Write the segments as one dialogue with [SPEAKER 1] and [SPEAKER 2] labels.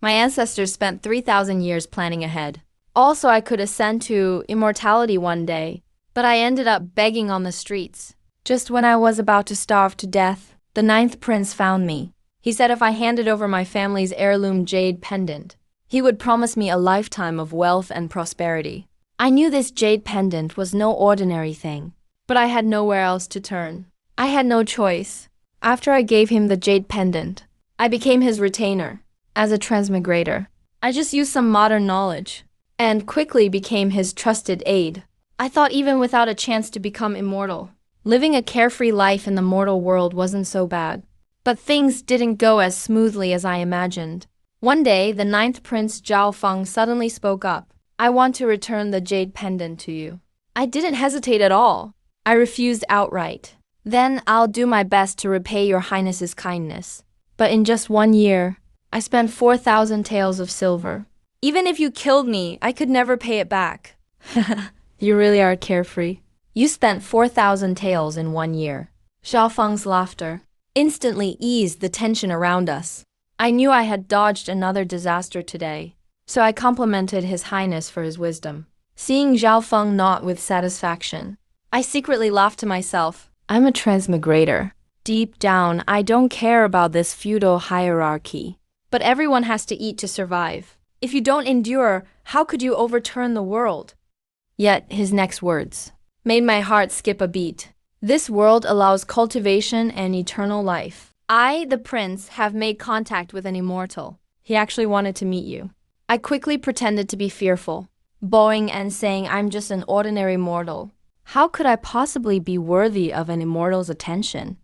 [SPEAKER 1] My ancestors spent 3,000 years planning ahead. Also, I could ascend to immortality one day, but I ended up begging on the streets. Just when I was about to starve to death, the ninth prince found me. He said if I handed over my family's heirloom jade pendant, he would promise me a lifetime of wealth and prosperity. I knew this jade pendant was no ordinary thing, but I had nowhere else to turn. I had no choice. After I gave him the jade pendant, I became his retainer. As a transmigrator, I just used some modern knowledge and quickly became his trusted aide. I thought even without a chance to become immortal, living a carefree life in the mortal world wasn't so bad. But things didn't go as smoothly as I imagined. One day, the ninth prince Zhao Feng suddenly spoke up. I want to return the jade pendant to you. I didn't hesitate at all. I refused outright. Then I'll do my best to repay your highness's kindness. But in just 1 year, I spent 4,000 taels of silver. Even if you killed me, I could never pay it back. You really are carefree. You spent 4,000 taels in 1 year. Zhao Feng's laughter instantly eased the tension around us. I knew I had dodged another disaster today, so I complimented His Highness for his wisdom. Seeing Zhao Feng nod with satisfaction, I secretly laughed to myself. I'm a transmigrator. Deep down, I don't care about this feudal hierarchy. But everyone has to eat to survive. If you don't endure, how could you overturn the world? Yet his next words made my heart skip a beat. This world allows cultivation and eternal life. I, the prince, have made contact with an immortal. He actually wanted to meet you. I quickly pretended to be fearful, bowing and saying I'm just an ordinary mortal. How could I possibly be worthy of an immortal's attention?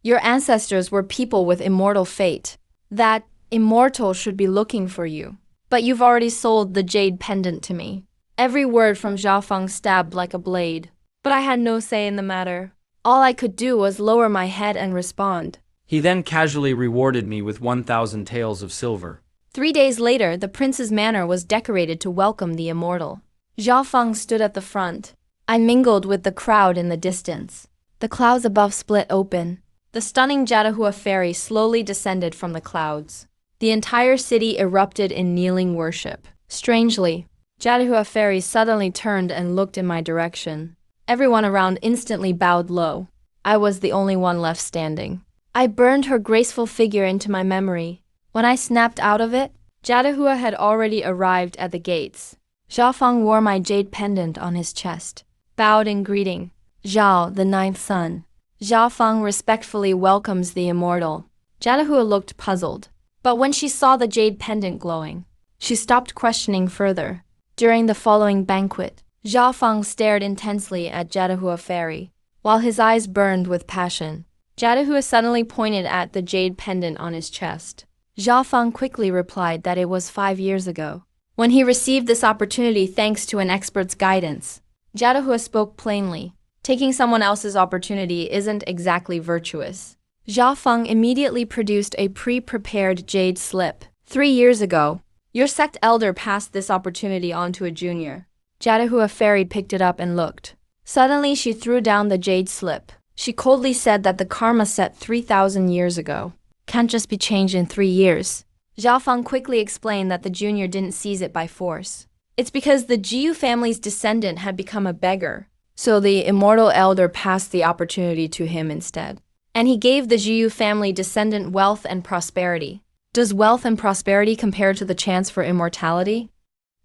[SPEAKER 1] Your ancestors were people with immortal fate. That immortal should be looking for you. But you've already sold the jade pendant to me. Every word from Zhao Feng stabbed like a blade. But I had no say in the matter. All I could do was lower my head and respond.
[SPEAKER 2] He then casually rewarded me with 1,000 taels of silver.
[SPEAKER 1] 3 days later, the prince's manor was decorated to welcome the immortal. Zhao Feng stood at the front. I mingled with the crowd in the distance. The clouds above split open. The stunning Jadahua fairy slowly descended from the clouds. The entire city erupted in kneeling worship. Strangely, Jadahua fairy suddenly turned and looked in my direction. Everyone around instantly bowed low. I was the only one left standing. I burned her graceful figure into my memory. When I snapped out of it, Jadahua had already arrived at the gates. Zhao Feng wore my jade pendant on his chest, bowed in greeting. Zhao, the ninth son. Zhao Feng respectfully welcomes the immortal. Jadahua looked puzzled. But when she saw the jade pendant glowing, she stopped questioning further. During the following banquet, Zhao Feng stared intensely at Jadahua fairy. While his eyes burned with passion, Jadahua suddenly pointed at the jade pendant on his chest. Zhao Feng quickly replied that it was 5 years ago, when he received this opportunity thanks to an expert's guidance. Jadahua spoke plainly. Taking someone else's opportunity isn't exactly virtuous. Zhao Feng immediately produced a pre-prepared jade slip. 3 years ago, your sect elder passed this opportunity on to a junior. Jadahua fairy picked it up and looked. Suddenly, she threw down the jade slip. She coldly said that the karma set 3,000 years ago can't just be changed in 3 years. Zhao Feng quickly explained that the junior didn't seize it by force. It's because the Jiyu family's descendant had become a beggar, so the immortal elder passed the opportunity to him instead. And he gave the Jiyu family descendant wealth and prosperity. Does wealth and prosperity compare to the chance for immortality?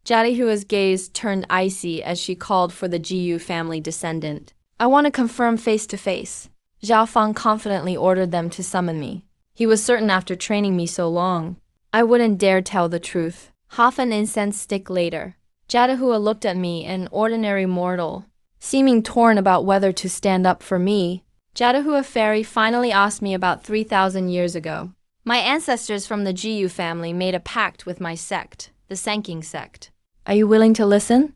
[SPEAKER 1] Jadahua's gaze turned icy as she called for the Jiyu family descendant. I want to confirm face to face. Zhao Feng confidently ordered them to summon me. He was certain after training me so long, I wouldn't dare tell the truth. Half an incense stick later, Jadahua looked at me, an ordinary mortal, seeming torn about whether to stand up for me. Jadahua fairy finally asked me about 3,000 years ago. My ancestors from the Jiyu family made a pact with my sect, the Sanking sect. Are you willing to listen?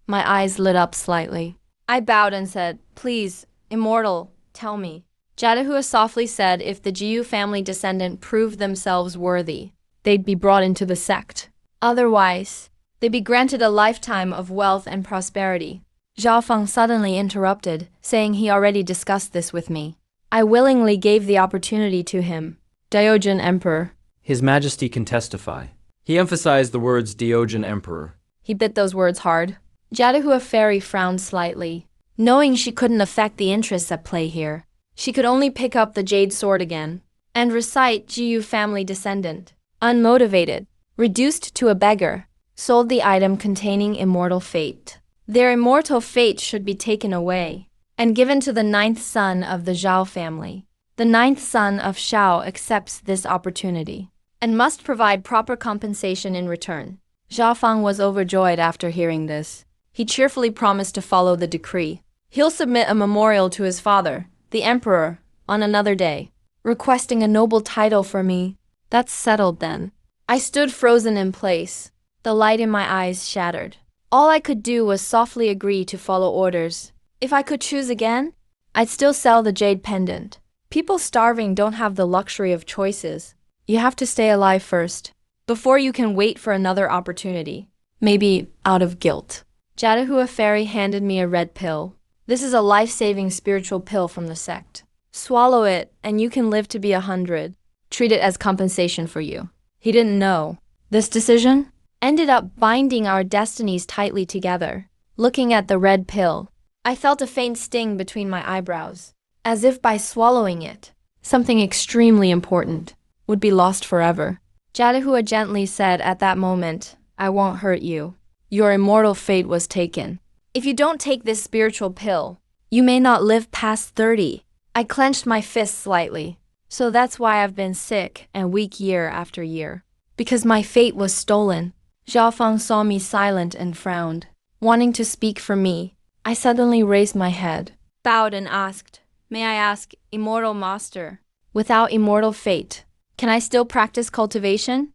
[SPEAKER 1] My eyes lit up slightly. I bowed and said, please, immortal, tell me. Jadahua softly said if the Jiyu family descendant proved themselves worthy, they'd be brought into the sect. Otherwise, they'd be granted a lifetime of wealth and prosperity. Zhao Feng suddenly interrupted, saying he already discussed this with me. I willingly gave the opportunity to him. Diogen Emperor.
[SPEAKER 2] His Majesty can testify. He emphasized the words Diogen Emperor.
[SPEAKER 1] He bit those words hard. Jadahua Fairy frowned slightly, knowing she couldn't affect the interests at play here. She could only pick up the jade sword again and recite Jiyu family descendant. Unmotivated, reduced to a beggar, sold the item containing immortal fate. Their immortal fate should be taken away and given to the ninth son of the Zhao family. The ninth son of Shao accepts this opportunity and must provide proper compensation in return. Zhao Feng was overjoyed after hearing this. He cheerfully promised to follow the decree. He'll submit a memorial to his father, the emperor, on another day, requesting a noble title for me. That's settled then. I stood frozen in place, the light in my eyes shattered. All I could do was softly agree to follow orders. If I could choose again, I'd still sell the jade pendant. People starving don't have the luxury of choices. You have to stay alive first, before you can wait for another opportunity. Maybe out of guilt. Jadahua Fairy handed me a red pill. This is a life-saving spiritual pill from the sect. Swallow it, and you can live to be 100. Treat it as compensation for you. He didn't know. This decision ended up binding our destinies tightly together. Looking at the red pill, I felt a faint sting between my eyebrows, as if by swallowing it, something extremely important would be lost forever. Jadahua gently said at that moment, I won't hurt you. Your immortal fate was taken. If you don't take this spiritual pill, you may not live past 30. I clenched my fist slightly. So that's why I've been sick and weak year after year. Because my fate was stolen. Zhao Feng saw me silent and frowned. Wanting to speak for me, I suddenly raised my head, bowed and asked, May I ask, immortal master, without immortal fate, can I still practice cultivation?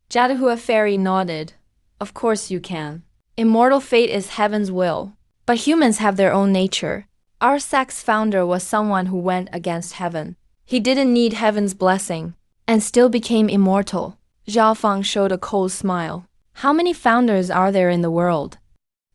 [SPEAKER 1] Jadahua Fairy nodded. Of course you can. Immortal fate is heaven's will. But humans have their own nature. Our sect's founder was someone who went against heaven. He didn't need heaven's blessing, and still became immortal. Zhao Feng showed a cold smile. How many founders are there in the world?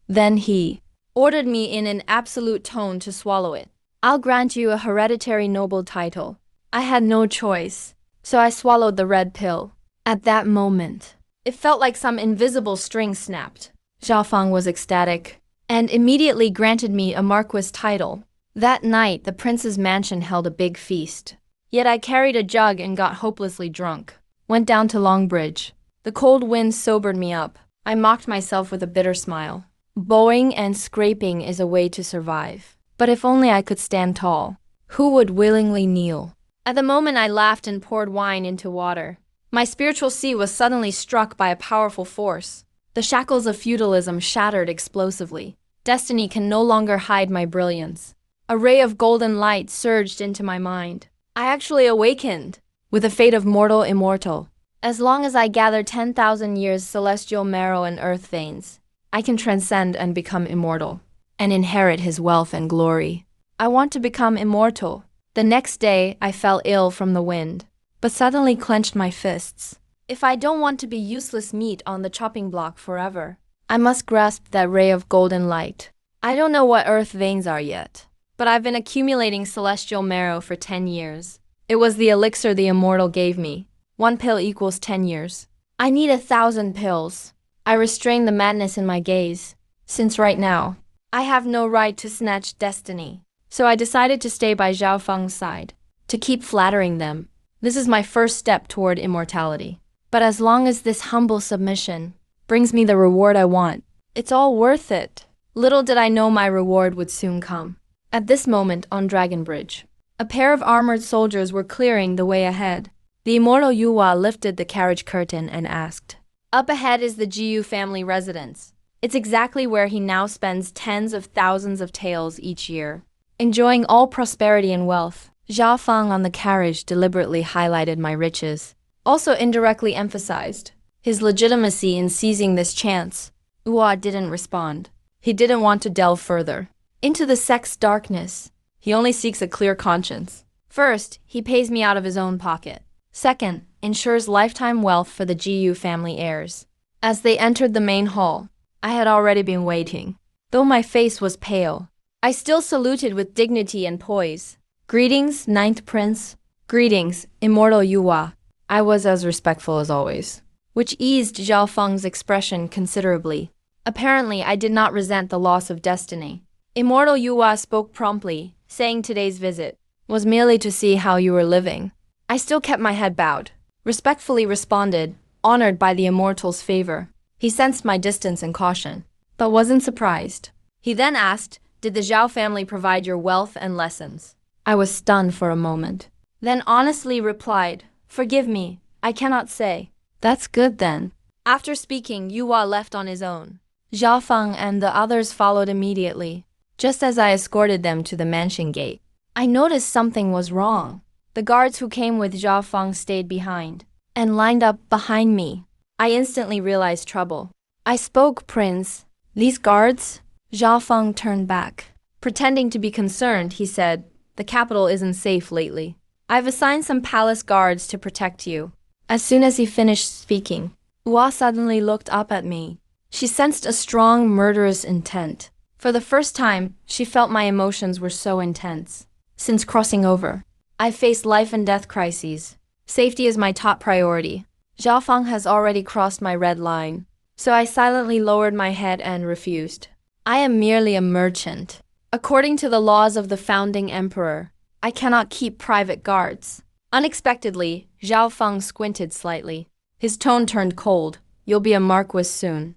[SPEAKER 1] Then he ordered me in an absolute tone to swallow it. I'll grant you a hereditary noble title. I had no choice, so I swallowed the red pill. At that moment, it felt like some invisible string snapped. Zhao Feng was ecstatic, and immediately granted me a marquis title. That night, the prince's mansion held a big feast. Yet I carried a jug and got hopelessly drunk. Went down to Longbridge. The cold wind sobered me up. I mocked myself with a bitter smile. Bowing and scraping is a way to survive. But if only I could stand tall. Who would willingly kneel? At the moment I laughed and poured wine into water. My spiritual sea was suddenly struck by a powerful force. The shackles of feudalism shattered explosively. Destiny can no longer hide my brilliance. A ray of golden light surged into my mind. I actually awakened, with the fate of mortal immortal. As long as I gather 10,000 years celestial marrow and earth veins, I can transcend and become immortal, and inherit his wealth and glory. I want to become immortal. The next day, I fell ill from the wind, but suddenly clenched my fists. If I don't want to be useless meat on the chopping block forever, I must grasp that ray of golden light. I don't know what earth veins are yet, but I've been accumulating celestial marrow for 10 years. It was the elixir the immortal gave me. 1 pill equals 10 years. I need 1,000 pills. I restrained the madness in my gaze. Since right now, I have no right to snatch destiny. So I decided to stay by Zhao Feng's side, to keep flattering them. This is my first step toward immortality. But as long as this humble submission brings me the reward I want, it's all worth it. Little did I know my reward would soon come. At this moment on Dragon Bridge, a pair of armored soldiers were clearing the way ahead. The immortal Yuhua lifted the carriage curtain and asked, Up ahead is the Jiyu family residence. It's exactly where he now spends tens of thousands of taels each year, enjoying all prosperity and wealth. Zhao Feng on the carriage deliberately highlighted my riches, also indirectly emphasized his legitimacy in seizing this chance. Yuhua didn't respond. He didn't want to delve further into the sect's darkness. He only seeks a clear conscience. First, he pays me out of his own pocket. Second, ensures lifetime wealth for the Jiyu family heirs. As they entered the main hall, I had already been waiting. Though my face was pale, I still saluted with dignity and poise. Greetings, Ninth Prince. Greetings, immortal Yuhua. I was as respectful as always. which eased Zhao Feng's expression considerably. Apparently, I did not resent the loss of destiny. Immortal Yuhua spoke promptly, saying today's visit was merely to see how you were living. I still kept my head bowed, respectfully responded, honored by the immortal's favor. He sensed my distance and caution, but wasn't surprised. He then asked, "Did the Zhao family provide your wealth and lessons?" I was stunned for a moment, then honestly replied, "Forgive me, I cannot say." "That's good then." After speaking, Yuhua left on his own. Zhao Feng and the others followed immediately, just as I escorted them to the mansion gate. I noticed something was wrong. The guards who came with Zhao Feng stayed behind and lined up behind me. I instantly realized trouble. I spoke, "Prince, these guards?" Zhao Feng turned back. Pretending to be concerned, he said, "The capital isn't safe lately. I've assigned some palace guards to protect you." As soon as he finished speaking, Hua suddenly looked up at me. She sensed a strong, murderous intent. For the first time, she felt my emotions were so intense. Since crossing over, I faced life and death crises. Safety is my top priority. Zhao Feng has already crossed my red line, so I silently lowered my head and refused. I am merely a merchant. According to the laws of the founding emperor, I cannot keep private guards. Unexpectedly, Zhao Feng squinted slightly. His tone turned cold. "You'll be a marquis soon.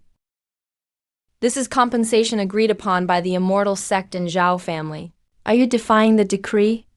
[SPEAKER 1] This is compensation agreed upon by the immortal sect and Zhao family. Are you defying the decree?"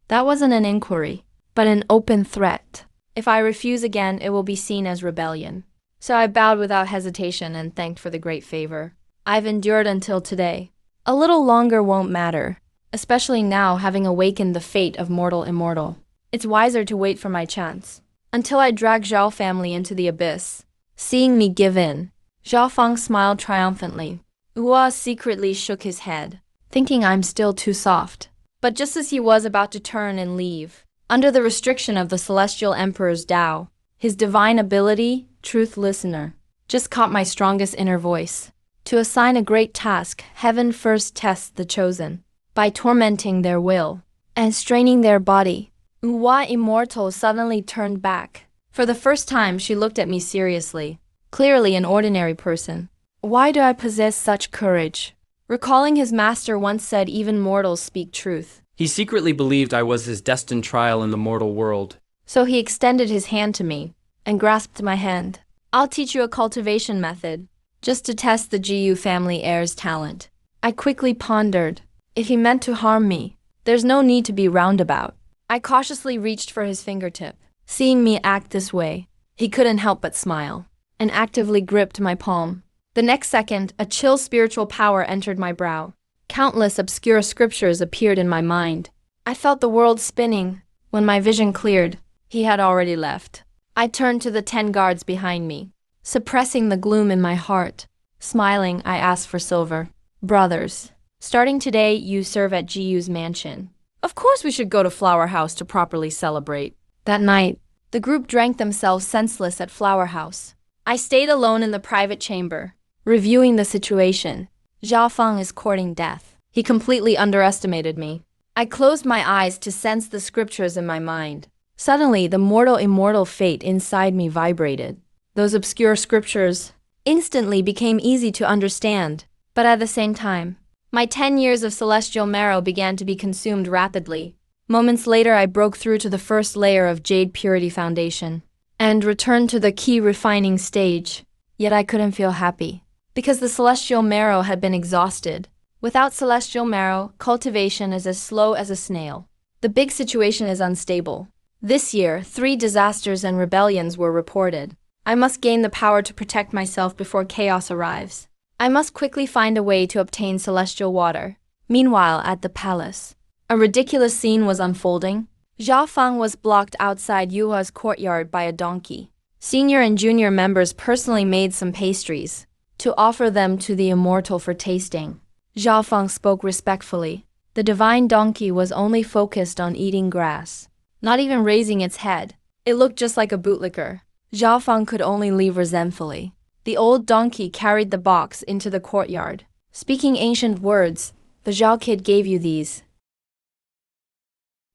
[SPEAKER 1] That wasn't an inquiry, but an open threat. If I refuse again, it will be seen as rebellion. So I bowed without hesitation and thanked for the great favor. I've endured until today. A little longer won't matter, especially now having awakened the fate of mortal immortal. It's wiser to wait for my chance, until I drag Zhao family into the abyss. Seeing me give in, Zhao Feng smiled triumphantly. Hua secretly shook his head, thinking I'm still too soft. But just as he was about to turn and leave, under the restriction of the Celestial Emperor's Tao, his divine ability, truth listener, just caught my strongest inner voice. To assign a great task, heaven first tests the chosen, by tormenting their will and straining their body. Hua Immortal suddenly turned back. For the first time, she looked at me seriously, clearly an ordinary person. Why do I possess such courage? Recalling his master once said even mortals speak truth.
[SPEAKER 2] He secretly believed I was his destined trial in the mortal world.
[SPEAKER 1] So he extended his hand to me and grasped my hand. "I'll teach you a cultivation method, just to test the Jiyu family heir's talent." I quickly pondered. If he meant to harm me, there's no need to be roundabout. I cautiously reached for his fingertip. Seeing me act this way, he couldn't help but smile and actively gripped my palm. The next second, a chill spiritual power entered my brow. Countless obscure scriptures appeared in my mind. I felt the world spinning. When my vision cleared, he had already left. I turned to the 10 guards behind me, suppressing the gloom in my heart. Smiling, I asked for silver. "Brothers, starting today, you serve at Jiyu's mansion. Of course we should go to Flower House to properly celebrate." That night, the group drank themselves senseless at Flower House. I stayed alone in the private chamber, reviewing the situation. Zhao Feng is courting death. He completely underestimated me. I closed my eyes to sense the scriptures in my mind. Suddenly, the mortal immortal fate inside me vibrated. Those obscure scriptures instantly became easy to understand, but at the same time, my 10 years of celestial marrow began to be consumed rapidly. Moments later, I broke through to the first layer of Jade Purity Foundation and returned to the key refining stage. Yet I couldn't feel happy, because the celestial marrow had been exhausted. Without celestial marrow, cultivation is as slow as a snail. The big situation is unstable. This year, 3 disasters and rebellions were reported. I must gain the power to protect myself before chaos arrives. I must quickly find a way to obtain celestial water. Meanwhile, at the palace, a ridiculous scene was unfolding. Zhao Feng was blocked outside Yuhua's courtyard by a donkey. Senior and junior members personally made some pastries to offer them to the immortal for tasting. Zhao Feng spoke respectfully. The divine donkey was only focused on eating grass, not even raising its head. It looked just like a bootlicker. Zhao Feng could only leave resentfully. The old donkey carried the box into the courtyard. Speaking ancient words, "The Zhao kid gave you these."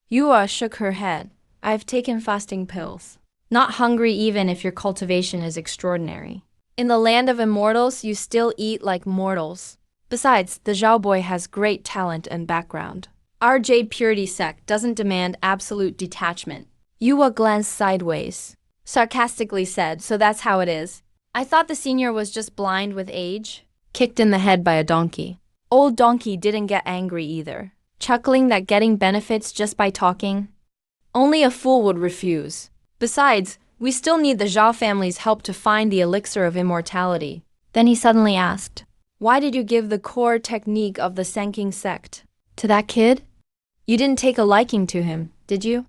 [SPEAKER 1] Yua shook her head. "I've taken fasting pills. Not hungry even if your cultivation is extraordinary. In the land of immortals, you still eat like mortals. Besides, the Zhao boy has great talent and background. Our Jade Purity sect doesn't demand absolute detachment. Yuwa glanced sideways, sarcastically said, so that's how it is. I thought the senior was just blind with age, kicked in the head by a donkey. Old donkey didn't get angry either, chuckling that getting benefits just by talking. Only a fool would refuse. Besides, we still need the Zhao family's help to find the elixir of immortality. Then he suddenly asked, why did you give the core technique of the Sanking sect to that kid? You didn't take a liking to him, did you?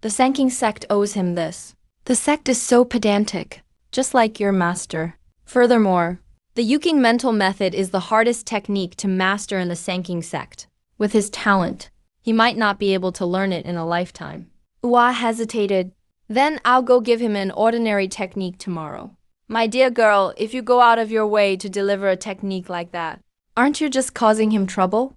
[SPEAKER 1] The Sanking sect owes him this. The sect is so pedantic, just like your master. Furthermore, the Yuking mental method is the hardest technique to master in the Sanking sect. With his talent, he might not be able to learn it in a lifetime. Ua hesitated. Then I'll go give him an ordinary technique tomorrow. My dear girl, if you go out of your way to deliver a technique like that, aren't you just causing him trouble?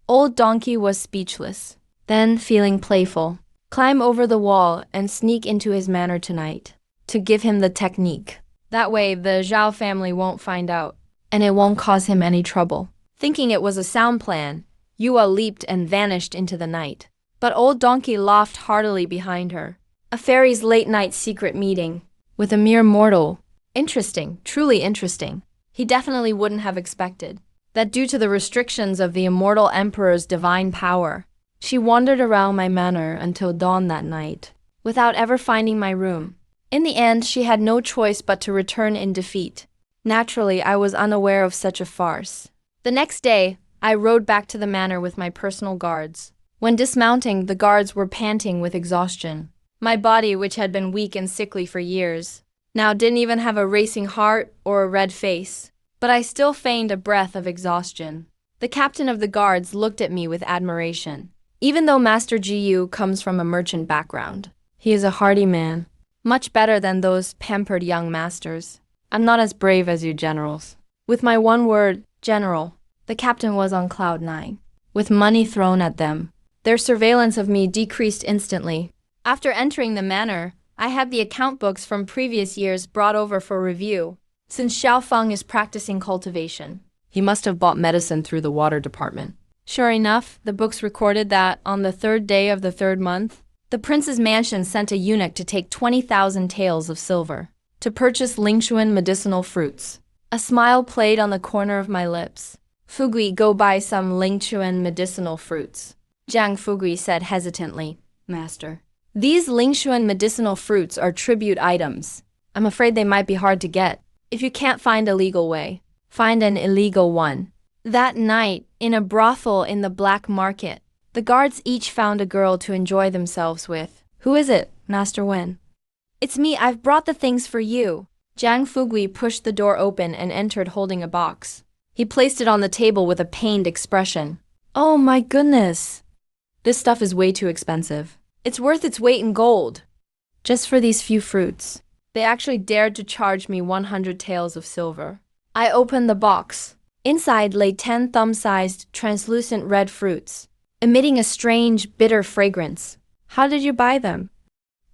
[SPEAKER 1] Old donkey was speechless. Then, feeling playful, climb over the wall and sneak into his manor tonight to give him the technique. That way, the Zhao family won't find out, and it won't cause him any trouble. Thinking it was a sound plan, Yua leaped and vanished into the night. But old donkey laughed heartily behind her. A fairy's late-night secret meeting with a mere mortal. Interesting, truly interesting. He definitely wouldn't have expected that due to the restrictions of the immortal emperor's divine power, she wandered around my manor until dawn that night, without ever finding my room. In the end, she had no choice but to return in defeat. Naturally, I was unaware of such a farce. The next day, I rode back to the manor with my personal guards. When dismounting, the guards were panting with exhaustion. My body, which had been weak and sickly for years, now didn't even have a racing heart or a red face. But I still feigned a breath of exhaustion. The captain of the guards looked at me with admiration. Even though Master Jiyu comes from a merchant background, he is a hardy man, much better than those pampered young masters. I'm not as brave as you generals. With my one word, general, the captain was on cloud 9. With money thrown at them, their surveillance of me decreased instantly. After entering the manor, I had the account books from previous years brought over for review. Since Xiaofeng is practicing cultivation, he must have bought medicine through the water department. Sure enough, the books recorded that on the 3rd day of the 3rd month, the prince's mansion sent a eunuch to take 20,000 taels of silver to purchase Lingxuan medicinal fruits. A smile played on the corner of my lips. Fugui, go buy some Lingxuan medicinal fruits, Jiang Fugui said hesitantly. Master, these Lingxuan medicinal fruits are tribute items. I'm afraid they might be hard to get. If you can't find a legal way, find an illegal one. That night, in a brothel in the black market, the guards each found a girl to enjoy themselves with. Who is it, Master Wen? It's me, I've brought the things for you. Jiang Fugui pushed the door open and entered holding a box. He placed it on the table with a pained expression. Oh my goodness. This stuff is way too expensive. It's worth its weight in gold. Just for these few fruits. They actually dared to charge me 100 taels of silver. I opened the box. Inside lay 10 thumb-sized, translucent red fruits, emitting a strange, bitter fragrance. How did you buy them?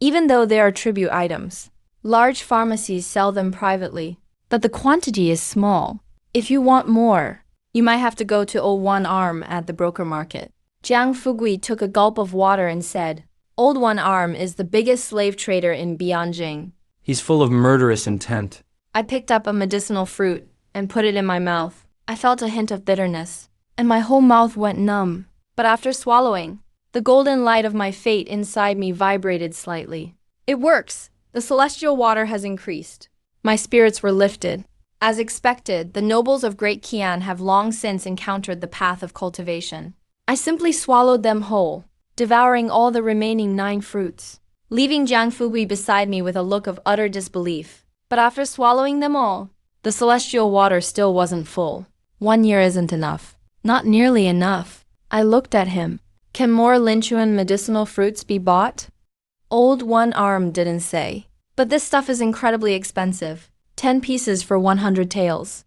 [SPEAKER 1] Even though they are tribute items, large pharmacies sell them privately, but the quantity is small. If you want more, you might have to go to Old One Arm at the broker market. Jiang Fugui took a gulp of water and said, Old One Arm is the biggest slave trader in Bianjing.
[SPEAKER 2] He's full of murderous intent.
[SPEAKER 1] I picked up a medicinal fruit and put it in my mouth. I felt a hint of bitterness, and my whole mouth went numb. But after swallowing, the golden light of my fate inside me vibrated slightly. It works! The celestial water has increased. My spirits were lifted. As expected, the nobles of Great Qian have long since encountered the path of cultivation. I simply swallowed them whole, devouring all the remaining 9 fruits, leaving Jiang Fugui beside me with a look of utter disbelief. But after swallowing them all, the celestial water still wasn't full. 1 year isn't enough. Not nearly enough. I looked at him. Can more Lingxuan medicinal fruits be bought? Old One Arm didn't say. But this stuff is incredibly expensive. 10 pieces for 100 taels.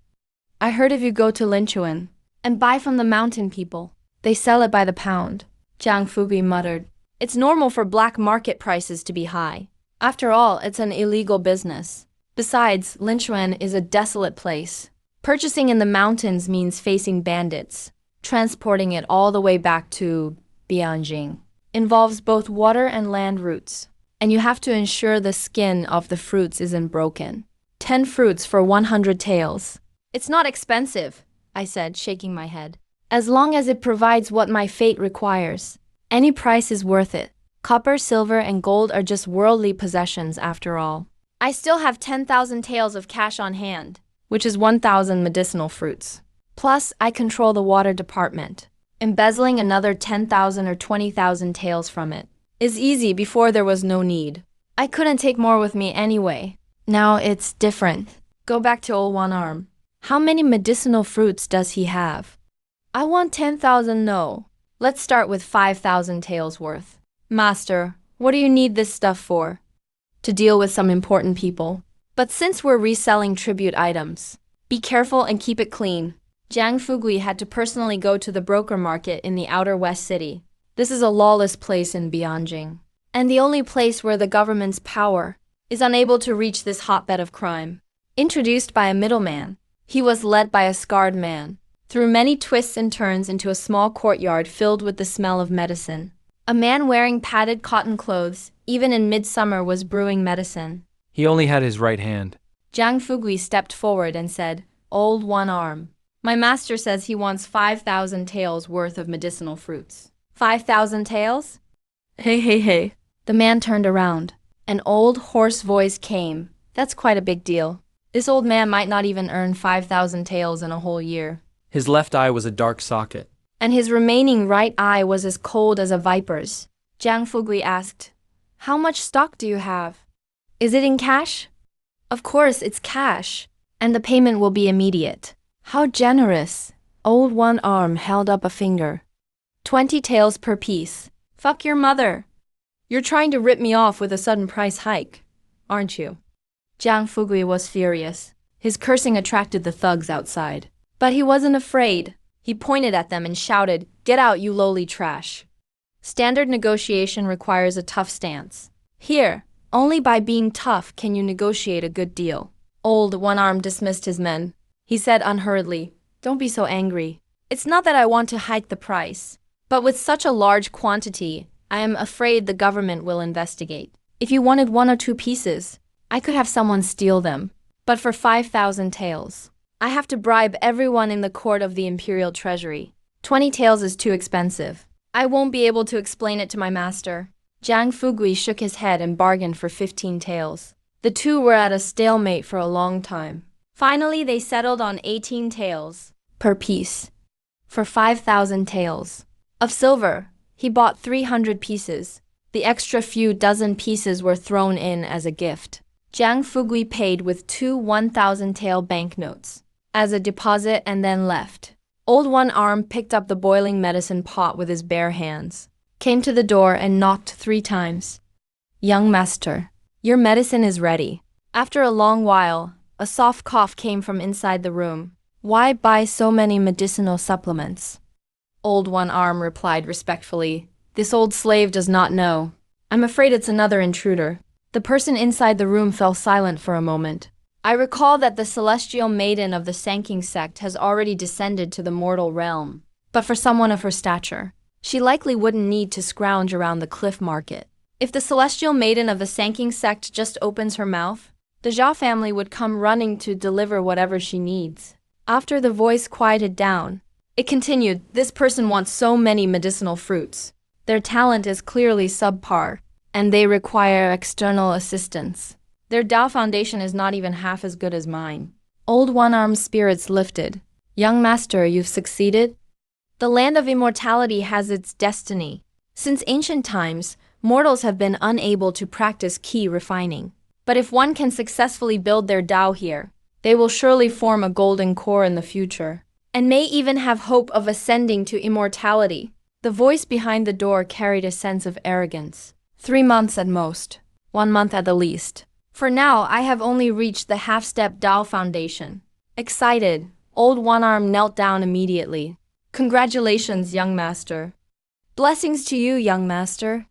[SPEAKER 1] I heard if you go to Lingxuan and buy from the mountain people, they sell it by the pound. Jiang Fugui muttered. It's normal for black market prices to be high. After all, it's an illegal business. Besides, Linchuan is a desolate place. Purchasing in the mountains means facing bandits. Transporting it all the way back to Bianjing involves both water and land routes. And you have to ensure the skin of the fruits isn't broken. 10 fruits for 100 taels. It's not expensive, I said, shaking my head. As long as it provides what my fate requires. Any price is worth it. Copper, silver, and gold are just worldly possessions after all. I still have 10,000 taels of cash on hand, which is 1,000 medicinal fruits. Plus, I control the water department. Embezzling another 10,000 or 20,000 taels from it is easy. Before there was no need. I couldn't take more with me anyway. Now it's different. Go back to old One Arm. How many medicinal fruits does he have? I want 10,000, no. Let's start with 5,000 taels worth. Master, what do you need this stuff for? To deal with some important people. But since we're reselling tribute items, be careful and keep it clean. Jiang Fugui had to personally go to the broker market in the outer west city. This is a lawless place in Bianjing, and the only place where the government's power is unable to reach this hotbed of crime. Introduced by a middleman, he was led by a scarred man, through many twists and turns into a small courtyard filled with the smell of medicine. A man wearing padded cotton clothes, even in midsummer, was brewing medicine.
[SPEAKER 2] He only had his right hand.
[SPEAKER 1] Jiang Fugui stepped forward and said, "Old One Arm, my master says he wants 5,000 taels worth of medicinal fruits." 5,000 taels? Hey. The man turned around. An old, hoarse voice came. That's quite a big deal. This old man might not even earn 5,000 taels in a whole year.
[SPEAKER 2] His left eye was a dark socket.
[SPEAKER 1] And his remaining right eye was as cold as a viper's. Jiang Fugui asked, "How much stock do you have? Is it in cash?" "Of course, it's cash. And the payment will be immediate." "How generous." Old One Arm held up a finger. 20 taels per piece. Fuck your mother. You're trying to rip me off with a sudden price hike, aren't you? Jiang Fugui was furious. His cursing attracted the thugs outside. But he wasn't afraid. He pointed at them and shouted, "Get out, you lowly trash." Standard negotiation requires a tough stance. Here, only by being tough can you negotiate a good deal. Old One Arm dismissed his men. He said unhurriedly, "Don't be so angry. It's not that I want to hike the price. But with such a large quantity, I am afraid the government will investigate. If you wanted 1 or 2 pieces, I could have someone steal them. But for 5,000 taels, I have to bribe everyone in the court of the imperial treasury. 20 taels is too expensive. I won't be able to explain it to my master." Jiang Fugui shook his head and bargained for 15 taels. The two were at a stalemate for a long time. Finally, they settled on 18 taels per piece for 5,000 taels. Of silver, he bought 300 pieces. The extra few dozen pieces were thrown in as a gift. Jiang Fugui paid with 2 1,000 tael banknotes as a deposit and then left. Old One Arm picked up the boiling medicine pot with his bare hands, came to the door and knocked 3 times. "Young master, your medicine is ready." After a long while, a soft cough came from inside the room. "Why buy so many medicinal supplements?" Old One Arm replied respectfully, "This old slave does not know. I'm afraid it's another intruder." The person inside the room fell silent for a moment. "I recall that the celestial maiden of the Sanking sect has already descended to the mortal realm. But for someone of her stature, she likely wouldn't need to scrounge around the cliff market. If the celestial maiden of the Sanking sect just opens her mouth, the Jia family would come running to deliver whatever she needs." After the voice quieted down, it continued, "This person wants so many medicinal fruits. Their talent is clearly subpar, and they require external assistance. Their Dao foundation is not even half as good as mine." Old One Arm's spirits lifted. "Young master, you've succeeded? The land of immortality has its destiny. Since ancient times, mortals have been unable to practice key refining. But if one can successfully build their Dao here, they will surely form a golden core in the future, and may even have hope of ascending to immortality." The voice behind the door carried a sense of arrogance. 3 months at most, 1 month at the least. For now, I have only reached the half-step Dao foundation. Excited, Old One Arm knelt down immediately. "Congratulations, young master." "Blessings to you, young master."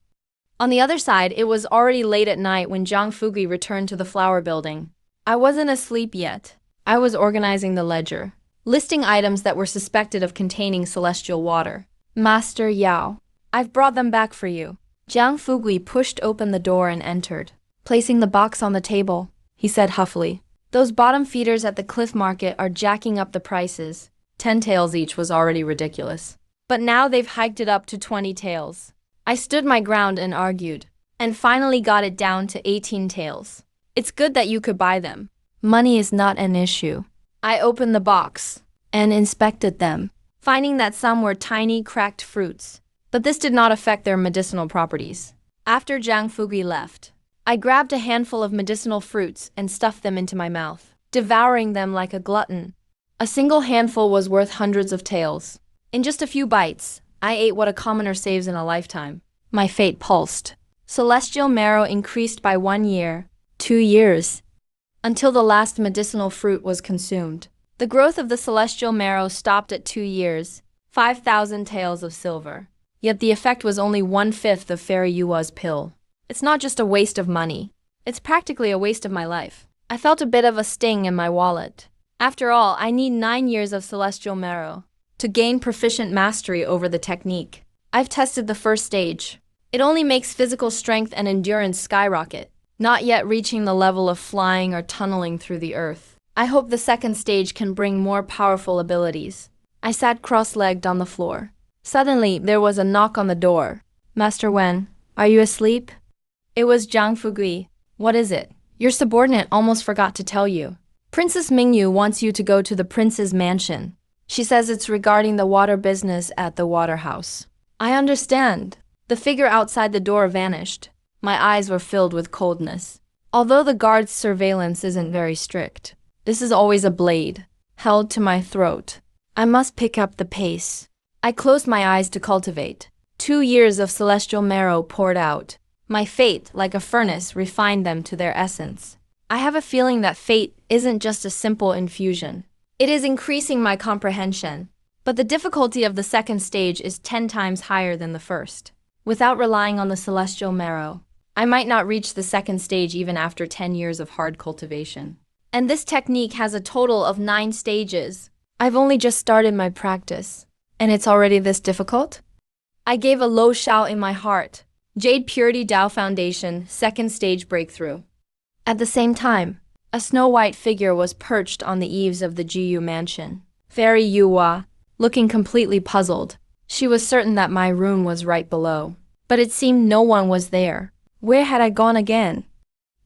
[SPEAKER 1] On the other side, it was already late at night when Zhang Fugui returned to the flower building. I wasn't asleep yet. I was organizing the ledger, listing items that were suspected of containing celestial water. Master Yao, I've brought them back for you. Zhang Fugui pushed open the door and entered. Placing the box on the table, he said huffily, "Those bottom feeders at the cliff market are jacking up the prices. 10 taels each was already ridiculous. But now they've hiked it up to 20 taels. I stood my ground and argued, and finally got it down to 18 taels. It's good that you could buy them. Money is not an issue." I opened the box and inspected them, finding that some were tiny, cracked fruits. But this did not affect their medicinal properties. After Zhang Fugui left, I grabbed a handful of medicinal fruits and stuffed them into my mouth, devouring them like a glutton. A single handful was worth hundreds of taels. In just a few bites, I ate what a commoner saves in a lifetime. My fate pulsed. Celestial marrow increased by 1 year, 2 years, until the last medicinal fruit was consumed. The growth of the celestial marrow stopped at 2 years, 5,000 taels of silver. Yet the effect was only 1/5 of Fairy Yua's pill. It's not just a waste of money. It's practically a waste of my life. I felt a bit of a sting in my wallet. After all, I need 9 years of celestial marrow to gain proficient mastery over the technique. I've tested the first stage. It only makes physical strength and endurance skyrocket, not yet reaching the level of flying or tunneling through the earth. I hope the second stage can bring more powerful abilities. I sat cross-legged on the floor. Suddenly, there was a knock on the door. "Master Wen, are you asleep?" It was Zhang Fugui. "What is it? Your subordinate almost forgot to tell you. Princess Mingyu wants you to go to the prince's mansion. She says it's regarding the water business at the water house." I understand. The figure outside the door vanished. My eyes were filled with coldness. Although the guard's surveillance isn't very strict, this is always a blade held to my throat. I must pick up the pace. I closed my eyes to cultivate. 2 years of celestial marrow poured out. My fate, like a furnace, refined them to their essence. I have a feeling that fate isn't just a simple infusion. It is increasing my comprehension. But the difficulty of the second stage is 10 times higher than the first. Without relying on the celestial marrow, I might not reach the second stage even after 10 years of hard cultivation. And this technique has a total of 9 stages. I've only just started my practice, and it's already this difficult? I gave a low shout in my heart. Jade Purity Tao Foundation, second stage breakthrough. At the same time, a snow-white figure was perched on the eaves of the Jiyu mansion. Fairy Yuwa, looking completely puzzled. She was certain that my room was right below, but it seemed no one was there. Where had I gone again?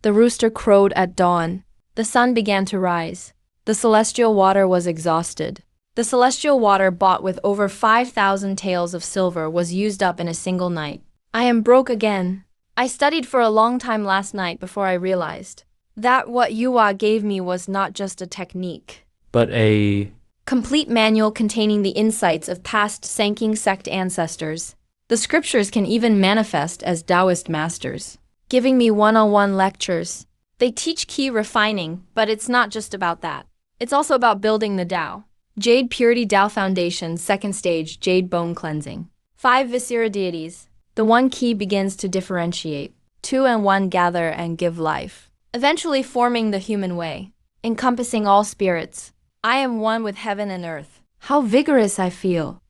[SPEAKER 1] The rooster crowed at dawn. The sun began to rise. The celestial water was exhausted. The celestial water bought with over 5,000 taels of silver was used up in a single night. I am broke again. I studied for a long time last night before I realized that what Yuwa gave me was not just a technique,
[SPEAKER 2] But a
[SPEAKER 1] complete manual containing the insights of past Sanking sect ancestors. The scriptures can even manifest as Taoist masters, giving me one-on-one lectures. They teach key refining, but it's not just about that. It's also about building the Tao. Jade Purity Tao Foundation, second stage, Jade Bone Cleansing. 5 Viscera deities. The one key begins to differentiate. 2 and 1 gather and give life, eventually forming the human way, encompassing all spirits. I am one with heaven and earth. How vigorous I feel.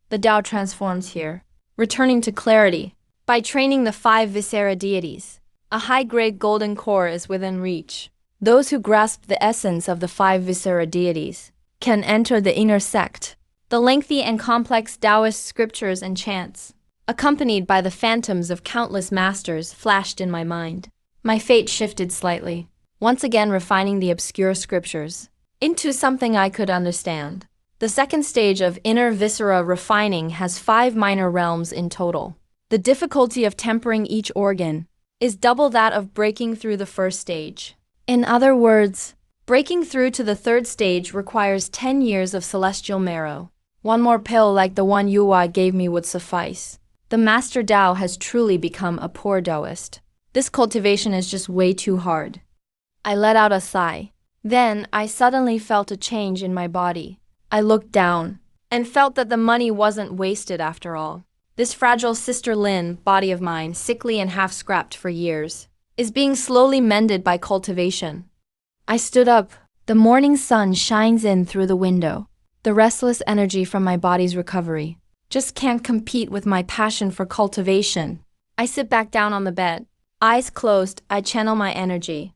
[SPEAKER 1] The Tao transforms here, returning to clarity. By training the 5 Viscera deities, a high-grade golden core is within reach. Those who grasp the essence of the 5 Viscera deities can enter the inner sect. The lengthy and complex Taoist scriptures and chants, accompanied by the phantoms of countless masters, flashed in my mind. My fate shifted slightly, once again refining the obscure scriptures into something I could understand. The second stage of inner viscera refining has 5 minor realms in total. The difficulty of tempering each organ is double that of breaking through the first stage. In other words, breaking through to the third stage requires 10 years of celestial marrow. One more pill like the one Yuwa gave me would suffice. The Master Tao has truly become a poor Taoist. This cultivation is just way too hard. I let out a sigh. Then I suddenly felt a change in my body. I looked down and felt that the money wasn't wasted after all. This fragile Sister Lin body of mine, sickly and half-scrapped for years, is being slowly mended by cultivation. I stood up. The morning sun shines in through the window. The restless energy from my body's recovery just can't compete with my passion for cultivation. I sit back down on the bed. Eyes closed, I channel my energy.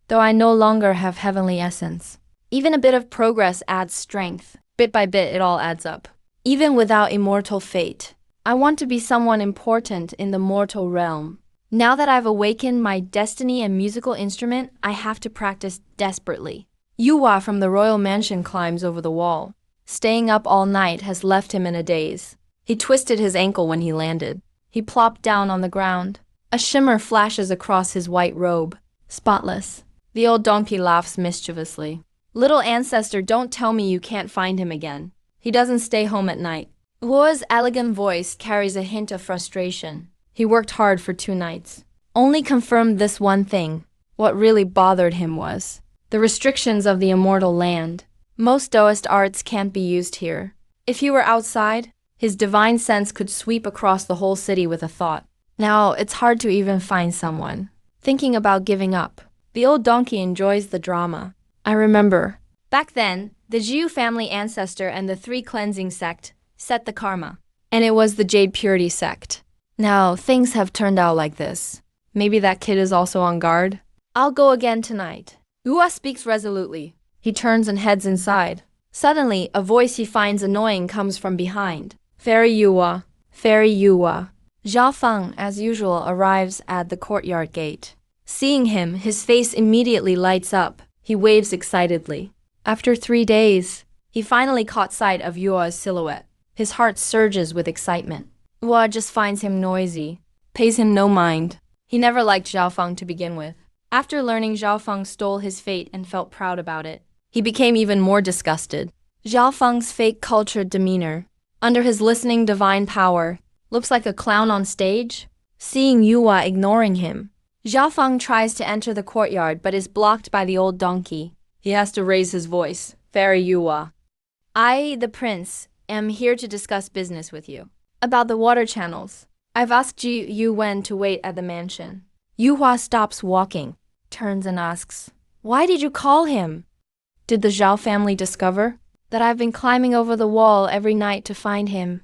[SPEAKER 1] Though I no longer have heavenly essence, even a bit of progress adds strength. Bit by bit, it all adds up. Even without immortal fate, I want to be someone important in the mortal realm. Now that I've awakened my destiny and musical instrument, I have to practice desperately. Yuhua from the royal mansion climbs over the wall. Staying up all night has left him in a daze. He twisted his ankle when he landed. He plopped down on the ground. A shimmer flashes across his white robe. Spotless. The old donkey laughs mischievously. Little ancestor, don't tell me you can't find him again. He doesn't stay home at night. Hua's elegant voice carries a hint of frustration. He worked hard for 2 nights. Only confirmed this one thing. What really bothered him was the restrictions of the immortal land. Most Taoist arts can't be used here. If he were outside, his divine sense could sweep across the whole city with a thought. Now, it's hard to even find someone thinking about giving up. The old donkey enjoys the drama. I remember. Back then, the Jiu family ancestor and the 3 cleansing sect set the karma. And it was the Jade Purity sect. Now, things have turned out like this. Maybe that kid is also on guard? I'll go again tonight. Hua speaks resolutely. He turns and heads inside. Suddenly, a voice he finds annoying comes from behind. Fairy Yuhua. Fairy Yuhua. Zhao Feng, as usual, arrives at the courtyard gate. Seeing him, his face immediately lights up. He waves excitedly. After 3 days, he finally caught sight of Yua's silhouette. His heart surges with excitement. Hua just finds him noisy, pays him no mind. He never liked Zhao Feng to begin with. After learning Zhao Feng stole his fate and felt proud about it, he became even more disgusted. Zhao Feng's fake cultured demeanor, under his listening divine power, looks like a clown on stage. Seeing Yuhua ignoring him, Zhao Feng tries to enter the courtyard but is blocked by the old donkey. He has to raise his voice. Fairy Yuhua. I, the prince, am here to discuss business with you. About the water channels. I've asked Ji Yuwen to wait at the mansion. Yuhua stops walking, turns and asks, "Why did you call him?" Did the Zhao family discover that I've been climbing over the wall every night to find him?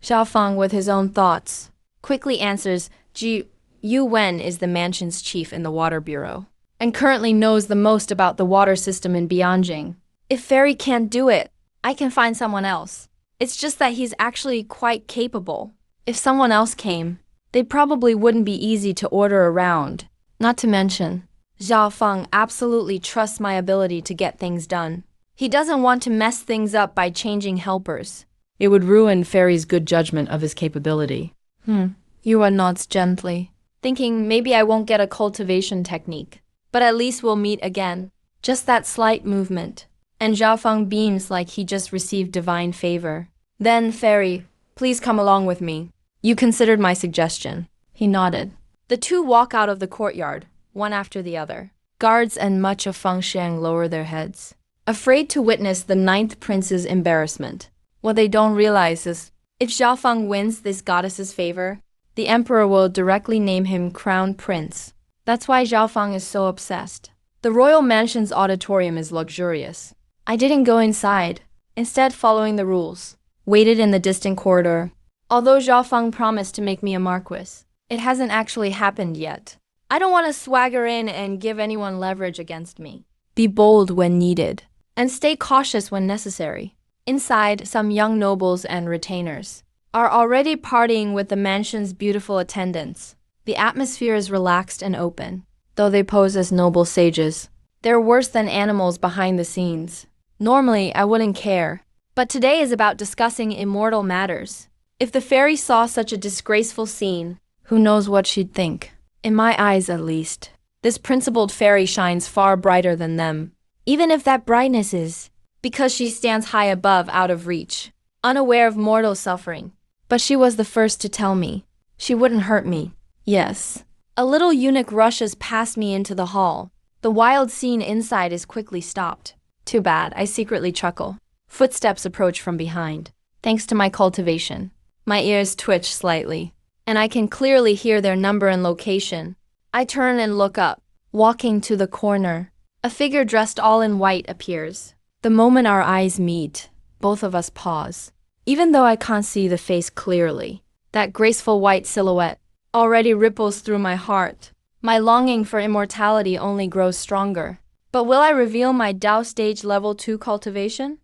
[SPEAKER 1] Zhao Feng, with his own thoughts, quickly answers, Ji Yuwen is the mansion's chief in the water bureau, and currently knows the most about the water system in Bianjing. If Fairy can't do it, I can find someone else. It's just that he's actually quite capable. If someone else came, they probably wouldn't be easy to order around. Not to mention, Zhao Feng absolutely trusts my ability to get things done. He doesn't want to mess things up by changing helpers. It would ruin Fairy's good judgment of his capability. Yuhua nods gently, thinking maybe I won't get a cultivation technique. But at least we'll meet again. Just that slight movement. And Zhao Feng beams like he just received divine favor. Then, Fairy, please come along with me. You considered my suggestion. He nodded. The 2 walk out of the courtyard, one after the other. Guards and much of Fengxiang lower their heads, afraid to witness the 9th prince's embarrassment. What they don't realize is, if Zhao Feng wins this goddess's favor, the emperor will directly name him crown prince. That's why Zhao Feng is so obsessed. The royal mansion's auditorium is luxurious. I didn't go inside, instead following the rules. Waited in the distant corridor. Although Zhao Feng promised to make me a marquis, it hasn't actually happened yet. I don't want to swagger in and give anyone leverage against me. Be bold when needed, and stay cautious when necessary. Inside, some young nobles and retainers are already partying with the mansion's beautiful attendants. The atmosphere is relaxed and open. Though they pose as noble sages, they're worse than animals behind the scenes. Normally, I wouldn't care, but today is about discussing immortal matters. If the fairy saw such a disgraceful scene, who knows what she'd think? In my eyes, at least, this principled fairy shines far brighter than them. Even if that brightness is because she stands high above, out of reach, unaware of mortal suffering. But she was the first to tell me she wouldn't hurt me. Yes. A little eunuch rushes past me into the hall. The wild scene inside is quickly stopped. Too bad, I secretly chuckle. Footsteps approach from behind. Thanks to my cultivation, My ears twitch slightly, and I can clearly hear their number and location. I turn and look up. Walking to the corner, a figure dressed all in white appears. The moment our eyes meet, both of us pause. Even though I can't see the face clearly, that graceful white silhouette already ripples through my heart. My longing for immortality only grows stronger. But will I reveal my Tao stage level 2 cultivation?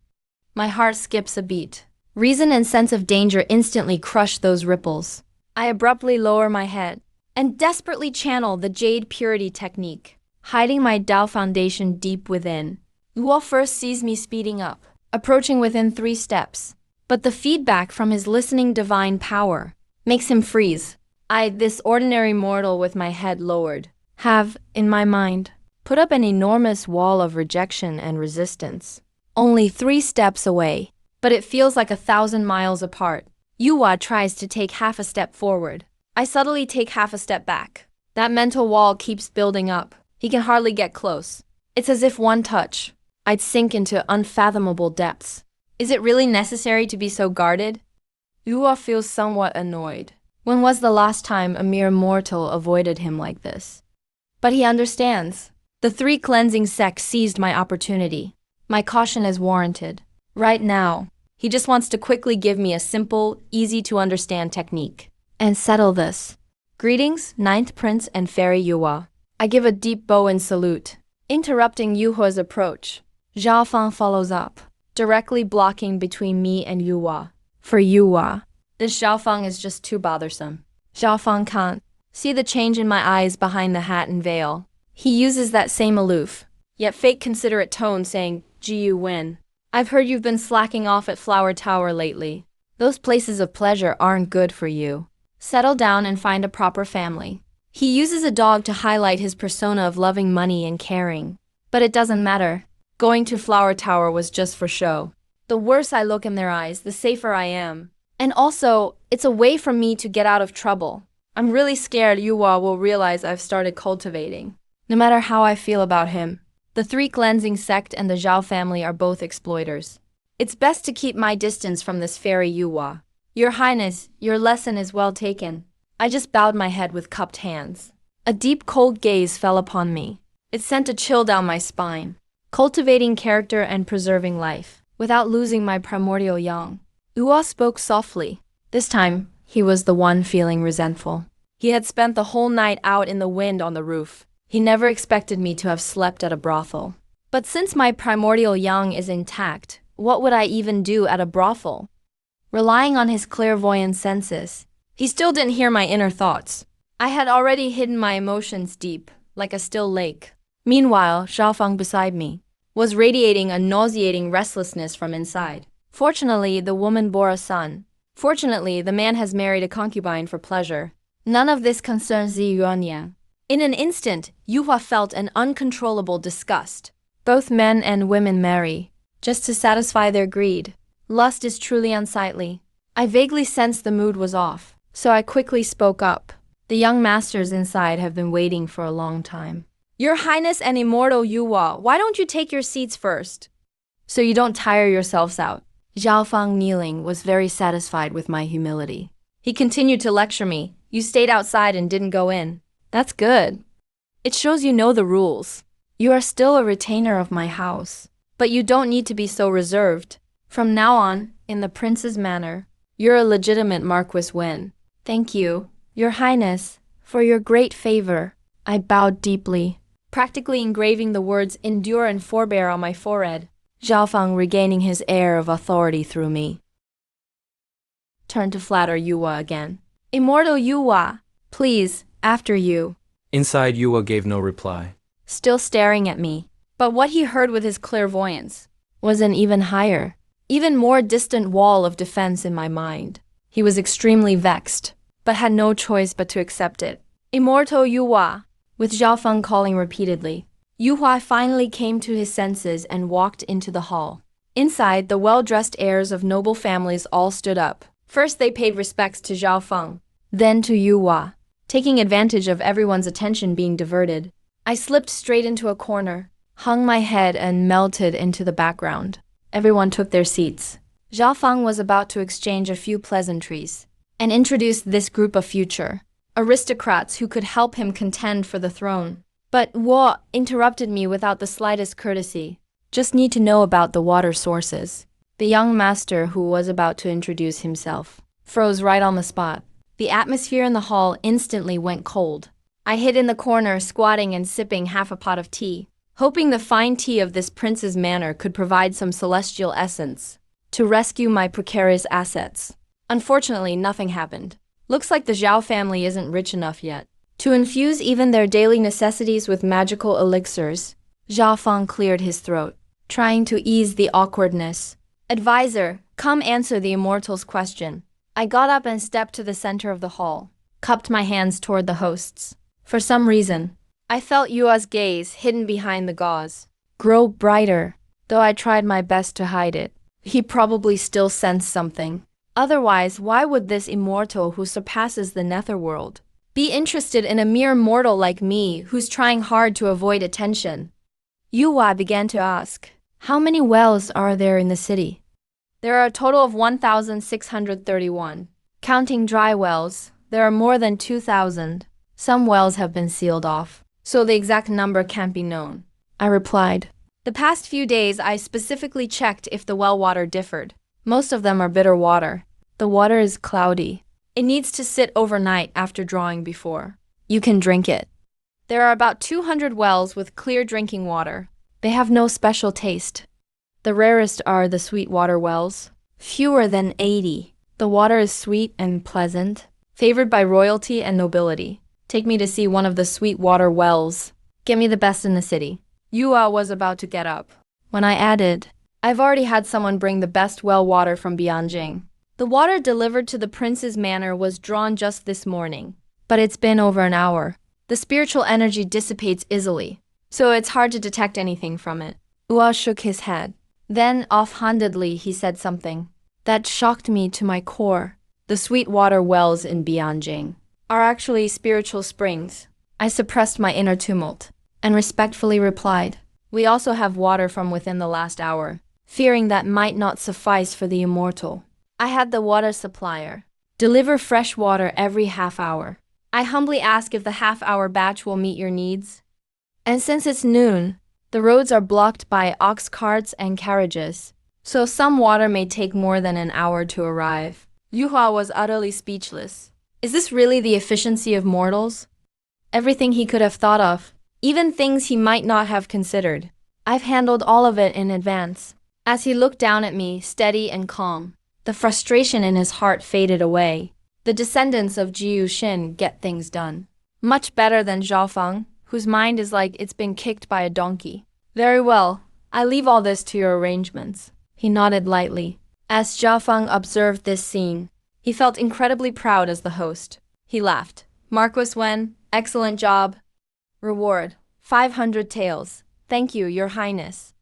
[SPEAKER 1] My heart skips a beat. Reason and sense of danger instantly crush those ripples. I abruptly lower my head and desperately channel the Jade Purity technique, hiding my Tao foundation deep within. Luo first sees me speeding up, approaching within 3 steps. But the feedback from his listening divine power makes him freeze. I, this ordinary mortal with my head lowered, have, in my mind, put up an enormous wall of rejection and resistance. Only 3 steps away, but it feels like 1,000 miles apart. Yuhua tries to take half a step forward. I subtly take half a step back. That mental wall keeps building up. He can hardly get close. It's as if one touch, I'd sink into unfathomable depths. Is it really necessary to be so guarded? Yuhua feels somewhat annoyed. When was the last time a mere mortal avoided him like this? But he understands. The 3 cleansing sects seized my opportunity. My caution is warranted. Right now, he just wants to quickly give me a simple, easy-to-understand technique. And settle this. Greetings, Ninth Prince and Fairy Yuhua. I give a deep bow and salute. Interrupting Yuhua's approach, Zhao Fang follows up, directly blocking between me and Yuhua. For Yuhua, this Zhao Fang is just too bothersome. Zhao Fang can't see the change in my eyes behind the hat and veil. He uses that same aloof, yet fake considerate tone saying, "Ji you win. I've heard you've been slacking off at Flower Tower lately. Those places of pleasure aren't good for you. Settle down and find a proper family." He uses a dog to highlight his persona of loving money and caring. But it doesn't matter. Going to Flower Tower was just for show. The worse I look in their eyes, the safer I am. And also, it's a way for me to get out of trouble. I'm really scared Yuhua will realize I've started cultivating. No matter how I feel about him, the 3 cleansing sect and the Zhao family are both exploiters. It's best to keep my distance from this fairy Yuhua. Your Highness, your lesson is well taken. I just bowed my head with cupped hands. A deep cold gaze fell upon me. It sent a chill down my spine. Cultivating character and preserving life, without losing my primordial yang. Yuhua spoke softly. This time, he was the one feeling resentful. He had spent the whole night out in the wind on the roof. He never expected me to have slept at a brothel. But since my primordial yang is intact, what would I even do at a brothel? Relying on his clairvoyant senses, he still didn't hear my inner thoughts. I had already hidden my emotions deep, like a still lake. Meanwhile, Xiaofang beside me was radiating a nauseating restlessness from inside. Fortunately, the woman bore a son. Fortunately, the man has married a concubine for pleasure. None of this concerns Zi Yuanyang. In an instant, Yuhua felt an uncontrollable disgust. Both men and women marry, just to satisfy their greed. Lust is truly unsightly. I vaguely sensed the mood was off, so I quickly spoke up. The young masters inside have been waiting for a long time. Your Highness and Immortal Yuhua, why don't you take your seats first? So you don't tire yourselves out. Zhao Fang, kneeling, was very satisfied with my humility. He continued to lecture me. You stayed outside and didn't go in. That's good. It shows you know the rules. You are still a retainer of my house, but you don't need to be so reserved. From now on, in the prince's manner, you're a legitimate Marquis Wen. Thank you, Your Highness, for your great favor. I bowed deeply, practically engraving the words endure and forbear on my forehead. Zhao Fang regaining his air of authority through me. Turned to flatter Yuhua again. Immortal Yuhua, please, after you.
[SPEAKER 2] Inside, Yuhua gave no reply.
[SPEAKER 1] Still staring at me. But what he heard with his clairvoyance was an even higher, even more distant wall of defense in my mind. He was extremely vexed, but had no choice but to accept it. Immortal Yuhua, with Zhao Feng calling repeatedly. Yuhua finally came to his senses and walked into the hall. Inside, the well-dressed heirs of noble families all stood up. First, they paid respects to Zhao Feng, then to Yuhua, taking advantage of everyone's attention being diverted. I slipped straight into a corner, hung my head and melted into the background. Everyone took their seats. Zhao Feng was about to exchange a few pleasantries. and introduced this group of future aristocrats who could help him contend for the throne. But Wu interrupted me without the slightest courtesy. Just need to know about the water sources. The young master, who was about to introduce himself, froze right on the spot. The atmosphere in the hall instantly went cold. I hid in the corner, squatting and sipping half a pot of tea, hoping the fine tea of this prince's manor could provide some celestial essence to rescue my precarious assets. Unfortunately, nothing happened. Looks like the Zhao family isn't rich enough yet to infuse even their daily necessities with magical elixirs. Zhao Feng cleared his throat, trying to ease the awkwardness. Advisor, come answer the immortal's question. I got up and stepped to the center of the hall, cupped my hands toward the hosts. For some reason, I felt Yua's gaze, hidden behind the gauze, grow brighter. Though I tried my best to hide it, he probably still sensed something. Otherwise, why would this immortal who surpasses the netherworld be interested in a mere mortal like me who's trying hard to avoid attention? Yua began to ask, how many wells are there in the city? There are a total of 1,631. Counting dry wells, there are more than 2,000. Some wells have been sealed off, so the exact number can't be known, I replied. The past few days I specifically checked if the well water differed. Most of them are bitter water. The water is cloudy. It needs to sit overnight after drawing before you can drink it. There are about 200 wells with clear drinking water. They have no special taste. The rarest are the sweet water wells. Fewer than 80. The water is sweet and pleasant, favored by royalty and nobility. Take me to see one of the sweet water wells. Get me the best in the city. Yua was about to get up when I added, I've already had someone bring the best well water from Bianjing. The water delivered to the prince's manor was drawn just this morning, but it's been over an hour. The spiritual energy dissipates easily, so it's hard to detect anything from it. Ua shook his head. Then, offhandedly, he said something that shocked me to my core. The sweet water wells in Bianjing are actually spiritual springs. I suppressed my inner tumult and respectfully replied, we also have water from within the last hour, fearing that might not suffice for the immortal. I had the water supplier deliver fresh water every half hour. I humbly ask if the half-hour batch will meet your needs. And since it's noon, the roads are blocked by ox carts and carriages, so some water may take more than an hour to arrive. Yuhua was utterly speechless. Is this really the efficiency of mortals? Everything he could have thought of, even things he might not have considered. I've handled all of it in advance. As he looked down at me, steady and calm, the frustration in his heart faded away. The descendants of Jiu Xin get things done. Much better than Zhao Feng, whose mind is like it's been kicked by a donkey. Very well, I leave all this to your arrangements. He nodded lightly. As Zhao Feng observed this scene, he felt incredibly proud as the host. He laughed. Marquis Wen, excellent job. Reward, 500 taels. Thank you, your highness.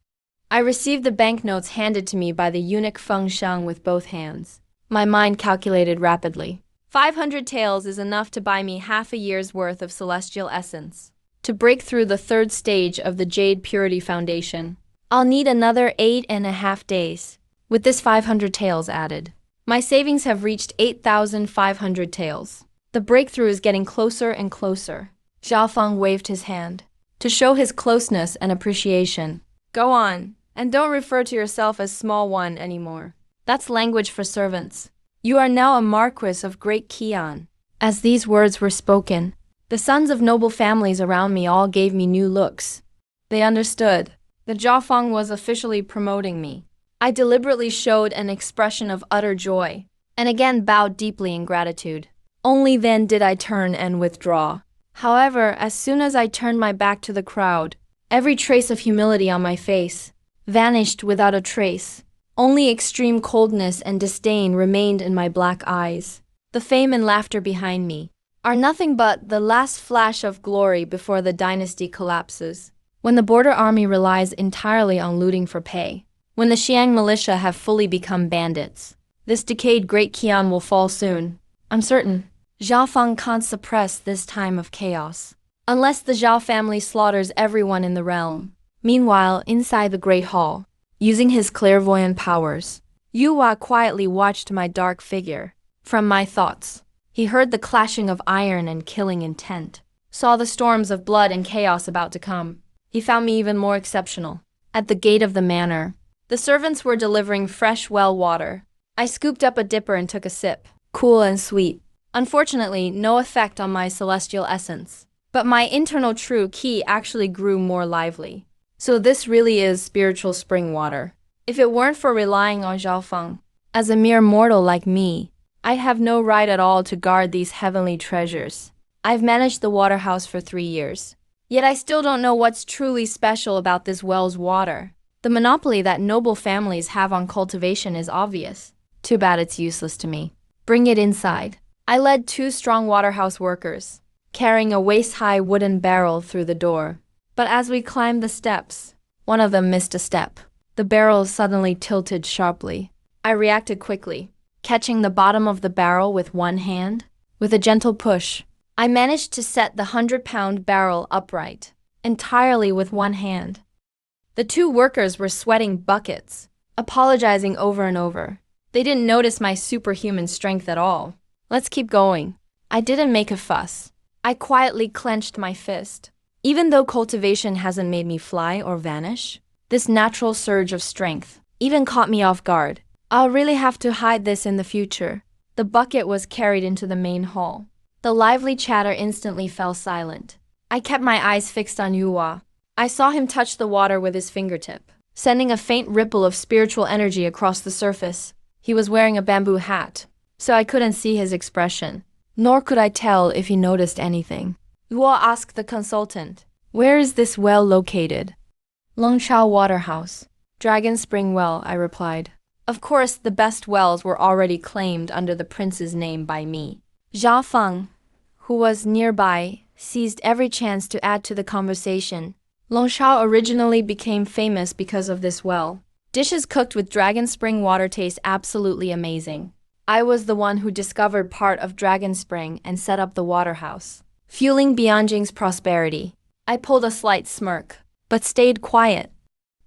[SPEAKER 1] I received the banknotes handed to me by the eunuch Feng Sheng with both hands. My mind calculated rapidly. 500 taels is enough to buy me half a year's worth of celestial essence. To break through the third stage of the Jade Purity Foundation, I'll need another 8.5 days. With this 500 taels added, my savings have reached 8,500 taels. The breakthrough is getting closer and closer. Zhao Feng waved his hand to show his closeness and appreciation. Go on, and don't refer to yourself as small one anymore. That's language for servants. You are now a marquis of Great Qian. As these words were spoken, the sons of noble families around me all gave me new looks. They understood. The Zhao Feng was officially promoting me. I deliberately showed an expression of utter joy, and again bowed deeply in gratitude. Only then did I turn and withdraw. However, as soon as I turned my back to the crowd, every trace of humility on my face vanished without a trace. Only extreme coldness and disdain remained in my black eyes. The fame and laughter behind me are nothing but the last flash of glory before the dynasty collapses. When the border army relies entirely on looting for pay, when the Xiang militia have fully become bandits, this decayed Great Qian will fall soon. I'm certain. Zhao Feng can't suppress this time of chaos, unless the Zhao family slaughters everyone in the realm. Meanwhile, inside the Great Hall, using his clairvoyant powers, Yuhua quietly watched my dark figure. From my thoughts, he heard the clashing of iron and killing intent, saw the storms of blood and chaos about to come. He found me even more exceptional. At the gate of the manor, the servants were delivering fresh well water. I scooped up a dipper and took a sip, cool and sweet. Unfortunately, no effect on my celestial essence. But my internal true key actually grew more lively. So this really is spiritual spring water. If it weren't for relying on Zhao Feng, as a mere mortal like me, I'd have no right at all to guard these heavenly treasures. I've managed the water house for 3 years. Yet I still don't know what's truly special about this well's water. The monopoly that noble families have on cultivation is obvious. Too bad it's useless to me. Bring it inside. I led 2 strong waterhouse workers, carrying a waist-high wooden barrel through the door. But as we climbed the steps, one of them missed a step. The barrel suddenly tilted sharply. I reacted quickly, catching the bottom of the barrel with one hand. With a gentle push, I managed to set the 100-pound barrel upright, entirely with one hand. The 2 workers were sweating buckets, apologizing over and over. They didn't notice my superhuman strength at all. Let's keep going. I didn't make a fuss. I quietly clenched my fist. Even though cultivation hasn't made me fly or vanish, this natural surge of strength even caught me off guard. I'll really have to hide this in the future. The bucket was carried into the main hall. The lively chatter instantly fell silent. I kept my eyes fixed on Yuhua. I saw him touch the water with his fingertip, sending a faint ripple of spiritual energy across the surface. He was wearing a bamboo hat, so I couldn't see his expression, nor could I tell if he noticed anything. Yuhua asked the consultant, "Where is this well located?" "Longshao Waterhouse, Dragon Spring Well," I replied. Of course, the best wells were already claimed under the prince's name by me. Zhao Feng, who was nearby, seized every chance to add to the conversation. Longshao originally became famous because of this well. Dishes cooked with Dragon Spring water taste absolutely amazing. I was the one who discovered part of Dragon Spring and set up the waterhouse, fueling Bianjing's prosperity. I pulled a slight smirk, but stayed quiet.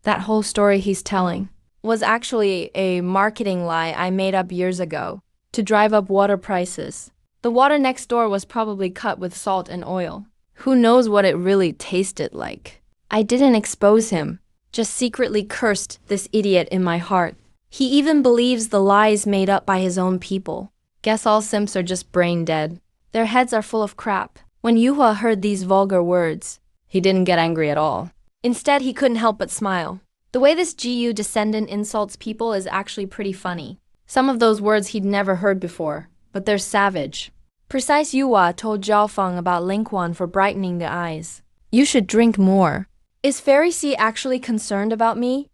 [SPEAKER 1] That whole story he's telling was actually a marketing lie I made up years ago to drive up water prices. The water next door was probably cut with salt and oil. Who knows what it really tasted like? I didn't expose him, just secretly cursed this idiot in my heart. He even believes the lies made up by his own people. Guess all simps are just brain dead. Their heads are full of crap. When Yuhua heard these vulgar words, he didn't get angry at all. Instead, he couldn't help but smile. The way this GU descendant insults people is actually pretty funny. Some of those words he'd never heard before, but they're savage. Precise Yuhua told Zhao Feng about Lingquan for brightening the eyes. "You should drink more." Is Fairy Sea actually concerned about me?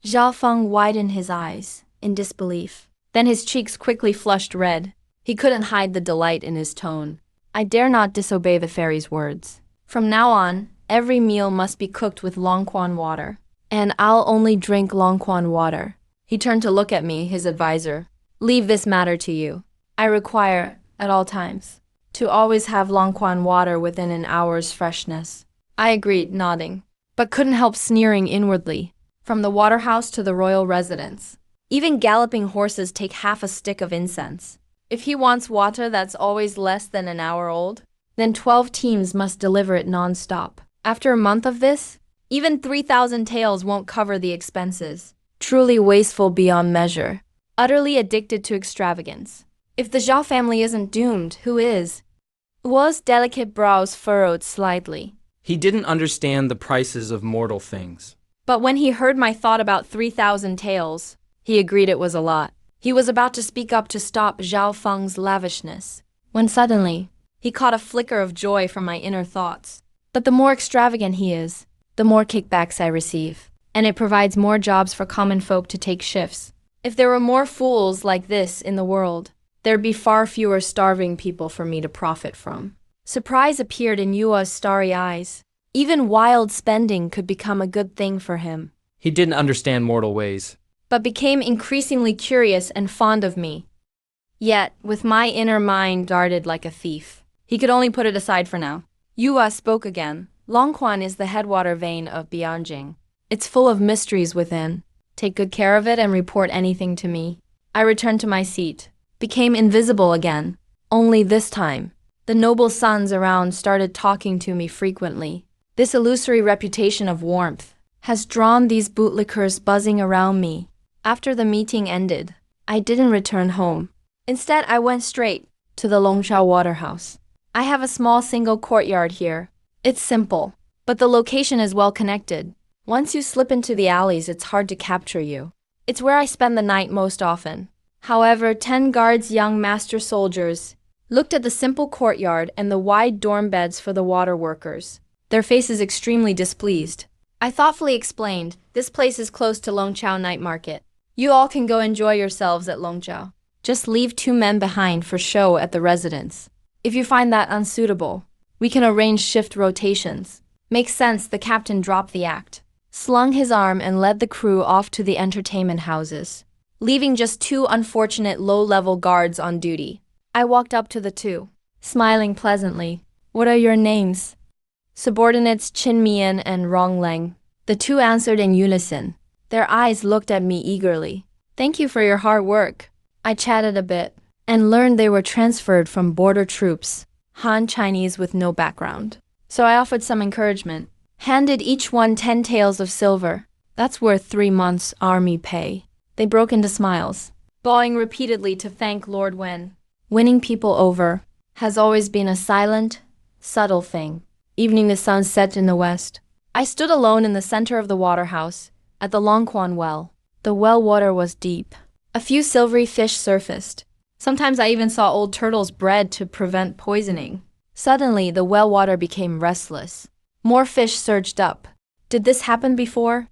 [SPEAKER 1] Zhao Feng widened his eyes in disbelief. Then his cheeks quickly flushed red. He couldn't hide the delight in his tone. I dare not disobey the fairy's words. From now on, every meal must be cooked with Longquan water. And I'll only drink Longquan water. He turned to look at me, his advisor. "Leave this matter to you. I require, at all times, to always have Longquan water within an hour's freshness." I agreed, nodding, but couldn't help sneering inwardly. From the waterhouse to the royal residence, even galloping horses take half a stick of incense. If he wants water that's always less than an hour old, then 12 teams must deliver it non-stop. After a month of this, even 3,000 taels won't cover the expenses. Truly wasteful beyond measure. Utterly addicted to extravagance. If the Zhao family isn't doomed, who is? Wu's delicate brows furrowed slightly.
[SPEAKER 2] He didn't understand the prices of mortal things.
[SPEAKER 1] But when he heard my thought about 3,000 taels, he agreed it was a lot. He was about to speak up to stop Zhao Feng's lavishness, when suddenly, he caught a flicker of joy from my inner thoughts. But the more extravagant he is, the more kickbacks I receive, and it provides more jobs for common folk to take shifts. If there were more fools like this in the world, there'd be far fewer starving people for me to profit from. Surprise appeared in Yua's starry eyes. Even wild spending could become a good thing for him.
[SPEAKER 2] He didn't understand mortal ways,
[SPEAKER 1] but became increasingly curious and fond of me. Yet, with my inner mind darted like a thief, he could only put it aside for now. Yuhua spoke again. "Longquan is the headwater vein of Bianjing. It's full of mysteries within. Take good care of it and report anything to me." I returned to my seat, became invisible again. Only this time, the noble sons around started talking to me frequently. This illusory reputation of warmth has drawn these bootlickers buzzing around me. After the meeting ended, I didn't return home. Instead, I went straight to the Longshao Waterhouse. I have a small single courtyard here. It's simple, but the location is well connected. Once you slip into the alleys, it's hard to capture you. It's where I spend the night most often. However, 10 guards, young master soldiers, looked at the simple courtyard and the wide dorm beds for the water workers, their faces extremely displeased. I thoughtfully explained, this place is close to Longchao Night Market. You all can go enjoy yourselves at Longchao. Just leave 2 men behind for show at the residence. If you find that unsuitable, we can arrange shift rotations. Makes sense, the captain dropped the act, slung his arm and led the crew off to the entertainment houses, leaving just 2 unfortunate low-level guards on duty. I walked up to the 2, smiling pleasantly. What are your names? Subordinates Qin Mian and Rong Leng. The 2 answered in unison. Their eyes looked at me eagerly. Thank you for your hard work. I chatted a bit and learned they were transferred from border troops, Han Chinese with no background. So I offered some encouragement, handed each one 10 taels of silver. That's worth 3 months' army pay. They broke into smiles, bowing repeatedly to thank Lord Wen. Winning people over has always been a silent, subtle thing. Evening, the sun set in the west. I stood alone in the center of the waterhouse, at the Longquan well. The well water was deep. A few silvery fish surfaced. Sometimes I even saw old turtles bred to prevent poisoning. Suddenly, the well water became restless. More fish surged up. Did this happen before?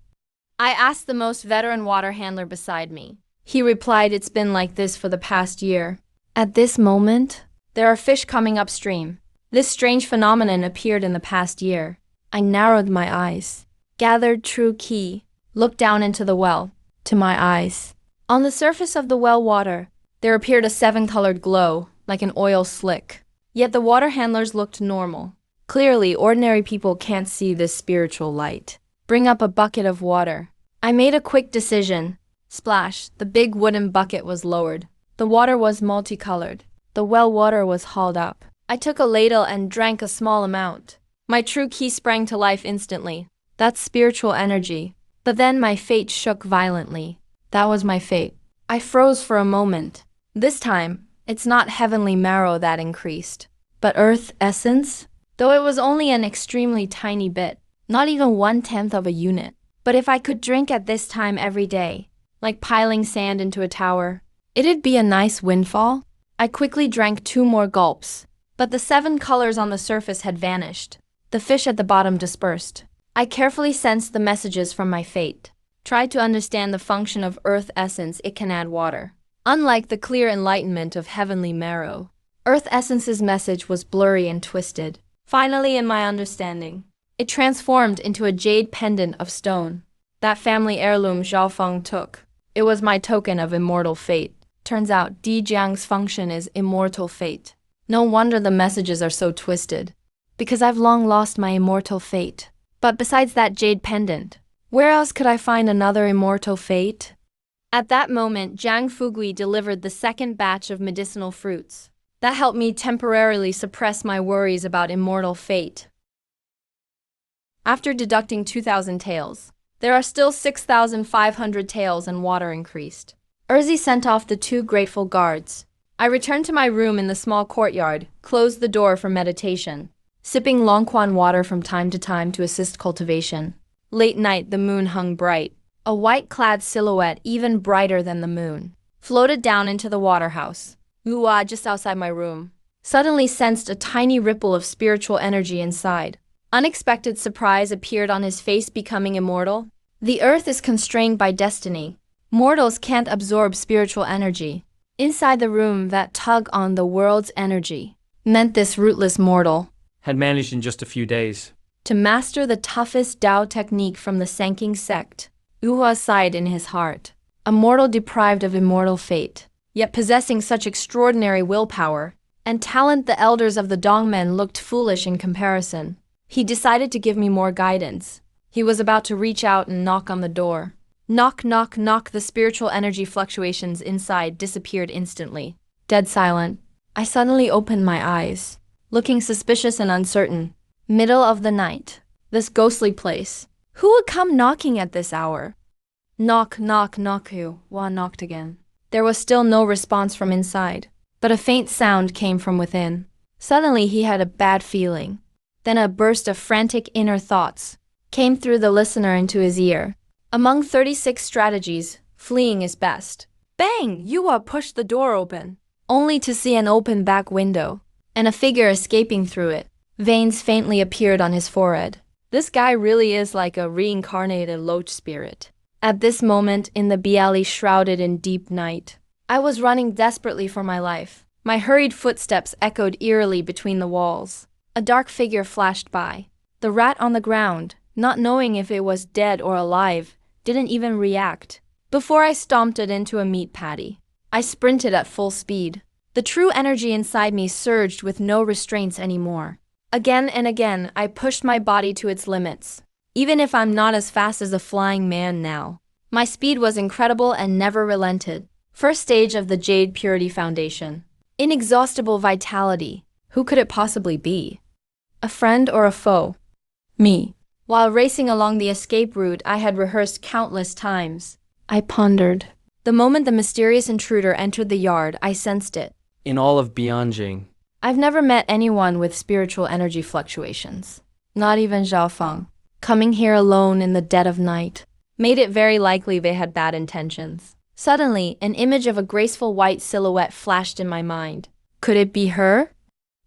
[SPEAKER 1] I asked the most veteran water handler beside me. He replied, it's been like this for the past year. At this moment, there are fish coming upstream. This strange phenomenon appeared in the past year. I narrowed my eyes, gathered true qi, looked down into the well. To my eyes, on the surface of the well water, there appeared a 7-colored glow, like an oil slick. Yet the water handlers looked normal. Clearly, ordinary people can't see this spiritual light. Bring up a bucket of water. I made a quick decision. Splash, the big wooden bucket was lowered. The water was multicolored. The well water was hauled up. I took a ladle and drank a small amount. My true qi sprang to life instantly. That's spiritual energy. But then my fate shook violently. That was my fate. I froze for a moment. This time, it's not heavenly marrow that increased, but earth essence, though it was only an extremely tiny bit, not even 1/10 of a unit. But if I could drink at this time every day, like piling sand into a tower, it'd be a nice windfall. I quickly drank 2 more gulps, but the 7 colors on the surface had vanished. The fish at the bottom dispersed. I carefully sensed the messages from my fate, tried to understand the function of earth essence. It can add water. Unlike the clear enlightenment of heavenly marrow, earth essence's message was blurry and twisted. Finally, in my understanding, it transformed into a jade pendant of stone. That family heirloom Zhao Feng took. It was my token of immortal fate. Turns out Di Jiang's function is immortal fate. No wonder the messages are so twisted, because I've long lost my immortal fate. But besides that jade pendant, where else could I find another immortal fate? At that moment, Jiang Fugui delivered the 2nd batch of medicinal fruits. That helped me temporarily suppress my worries about immortal fate. After deducting 2,000 taels, there are still 6,500 taels and water increased. Erzi sent off the 2 grateful guards. I returned to my room in the small courtyard, closed the door for meditation, sipping Longquan water from time to time to assist cultivation. Late night, the moon hung bright. A white-clad silhouette, even brighter than the moon, floated down into the waterhouse. Luwa, just outside my room, suddenly sensed a tiny ripple of spiritual energy inside. Unexpected surprise appeared on his face, becoming immortal. The earth is constrained by destiny. Mortals can't absorb spiritual energy. Inside the room, that tug on the world's energy meant this rootless mortal
[SPEAKER 2] had managed in just a few days
[SPEAKER 1] to master the toughest Tao technique from the Sanking sect. Yuhua sighed in his heart. A mortal deprived of immortal fate, yet possessing such extraordinary willpower and talent, the elders of the Dongmen looked foolish in comparison. He decided to give me more guidance. He was about to reach out and knock on the door. Knock, knock, knock. The spiritual energy fluctuations inside disappeared instantly. Dead silent. I suddenly opened my eyes, looking suspicious and uncertain. Middle of the night. This ghostly place. Who would come knocking at this hour? Knock, knock, knock. Wa knocked again. There was still no response from inside, but a faint sound came from within. Suddenly he had a bad feeling. Then a burst of frantic inner thoughts came through the listener into his ear. Among 36 strategies, fleeing is best. Bang! Yua pushed the door open, only to see an open back window, and a figure escaping through it. Veins faintly appeared on his forehead. This guy really is like a reincarnated loach spirit. At this moment in the Bialy shrouded in deep night, I was running desperately for my life. My hurried footsteps echoed eerily between the walls. A dark figure flashed by. The rat on the ground, not knowing if it was dead or alive, didn't even react. Before I stomped it into a meat patty, I sprinted at full speed. The true energy inside me surged with no restraints anymore. Again and again, I pushed my body to its limits. Even if I'm not as fast as a flying man now, my speed was incredible and never relented. First stage of the Jade Purity Foundation. Inexhaustible vitality. Who could it possibly be? A friend or a foe? Me. While racing along the escape route I had rehearsed countless times, I pondered. The moment the mysterious intruder entered the yard, I sensed it.
[SPEAKER 2] In all of Bianjing,
[SPEAKER 1] I've never met anyone with spiritual energy fluctuations. Not even Zhao Feng. Coming here alone in the dead of night made it very likely they had bad intentions. Suddenly, an image of a graceful white silhouette flashed in my mind. Could it be her?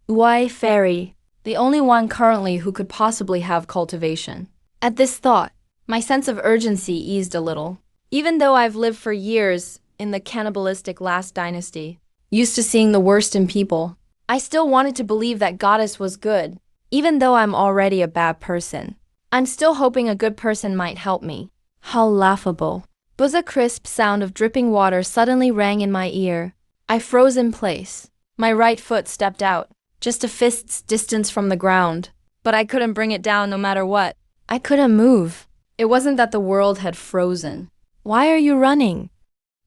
[SPEAKER 1] Why, fairy, the only one currently who could possibly have cultivation. At this thought, my sense of urgency eased a little. Even though I've lived for years in the cannibalistic last dynasty, used to seeing the worst in people, I still wanted to believe that Goddess was good, even though I'm already a bad person. I'm still hoping a good person might help me. How laughable. But a crisp sound of dripping water suddenly rang in my ear. I froze in place. My right foot stepped out, just a fist's distance from the ground, but I couldn't bring it down no matter what. I couldn't move. It wasn't that the world had frozen. Why are you running?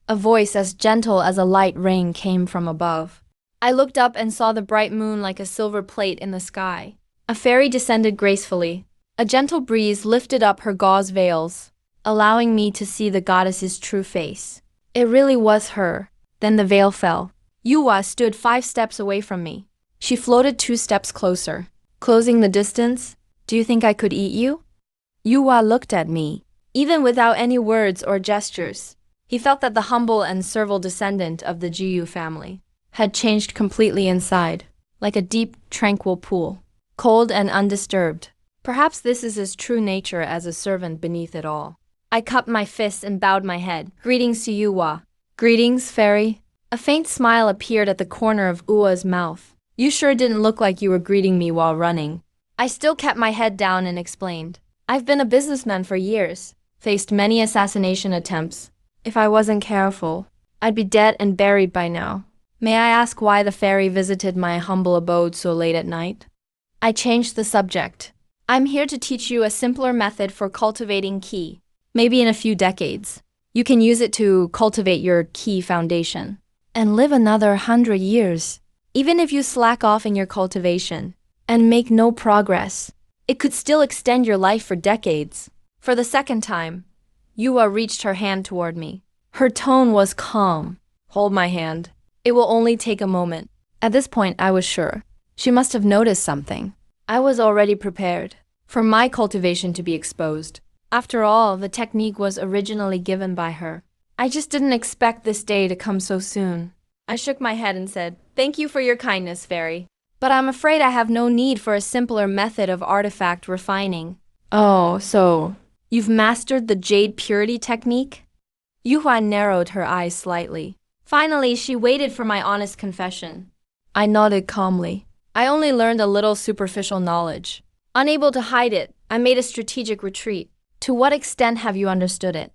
[SPEAKER 1] A voice as gentle as a light rain came from above. I looked up and saw the bright moon like a silver plate in the sky. A fairy descended gracefully. A gentle breeze lifted up her gauze veils, allowing me to see the goddess's true face. It really was her. Then the veil fell. Yua stood 5 steps away from me. She floated 2 steps closer, closing the distance. Do you think I could eat you? Yua looked at me. Even without any words or gestures, he felt that the humble and servile descendant of the Jiyu family had changed completely inside, like a deep, tranquil pool, cold and undisturbed. Perhaps this is his true nature as a servant beneath it all. I cupped my fists and bowed my head. Greetings to you, Wa. Greetings, fairy. A faint smile appeared at the corner of Ua's mouth. You sure didn't look like you were greeting me while running. I still kept my head down and explained. I've been a businessman for years, faced many assassination attempts. If I wasn't careful, I'd be dead and buried by now. May I ask why the fairy visited my humble abode so late at night? I changed the subject. I'm here to teach you a simpler method for cultivating ki. Maybe in a few decades, you can use it to cultivate your ki foundation and live another 100 years. Even if you slack off in your cultivation and make no progress, it could still extend your life for decades. For the second time, Yua reached her hand toward me. Her tone was calm. Hold my hand. It will only take a moment. At this point, I was sure. She must have noticed something. I was already prepared for my cultivation to be exposed. After all, the technique was originally given by her. I just didn't expect this day to come so soon. I shook my head and said, "Thank you for your kindness, fairy. But I'm afraid I have no need for a simpler method of artifact refining." Oh, so you've mastered the Jade Purity technique? Yuhua narrowed her eyes slightly. Finally, she waited for my honest confession. I nodded calmly. I only learned a little superficial knowledge. Unable to hide it, I made a strategic retreat. To what extent have you understood it?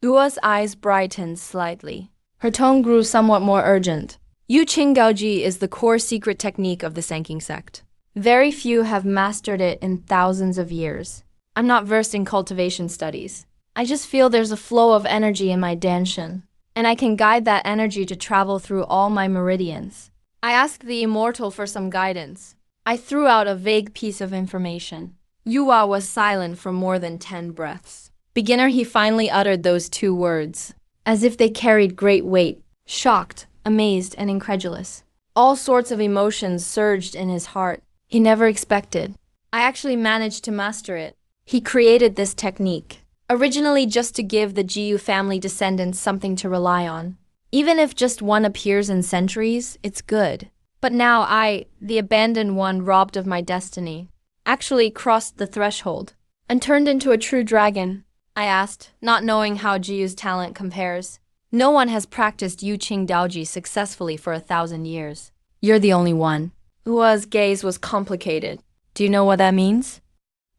[SPEAKER 1] Yua's eyes brightened slightly. Her tone grew somewhat more urgent. Yu Qing Gaoji is the core secret technique of the Sanking sect. Very few have mastered it in thousands of years. I'm not versed in cultivation studies. I just feel there's a flow of energy in my danshan. and I can guide that energy to travel through all my meridians. I asked the immortal for some guidance. I threw out a vague piece of information. Yuhua was silent for more than 10 breaths. Beginner, he finally uttered those 2 words, as if they carried great weight, shocked, amazed, and incredulous. All sorts of emotions surged in his heart. He never expected. I actually managed to master it. He created this technique, originally just to give the Jiyu family descendants something to rely on. Even if just one appears in centuries, it's good. But now I, the abandoned one robbed of my destiny, actually crossed the threshold and turned into a true dragon. I asked, not knowing how Jiyu's talent compares. No one has practiced Yu Qing Daoji successfully for 1,000 years. You're the only one. Hua's gaze was complicated. Do you know what that means?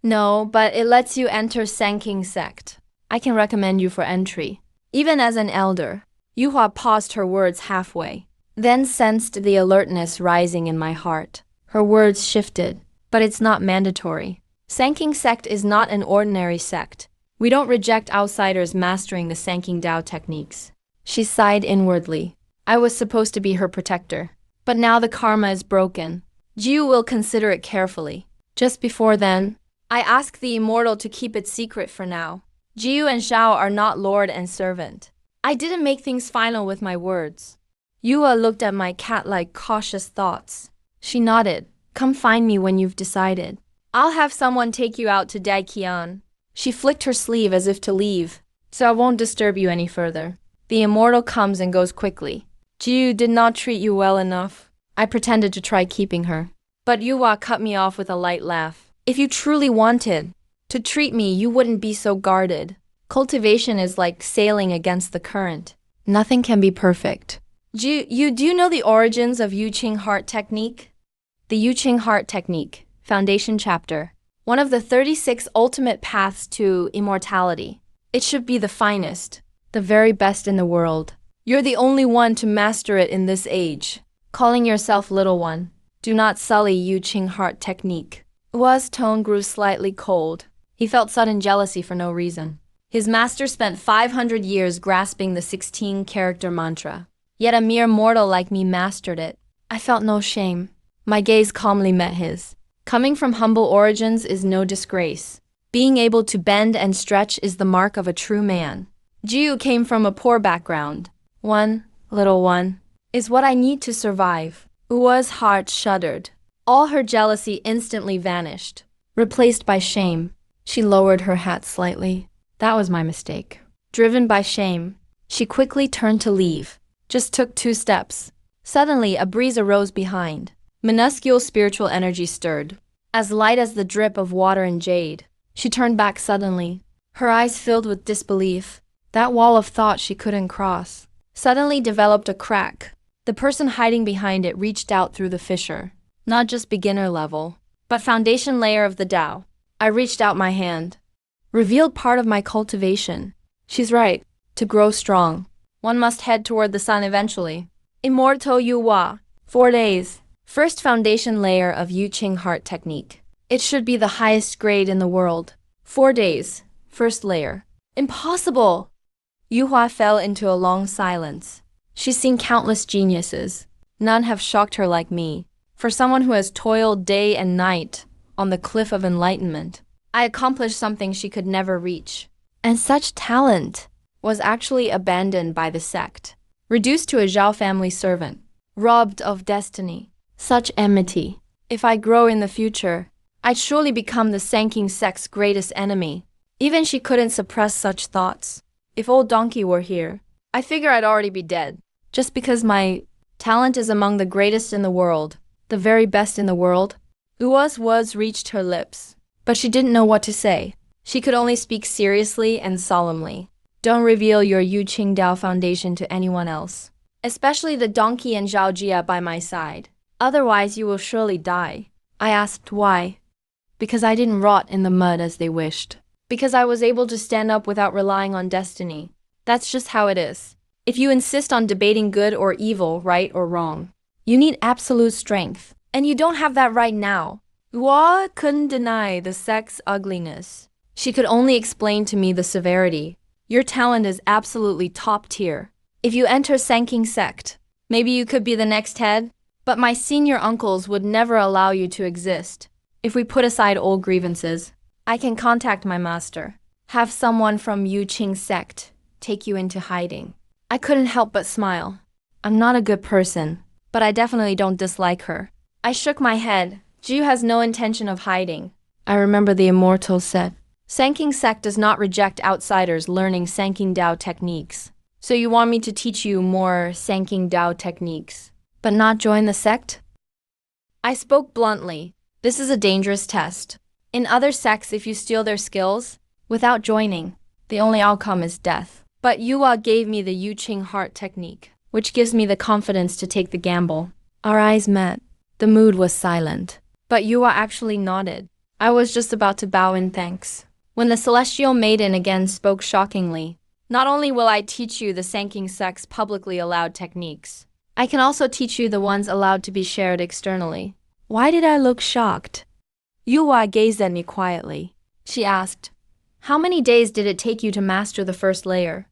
[SPEAKER 1] No, but it lets you enter Sanking sect. I can recommend you for entry. Even as an elder. Yuhua paused her words halfway, then sensed the alertness rising in my heart. Her words shifted, but it's not mandatory. Sanking sect is not an ordinary sect. We don't reject outsiders mastering the Sanking Dao techniques. She sighed inwardly. I was supposed to be her protector. But now the karma is broken. Jiu will consider it carefully. Just before then, I asked the immortal to keep it secret for now. Jiu and Xiao are not lord and servant. I didn't make things final with my words. Yua looked at my cat-like cautious thoughts. She nodded. Come find me when you've decided. I'll have someone take you out to Daiqian. She flicked her sleeve as if to leave, so I won't disturb you any further. The immortal comes and goes quickly. Jiu did not treat you well enough. I pretended to try keeping her. But Yuhua cut me off with a light laugh. If you truly wanted to treat me, you wouldn't be so guarded. Cultivation is like sailing against the current. Nothing can be perfect. Do you know the origins of Yu Qing Heart Technique? The Yu Qing Heart Technique, Foundation Chapter. One of the 36 ultimate paths to immortality. It should be the finest, the very best in the world. You're the only one to master it in this age. Calling yourself little one. Do not sully Yu Qing Heart Technique. Hua's tone grew slightly cold. He felt sudden jealousy for no reason. His master spent 500 years grasping the 16-character mantra. Yet a mere mortal like me mastered it. I felt no shame. My gaze calmly met his. Coming from humble origins is no disgrace. Being able to bend and stretch is the mark of a true man. Jiu came from a poor background. One, little one, is what I need to survive. Hua's heart shuddered. All her jealousy instantly vanished, replaced by shame. She lowered her hat slightly. That was my mistake. Driven by shame, she quickly turned to leave. Just took 2 steps. Suddenly, a breeze arose behind. Minuscule spiritual energy stirred, as light as the drip of water in jade. She turned back suddenly, her eyes filled with disbelief. That wall of thought she couldn't cross suddenly developed a crack. The person hiding behind it reached out through the fissure. Not just beginner level, but foundation layer of the Tao. I reached out my hand. Revealed part of my cultivation. She's right. To grow strong, one must head toward the sun eventually. Immortal Yuhua. 4 days. First foundation layer of Yu Qing Heart Technique. It should be the highest grade in the world. 4 days. First layer. Impossible! Yuhua fell into a long silence. She's seen countless geniuses. None have shocked her like me. For someone who has toiled day and night on the cliff of enlightenment, I accomplished something she could never reach. And such talent was actually abandoned by the sect, reduced to a Zhao family servant, robbed of destiny. Such enmity. If I grow in the future, I'd surely become the Sanking sect's greatest enemy. Even she couldn't suppress such thoughts. If old donkey were here, I figure I'd already be dead. Just because my talent is among the greatest in the world, the very best in the world. Hua's words reached her lips, but she didn't know what to say. She could only speak seriously and solemnly. Don't reveal your Yu Qing Dao foundation to anyone else, especially the donkey and Zhao Jia by my side. Otherwise you will surely die. I asked why. Because I didn't rot in the mud as they wished. Because I was able to stand up without relying on destiny. That's just how it is. If you insist on debating good or evil, right or wrong, you need absolute strength. And you don't have that right now. Hua couldn't deny the sect's ugliness. She could only explain to me the severity. Your talent is absolutely top tier. If you enter Sanking sect, maybe you could be the next head, but my senior uncles would never allow you to exist. If we put aside old grievances, I can contact my master. Have someone from Yu Qing sect take you into hiding. I couldn't help but smile. I'm not a good person, but I definitely don't dislike her. I shook my head. Ju has no intention of hiding. I remember the Immortal said, Sanking sect does not reject outsiders learning Sanking Dao techniques. So you want me to teach you more Sanking Dao techniques, but not join the sect? I spoke bluntly. This is a dangerous test. In other sects, if you steal their skills, without joining, the only outcome is death. But Yuhua gave me the Yu Qing heart technique, which gives me the confidence to take the gamble. Our eyes met. The mood was silent, but Yuhua actually nodded. I was just about to bow in thanks, when the celestial maiden again spoke shockingly. Not only will I teach you the Sanking sect's publicly allowed techniques, I can also teach you the ones allowed to be shared externally. Why did I look shocked? Yuhua gazed at me quietly. She asked, how many days did it take you to master the first layer?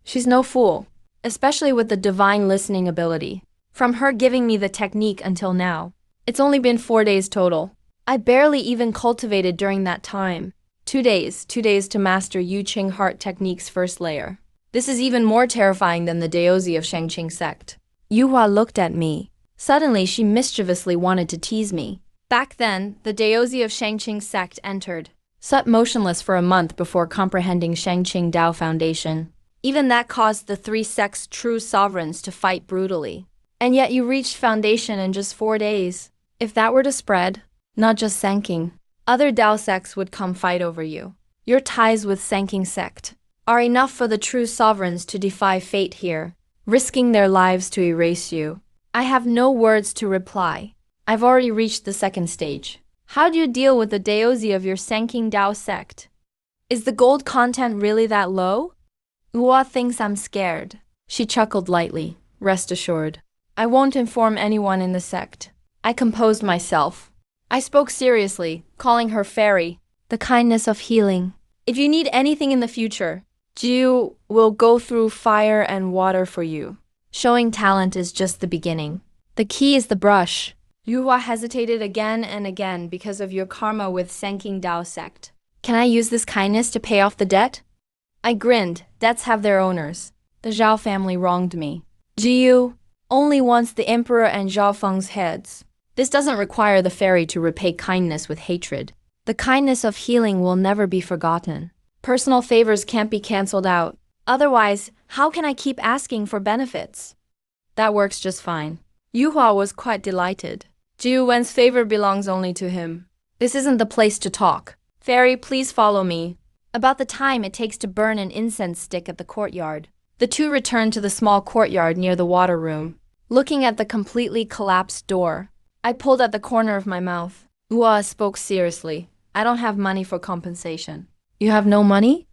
[SPEAKER 1] She's no fool, especially with the divine listening ability. From her giving me the technique until now, it's only been 4 days total. I barely even cultivated during that time. 2 days to master Yu Qing heart technique's first layer. This is even more terrifying than the Daozi of Shangqing sect. Yuhua looked at me. Suddenly, she mischievously wanted to tease me. Back then, the Daozi of Shangqing sect entered, sat motionless for a month before comprehending Shangqing Dao Foundation. Even that caused the 3 sects' true sovereigns to fight brutally. And yet you reached Foundation in just 4 days. If that were to spread, not just Sanking, other Dao sects would come fight over you. Your ties with Sanking sect are enough for the true sovereigns to defy fate here, risking their lives to erase you. I have no words to reply. I've already reached the second stage. How do you deal with the Daozi of your Sanking Dao sect? Is the gold content really that low? Ua thinks I'm scared. She chuckled lightly. Rest assured, I won't inform anyone in the sect. I composed myself. I spoke seriously, calling her fairy, the kindness of healing. If you need anything in the future, Jiu will go through fire and water for you. Showing talent is just the beginning. The key is the brush. Yuhua hesitated again and again because of your karma with Sanking Dao sect. Can I use this kindness to pay off the debt? I grinned. Debts have their owners. The Zhao family wronged me. Jiu only wants the emperor and Zhao Feng's heads. This doesn't require the fairy to repay kindness with hatred. The kindness of healing will never be forgotten. Personal favors can't be cancelled out. Otherwise, how can I keep asking for benefits? That works just fine. Yuhua was quite delighted. Jiu Wen's favor belongs only to him. This isn't the place to talk. Fairy, please follow me. About the time it takes to burn an incense stick at the courtyard. The two returned to the small courtyard near the water room. Looking at the completely collapsed door, I pulled at the corner of my mouth. Ua spoke seriously. I don't have money for compensation. You have no money?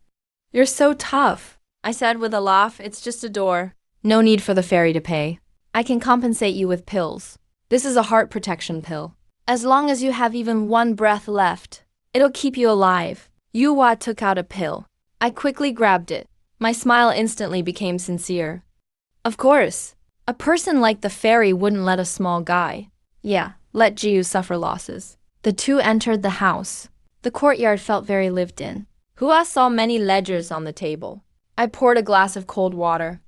[SPEAKER 1] You're so tough. I said with a laugh, it's just a door. No need for the fairy to pay. I can compensate you with pills. This is a heart protection pill. As long as you have even 1 breath left, it'll keep you alive. Yuhua took out a pill. I quickly grabbed it. My smile instantly became sincere. Of course. A person like the fairy wouldn't let a small guy. Yeah, let Jiu suffer losses. The two entered the house. The courtyard felt very lived in. Hua saw many ledgers on the table. I poured a glass of cold water.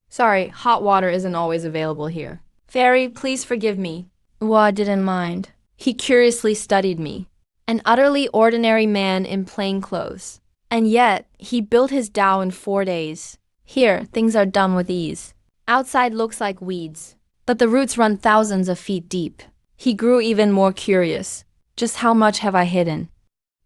[SPEAKER 1] Sorry, hot water isn't always available here. Fairy, please forgive me. Hua didn't mind. He curiously studied me. An utterly ordinary man in plain clothes. And yet, he built his Dao in 4 days. Here, things are done with ease. Outside looks like weeds, but the roots run thousands of feet deep. He grew even more curious. Just how much have I hidden?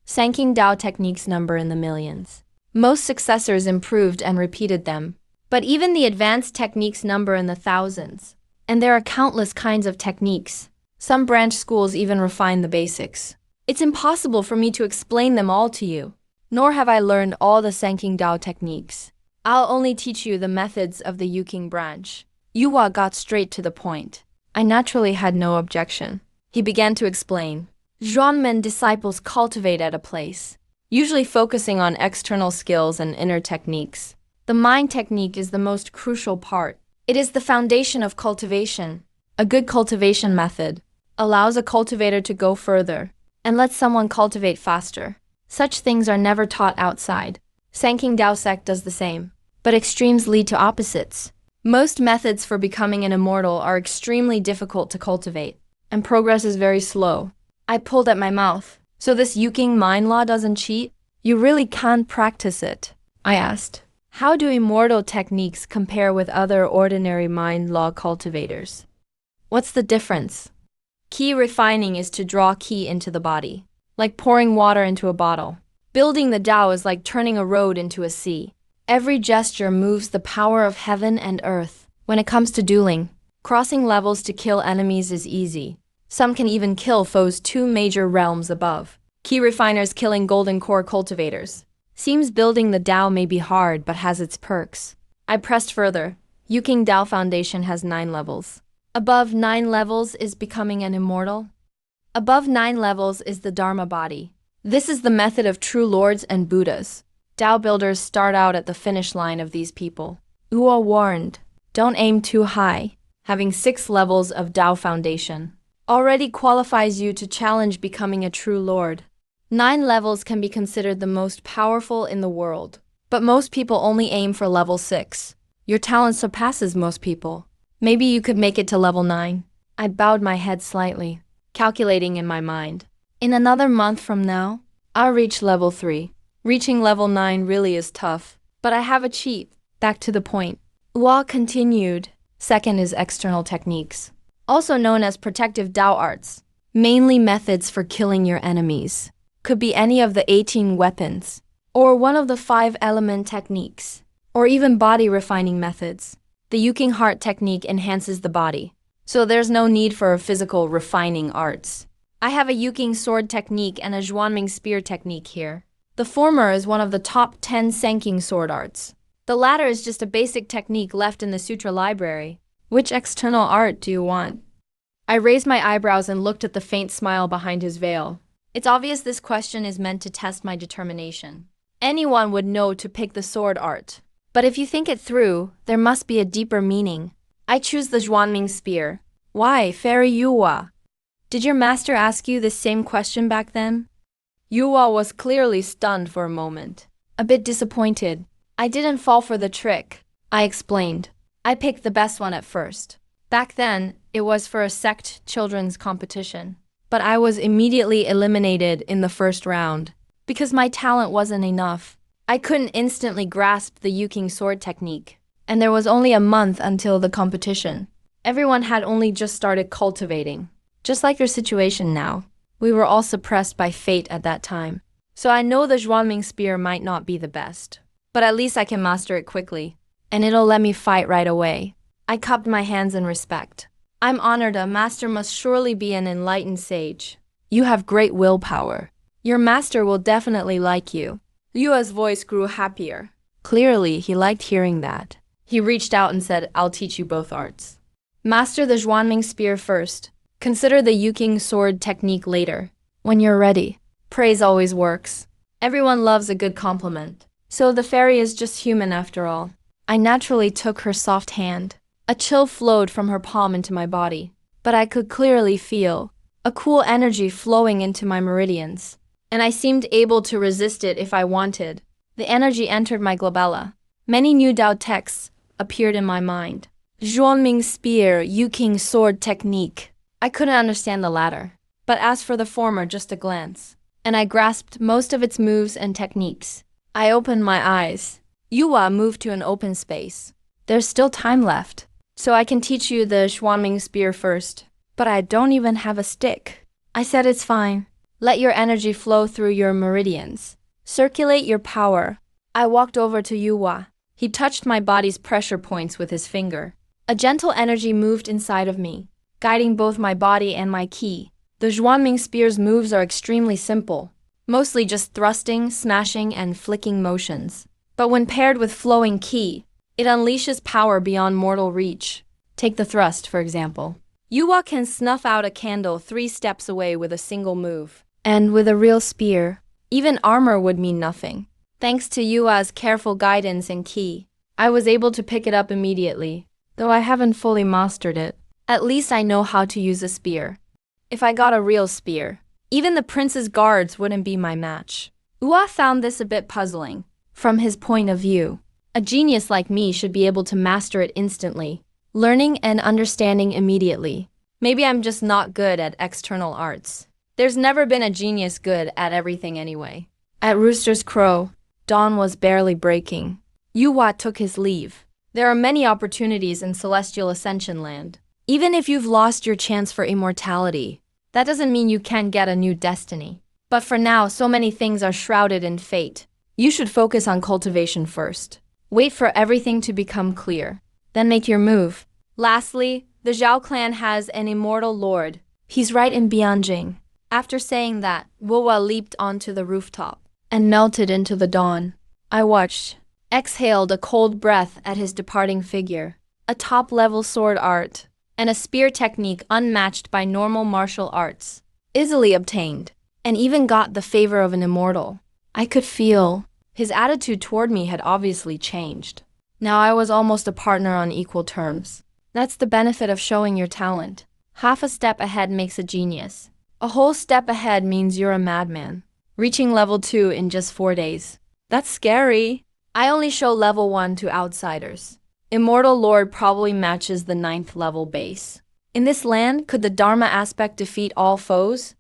[SPEAKER 1] Sanking Dao techniques number in the millions. Most successors improved and repeated them. But even the advanced techniques number in the thousands. And there are countless kinds of techniques. Some branch schools even refine the basics. It's impossible for me to explain them all to you. Nor have I learned all the Sanking Dao techniques. I'll only teach you the methods of the Yuking branch. Yuhua got straight to the point. I naturally had no objection. He began to explain. Zhuanmen disciples cultivate at a place, usually focusing on external skills and inner techniques. The mind technique is the most crucial part. It is the foundation of cultivation. A good cultivation method allows a cultivator to go further and lets someone cultivate faster. Such things are never taught outside. Sanking Dao sect does the same, but extremes lead to opposites. Most methods for becoming an immortal are extremely difficult to cultivate, and progress is very slow. I pulled at my mouth. So this Yuking mind law doesn't cheat? You really can't practice it? I asked. How do immortal techniques compare with other ordinary mind law cultivators? What's the difference? Qi refining is to draw qi into the body, like pouring water into a bottle. Building the Tao is like turning a road into a sea. Every gesture moves the power of heaven and earth. When it comes to dueling, crossing levels to kill enemies is easy. Some can even kill foes 2 major realms above. Qi refiners killing golden core cultivators. Seems building the Tao may be hard but has its perks. I pressed further. Yuking Tao Foundation has 9 levels. Above 9 levels is becoming an immortal. Above 9 levels is the Dharma body. This is the method of true lords and Buddhas. Tao builders start out at the finish line of these people. Uwa warned, don't aim too high. Having 6 levels of Tao Foundation already qualifies you to challenge becoming a true lord. 9 levels can be considered the most powerful in the world, but most people only aim for level 6. Your talent surpasses most people. Maybe you could make it to level 9. I bowed my head slightly, calculating in my mind. In another month from now, I'll reach level 3. Reaching level 9 really is tough, but I have a cheat. Back to the point. Hua continued. Second is external techniques, also known as protective Tao arts, mainly methods for killing your enemies. Could be any of the 18 weapons, or one of the 5 element techniques, or even body refining methods. The Yuking heart technique enhances the body, so there's no need for physical refining arts. I have a Yuking sword technique and a Zhuanming spear technique here. The former is one of the top 10 Sanking sword arts. The latter is just a basic technique left in the sutra library. Which external art do you want? I raised my eyebrows and looked at the faint smile behind his veil. It's obvious this question is meant to test my determination. Anyone would know to pick the sword art. But if you think it through, there must be a deeper meaning. I choose the Zhuanming spear. Why, Fairy Yuwa? Did your master ask you this same question back then? Yuwa was clearly stunned for a moment, a bit disappointed. I didn't fall for the trick, I explained. I picked the best one at first. Back then, it was for a sect children's competition. But I was immediately eliminated in the first round because my talent wasn't enough. I couldn't instantly grasp the Yuking sword technique, and there was only a month until the competition. Everyone had only just started cultivating. Just like your situation now, we were all suppressed by fate at that time. So I know the Zhuanming spear might not be the best, but at least I can master it quickly, and it'll let me fight right away. I cupped my hands in respect. I'm honored. A master must surely be an enlightened sage. You have great willpower. Your master will definitely like you. Yua's voice grew happier. Clearly, he liked hearing that. He reached out and said, I'll teach you both arts. Master the Zhuanming spear first. Consider the Yuking sword technique later. When you're ready. Praise always works. Everyone loves a good compliment. So the fairy is just human after all. I naturally took her soft hand. A chill flowed from her palm into my body, but I could clearly feel a cool energy flowing into my meridians, and I seemed able to resist it if I wanted. The energy entered my glabella. Many new Tao texts appeared in my mind. Zhuanming spear, Yuking sword technique. I couldn't understand the latter, but as for the former, just a glance, and I grasped most of its moves and techniques. I opened my eyes. Yuwa moved to an open space. There's still time left, so I can teach you the Zhuanming spear first. But I don't even have a stick. I said it's fine. Let your energy flow through your meridians. Circulate your power. I walked over to Yuwa. He touched my body's pressure points with his finger. A gentle energy moved inside of me, guiding both my body and my ki. The Zhuanming spear's moves are extremely simple, mostly just thrusting, smashing, and flicking motions. But when paired with flowing ki, it unleashes power beyond mortal reach. Take the thrust, for example. Yuwa can snuff out a candle 3 steps away with a single move. And with a real spear, even armor would mean nothing. Thanks to Yua's careful guidance and ki, I was able to pick it up immediately, though I haven't fully mastered it. At least I know how to use a spear. If I got a real spear, even the prince's guards wouldn't be my match. Ua found this a bit puzzling. From his point of view, a genius like me should be able to master it instantly, learning and understanding immediately. Maybe I'm just not good at external arts. There's never been a genius good at everything anyway. At Rooster's Crow, dawn was barely breaking. Ua took his leave. There are many opportunities in Celestial Ascension Land. Even if you've lost your chance for immortality, that doesn't mean you can't get a new destiny. But for now, so many things are shrouded in fate. You should focus on cultivation first. Wait for everything to become clear. Then make your move. Lastly, the Zhao clan has an immortal lord. He's right in Bianjing. After saying that, Wuwa leaped onto the rooftop and melted into the dawn. I watched, exhaled a cold breath at his departing figure. A top-level sword art and a spear technique unmatched by normal martial arts. Easily obtained, and even got the favor of an immortal. I could feel his attitude toward me had obviously changed. Now I was almost a partner on equal terms. That's the benefit of showing your talent. Half a step ahead makes a genius. A whole step ahead means you're a madman. Reaching level 2 in just 4 days. That's scary. I only show level 1 to outsiders. Immortal Lord probably matches the 9th level base. In this land, could the Dharma aspect defeat all foes?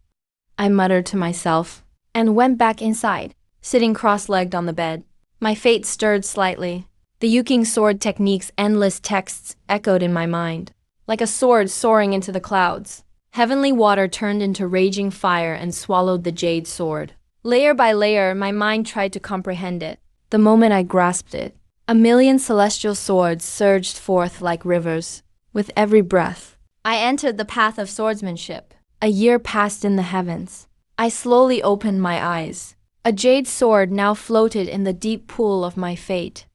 [SPEAKER 1] I muttered to myself, and went back inside, sitting cross-legged on the bed. My fate stirred slightly. The Yuking sword technique's endless texts echoed in my mind, like a sword soaring into the clouds. Heavenly water turned into raging fire and swallowed the jade sword. Layer by layer, my mind tried to comprehend it. The moment I grasped it, a million celestial swords surged forth like rivers. With every breath, I entered the path of swordsmanship. A year passed in the heavens. I slowly opened my eyes. A jade sword now floated in the deep pool of my fate.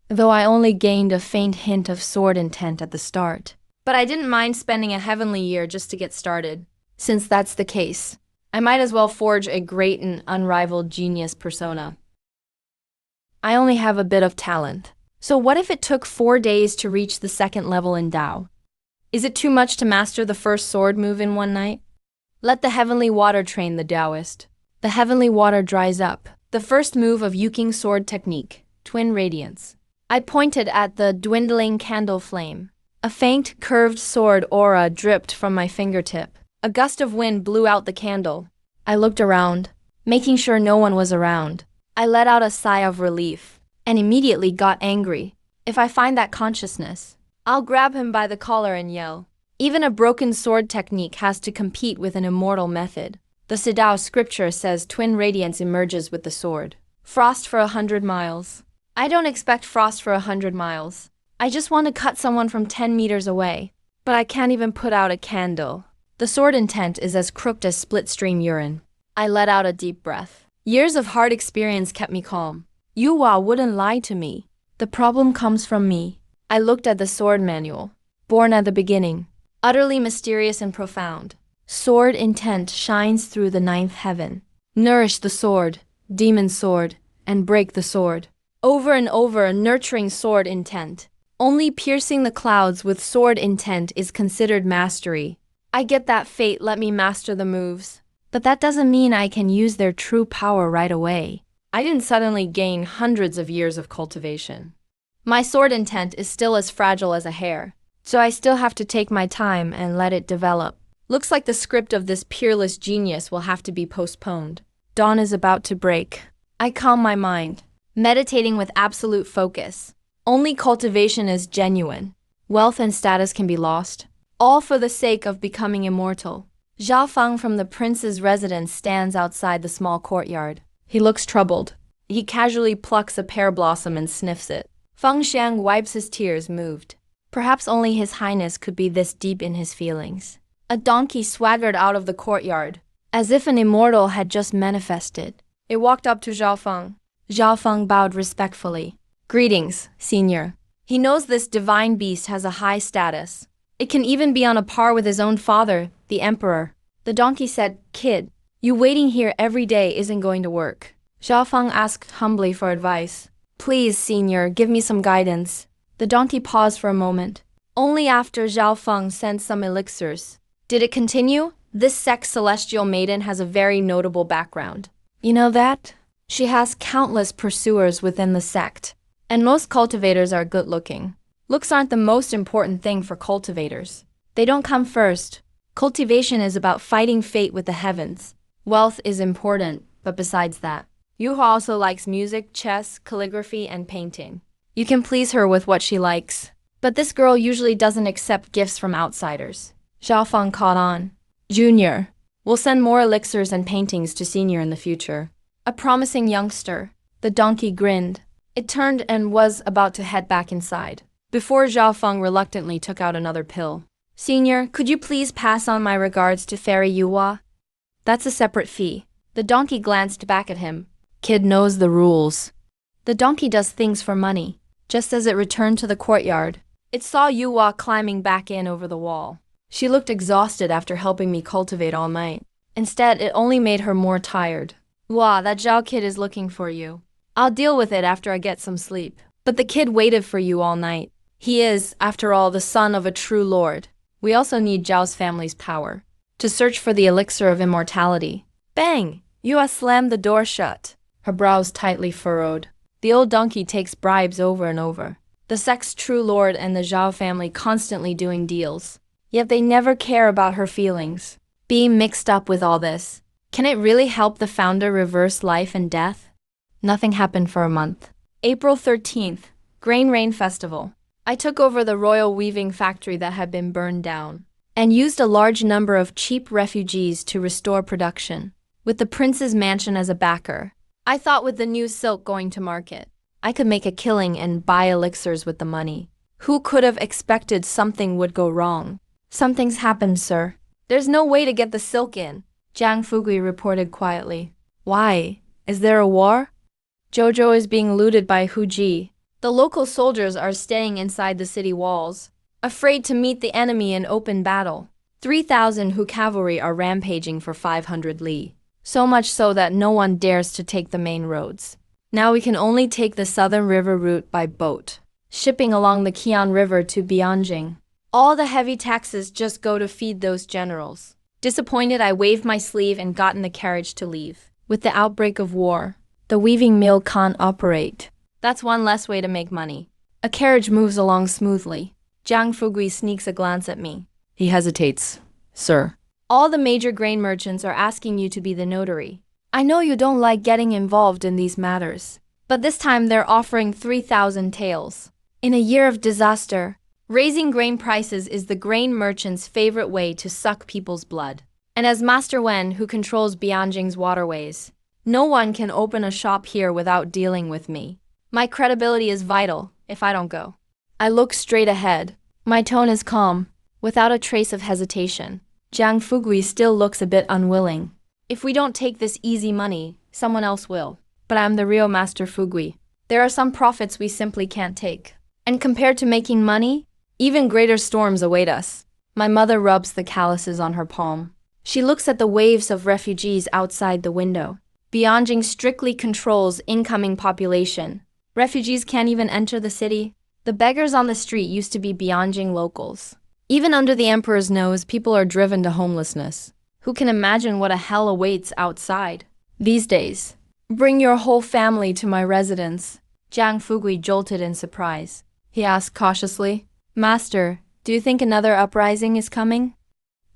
[SPEAKER 1] Though I only gained a faint hint of sword intent at the start. But I didn't mind spending a heavenly year just to get started. Since that's the case, I might as well forge a great and unrivaled genius persona. I only have a bit of talent. So what if it took 4 days to reach the 2nd level in Tao? Is it too much to master the first sword move in 1 night? Let the heavenly water train the Taoist. The heavenly water dries up. The first move of Yuking sword technique, Twin Radiance. I pointed at the dwindling candle flame. A faint, curved sword aura dripped from my fingertip. A gust of wind blew out the candle. I looked around, making sure no one was around. I let out a sigh of relief, and immediately got angry. If I find that consciousness, I'll grab him by the collar and yell. Even a broken sword technique has to compete with an immortal method. The Sidao scripture says twin radiance emerges with the sword. Frost for 100 miles. I don't expect frost for 100 miles. I just want to cut someone from 10 meters away. But I can't even put out a candle. The sword intent is as crooked as split-stream urine. I let out a deep breath. Years of hard experience kept me calm. Yuhua wouldn't lie to me. The problem comes from me. I looked at the sword manual. Born at the beginning. Utterly mysterious and profound. Sword intent shines through the 9th heaven. Nourish the sword, demon sword, and break the sword. Over and over, nurturing sword intent. Only piercing the clouds with sword intent is considered mastery. I get that fate let me master the moves. But that doesn't mean I can use their true power right away. I didn't suddenly gain hundreds of years of cultivation. My sword intent is still as fragile as a hair, so I still have to take my time and let it develop. Looks like the script of this peerless genius will have to be postponed. Dawn is about to break. I calm my mind, meditating with absolute focus. Only cultivation is genuine. Wealth and status can be lost, all for the sake of becoming immortal. Zhao Feng from the prince's residence stands outside the small courtyard. He looks troubled. He casually plucks a pear blossom and sniffs it. Feng Xiang wipes his tears, moved. Perhaps only His Highness could be this deep in his feelings. A donkey swaggered out of the courtyard, as if an immortal had just manifested. It walked up to Zhao Feng. Zhao Feng bowed respectfully. Greetings, senior. He knows this divine beast has a high status. It can even be on a par with his own father, the emperor. The donkey said, "Kid, you waiting here every day isn't going to work." Zhao Feng asked humbly for advice. Please, senior, give me some guidance. The donkey paused for a moment. Only after Zhao Feng sent some elixirs. Did it continue? This sect celestial maiden has a very notable background. You know that? She has countless pursuers within the sect. And most cultivators are good looking. Looks aren't the most important thing for cultivators. They don't come first. Cultivation is about fighting fate with the heavens. Wealth is important, but besides that, Yuhua also likes music, chess, calligraphy, and painting. You can please her with what she likes. But this girl usually doesn't accept gifts from outsiders. Zhao Feng caught on. Junior, we'll send more elixirs and paintings to Senior in the future. A promising youngster. The donkey grinned. It turned and was about to head back inside, before Zhao Feng reluctantly took out another pill. Senior, could you please pass on my regards to Fairy Yuhua? That's a separate fee. The donkey glanced back at him. Kid knows the rules. The donkey does things for money. Just as it returned to the courtyard, it saw Yuhua climbing back in over the wall. She looked exhausted after helping me cultivate all night. Instead, it only made her more tired. Yuhua, that Zhao kid is looking for you. I'll deal with it after I get some sleep. But the kid waited for you all night. He is, after all, the son of a true lord. We also need Zhao's family's power to search for the elixir of immortality. Bang! Yuhua slammed the door shut, her brows tightly furrowed. The old donkey takes bribes over and over. The sect's true lord and the Zhao family constantly doing deals. Yet they never care about her feelings. Being mixed up with all this, can it really help the founder reverse life and death? Nothing happened for a month. April 13th, Grain Rain Festival. I took over the royal weaving factory that had been burned down, and used a large number of cheap refugees to restore production. With the prince's mansion as a backer, I thought with the new silk going to market, I could make a killing and buy elixirs with the money. Who could have expected something would go wrong? Something's happened, sir. There's no way to get the silk in, Jiang Fugui reported quietly. Why? Is there a war? Zhou is being looted by Hu Ji. The local soldiers are staying inside the city walls, afraid to meet the enemy in open battle. 3,000 Hu cavalry are rampaging for 500 li. So much so that no one dares to take the main roads. Now we can only take the southern river route by boat, shipping along the Qian River to Bianjing. All the heavy taxes just go to feed those generals. Disappointed, I waved my sleeve and got in the carriage to leave. With the outbreak of war, the weaving mill can't operate. That's one less way to make money. A carriage moves along smoothly. Jiang Fugui sneaks a glance at me. He hesitates. Sir. All the major grain merchants are asking you to be the notary. I know you don't like getting involved in these matters, but this time they're offering 3,000 taels. In a year of disaster, raising grain prices is the grain merchant's favorite way to suck people's blood. And as Master Wen, who controls Bianjing's waterways, no one can open a shop here without dealing with me. My credibility is vital if I don't go. I look straight ahead. My tone is calm, without a trace of hesitation. Jiang Fugui still looks a bit unwilling. If we don't take this easy money, someone else will. But I'm the real Master Fugui. There are some profits we simply can't take. And compared to making money, even greater storms await us. My mother rubs the calluses on her palm. She looks at the waves of refugees outside the window. Bianjing strictly controls incoming population. Refugees can't even enter the city. The beggars on the street used to be Bianjing locals. Even under the emperor's nose, people are driven to homelessness. Who can imagine what a hell awaits outside? These days, bring your whole family to my residence. Jiang Fugui jolted in surprise. He asked cautiously, Master, do you think another uprising is coming?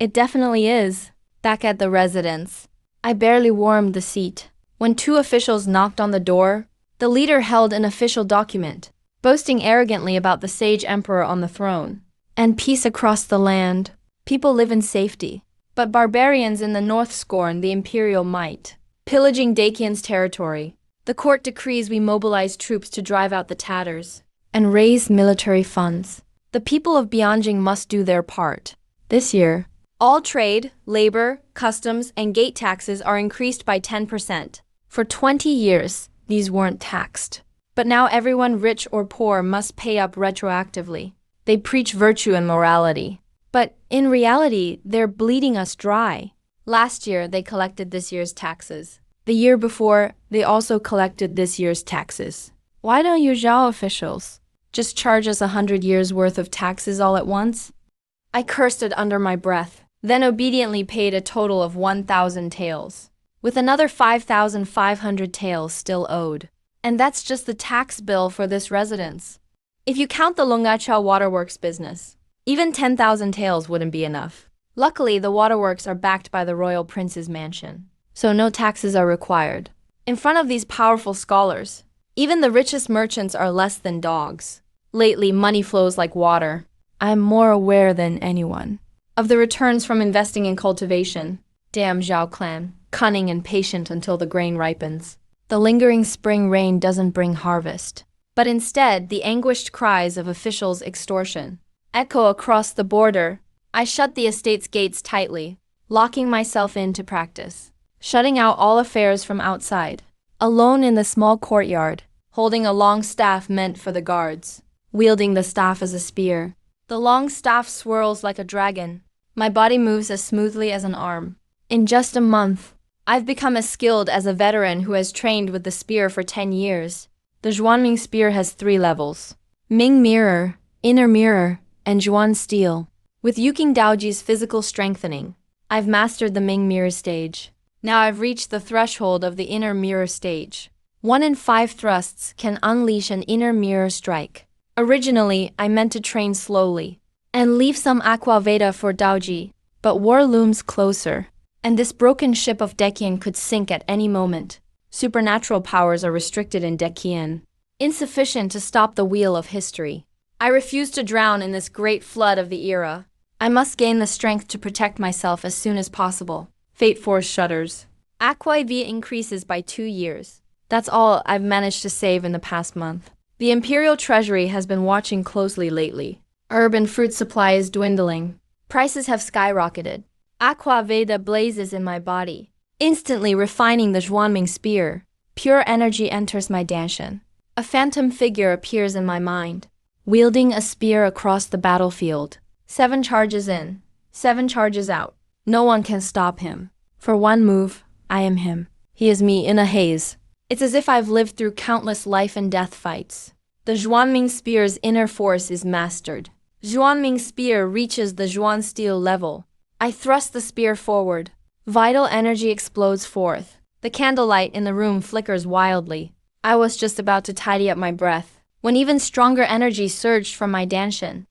[SPEAKER 1] It definitely is. Back at the residence, I barely warmed the seat. When two officials knocked on the door, the leader held an official document, boasting arrogantly about the sage emperor on the throne. And peace across the land. People live in safety. But barbarians in the north scorn the imperial might, pillaging Dakian's territory. The court decrees we mobilize troops to drive out the tatters and raise military funds. The people of Bianjing must do their part. This year, all trade, labor, customs, and gate taxes are increased by 10%. For 20 years, these weren't taxed. But now everyone rich or poor must pay up retroactively. They preach virtue and morality. But in reality, they're bleeding us dry. Last year, they collected this year's taxes. The year before, they also collected this year's taxes. Why don't you Zhao officials just charge us 100 years worth of taxes all at once? I cursed it under my breath, then obediently paid a total of 1,000 taels, with another 5,500 taels still owed. And that's just the tax bill for this residence. If you count the Longachao Waterworks business, even 10,000 taels wouldn't be enough. Luckily, the waterworks are backed by the royal prince's mansion, so no taxes are required. In front of these powerful scholars, even the richest merchants are less than dogs. Lately, money flows like water. I am more aware than anyone of the returns from investing in cultivation. Damn Zhao clan, cunning and patient until the grain ripens. The lingering spring rain doesn't bring harvest, but instead the anguished cries of officials' extortion echo across the border. I shut the estate's gates tightly, locking myself in to practice, shutting out all affairs from outside. Alone in the small courtyard, holding a long staff meant for the guards, wielding the staff as a spear. The long staff swirls like a dragon. My body moves as smoothly as an arm. In just a month, I've become as skilled as a veteran who has trained with the spear for 10 years. The Zhuanming spear has 3 levels: Ming Mirror, Inner Mirror, and Zhuan Steel. With Yuking Daoji's physical strengthening, I've mastered the Ming Mirror stage. Now I've reached the threshold of the Inner Mirror stage. 1 in 5 thrusts can unleash an Inner Mirror strike. Originally, I meant to train slowly and leave some Aqua Veda for Daoji, but war looms closer, and this broken ship of Deqian could sink at any moment. Supernatural powers are restricted in Deqian, insufficient to stop the wheel of history. I refuse to drown in this great flood of the era. I must gain the strength to protect myself as soon as possible. Fate Force shudders. Aqua V increases by 2 years. That's all I've managed to save in the past month. The Imperial Treasury has been watching closely lately. Herb and fruit supply is dwindling. Prices have skyrocketed. Aqua Veda blazes in my body, instantly refining the Zhuanming spear. Pure energy enters my danshan. A phantom figure appears in my mind, wielding a spear across the battlefield. 7 charges in, 7 charges out. No one can stop him. For one move, I am him. He is me in a haze. It's as if I've lived through countless life and death fights. The Zhuanming spear's inner force is mastered. Zhuanming spear reaches the Zhuan steel level. I thrust the spear forward. Vital energy explodes forth. The candlelight in the room flickers wildly. I was just about to tidy up my breath when even stronger energy surged from my danshan.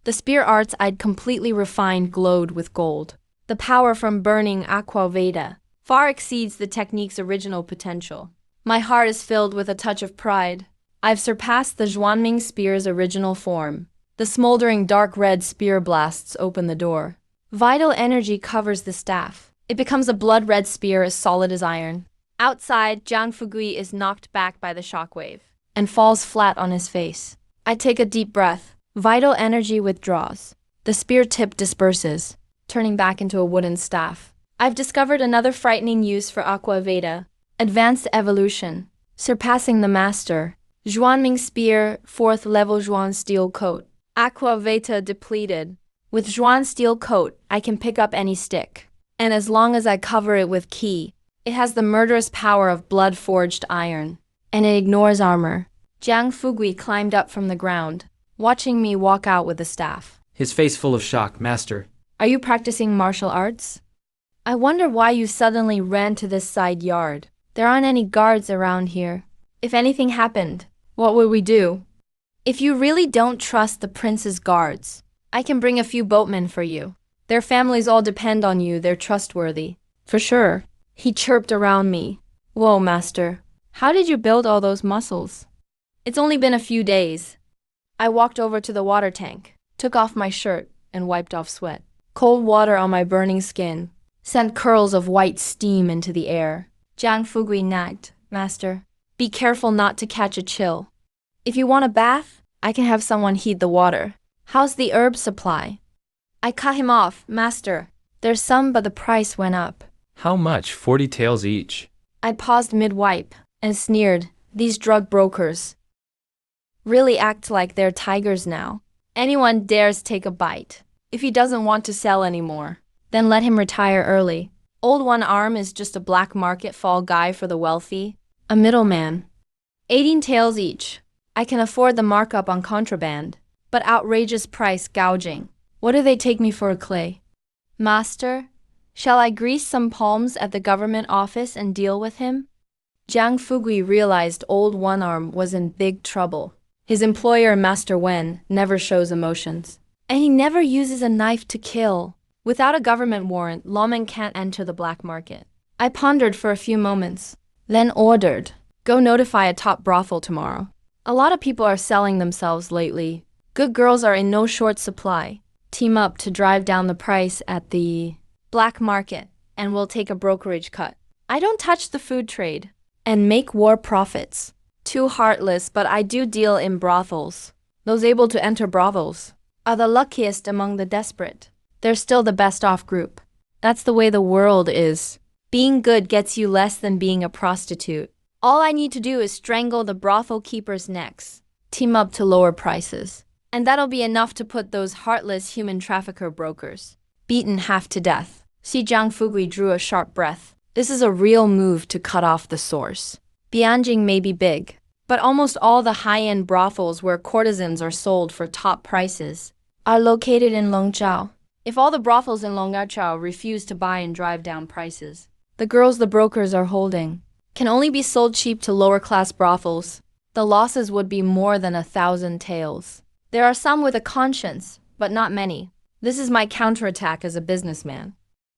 [SPEAKER 1] The spear arts I'd completely refined glowed with gold. The power from burning Aqua Veda far exceeds the technique's original potential. My heart is filled with a touch of pride. I've surpassed the Zhuanming spear's original form. The smoldering dark red spear blasts open the door. Vital energy covers the staff. It becomes a blood-red spear as solid as iron. Outside, Jiang Fugui is knocked back by the shockwave and falls flat on his face. I take a deep breath. Vital energy withdraws. The spear tip disperses, turning back into a wooden staff. I've discovered another frightening use for Aqua Veda. Advanced evolution, surpassing the master. Zhuanming spear, 4th level Zhuan steel coat. Aqua Veda depleted. With Zhuan steel coat, I can pick up any stick. And as long as I cover it with qi, it has the murderous power of blood-forged iron. And it ignores armor. Jiang Fugui climbed up from the ground, watching me walk out with the staff.
[SPEAKER 2] His face full of shock. Master,
[SPEAKER 1] Are you practicing martial arts? I wonder why you suddenly ran to this side yard. There aren't any guards around here. If anything happened, what would we do? If you really don't trust the prince's guards, I can bring a few boatmen for you. Their families all depend on you, they're trustworthy. For sure. He chirped around me. Whoa, master. How did you build all those muscles? It's only been a few days. I walked over to the water tank, took off my shirt, and wiped off sweat. Cold water on my burning skin sent curls of white steam into the air. Jiang Fugui nagged, Master, be careful not to catch a chill. If you want a bath, I can have someone heat the water. How's the herb supply? I cut him off, Master. There's some, but the price went up.
[SPEAKER 2] how much? 40 taels each.
[SPEAKER 1] I paused mid-wipe and sneered, these drug brokers really act like they're tigers now. Anyone dares take a bite. If he doesn't want to sell anymore, then let him retire early. Old One Arm is just a black market fall guy for the wealthy, a middleman. 18 taels each. I can afford the markup on contraband, but outrageous price gouging. What do they take me for a clay? Master, shall I grease some palms at the government office and deal with him? Jiang Fugui realized old One Arm was in big trouble. His employer, Master Wen, never shows emotions. And he never uses a knife to kill. Without a government warrant, lawmen can't enter the black market. I pondered for a few moments, then ordered, go notify a top brothel tomorrow. A lot of people are selling themselves lately. Good girls are in no short supply. Team up to drive down the price at the black market, and we'll take a brokerage cut. I don't touch the food trade and make war profits. Too heartless, but I do deal in brothels. Those able to enter brothels are the luckiest among the desperate. They're still the best off group. That's the way the world is. Being good gets you less than being a prostitute. All I need to do is strangle the brothel keepers' necks, team up to lower prices. And that'll be enough to put those heartless human trafficker brokers beaten half to death. Si Jiang Fugui drew a sharp breath. This is a real move to cut off the source. Bianjing may be big, but almost all the high-end brothels where courtesans are sold for top prices are located in Longzhou. If all the brothels in Longzhou refuse to buy and drive down prices, the girls the brokers are holding can only be sold cheap to lower-class brothels. The losses would be more than 1,000 taels. There are some with a conscience, but not many. This is my counterattack as a businessman.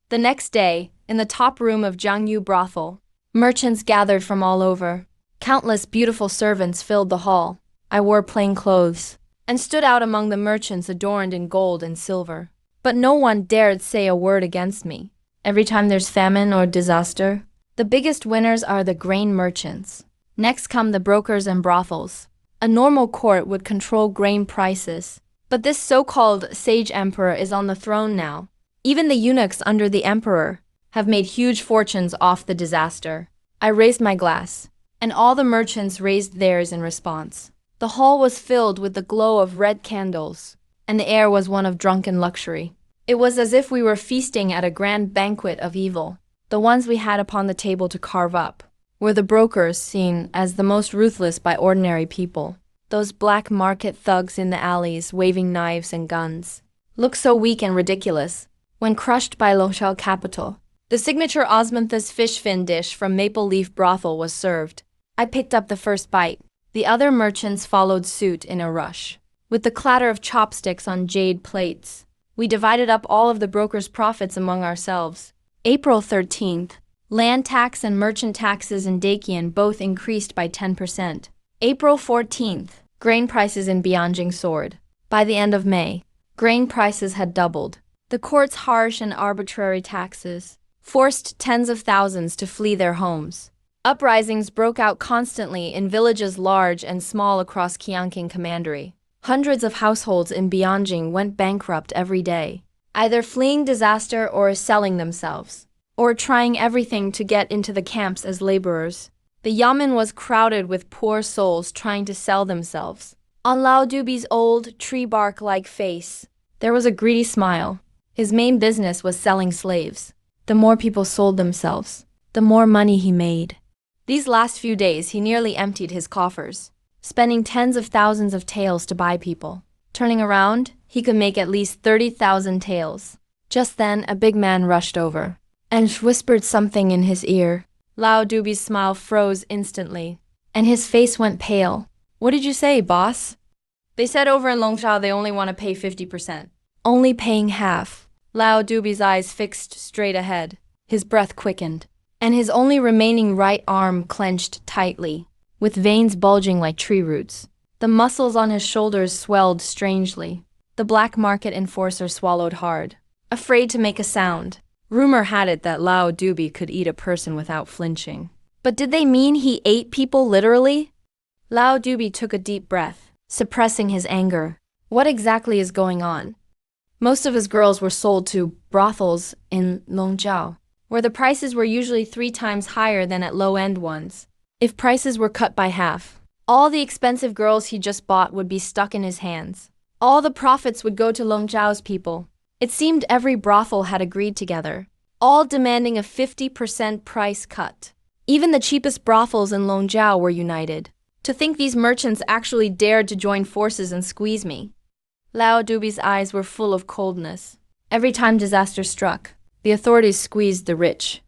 [SPEAKER 1] The next day, in the top room of Jiangyu brothel, merchants gathered from all over. Countless beautiful servants filled the hall. I wore plain clothes and stood out among the merchants adorned in gold and silver. But no one dared say a word against me. Every time there's famine or disaster, the biggest winners are the grain merchants. Next come the brokers and brothels. A normal court would control grain prices, but this so-called sage emperor is on the throne now. Even the eunuchs under the emperor have made huge fortunes off the disaster. I raised my glass, and all the merchants raised theirs in response. The hall was filled with the glow of red candles, and the air was one of drunken luxury. It was as if we were feasting at a grand banquet of evil. The ones we had upon the table to carve up were the brokers seen as the most ruthless by ordinary people. Those black market thugs in the alleys waving knives and guns look so weak and ridiculous when crushed by Longzhou capital. The signature osmanthus fish fin dish from Maple Leaf Brothel was served. I picked up the first bite. The other merchants followed suit in a rush. With the clatter of chopsticks on jade plates, we divided up all of the brokers' profits among ourselves. April 13th, land tax and merchant taxes in Dakian both increased by 10%. April 14th, grain prices in Bianjing soared. By the end of May, grain prices had doubled. The court's harsh and arbitrary taxes forced tens of thousands to flee their homes. Uprisings broke out constantly in villages large and small across Qianqing Commandery. Hundreds of households in Bianjing went bankrupt every day, either fleeing disaster or selling themselves, or trying everything to get into the camps as laborers. The yamen was crowded with poor souls trying to sell themselves. On Lao Dubi's old, tree-bark-like face, there was a greedy smile. His main business was selling slaves. The more people sold themselves, the more money he made. These last few days, he nearly emptied his coffers, spending tens of thousands of taels to buy people. Turning around, he could make at least 30,000 taels. Just then, a big man rushed over and whispered something in his ear. Lao Dubi's smile froze instantly, and his face went pale. What did you say, boss? They said over in Longzhou they only want to pay 50%. Only paying half. Lao Dubi's eyes fixed straight ahead. His breath quickened, and his only remaining right arm clenched tightly, with veins bulging like tree roots. The muscles on his shoulders swelled strangely. The black market enforcer swallowed hard, afraid to make a sound. Rumor had it that Lao Dubi could eat a person without flinching. But did they mean he ate people literally? Lao Dubi took a deep breath, suppressing his anger. What exactly is going on? Most of his girls were sold to brothels in Longzhou, where the prices were usually 3 times higher than at low-end ones. If prices were cut by half, all the expensive girls he just bought would be stuck in his hands. All the profits would go to Longzhou's people. It seemed every brothel had agreed together, all demanding a 50% price cut. Even the cheapest brothels in Longzhou were united. To think these merchants actually dared to join forces and squeeze me. Lao Dubi's eyes were full of coldness. Every time disaster struck, the authorities squeezed the rich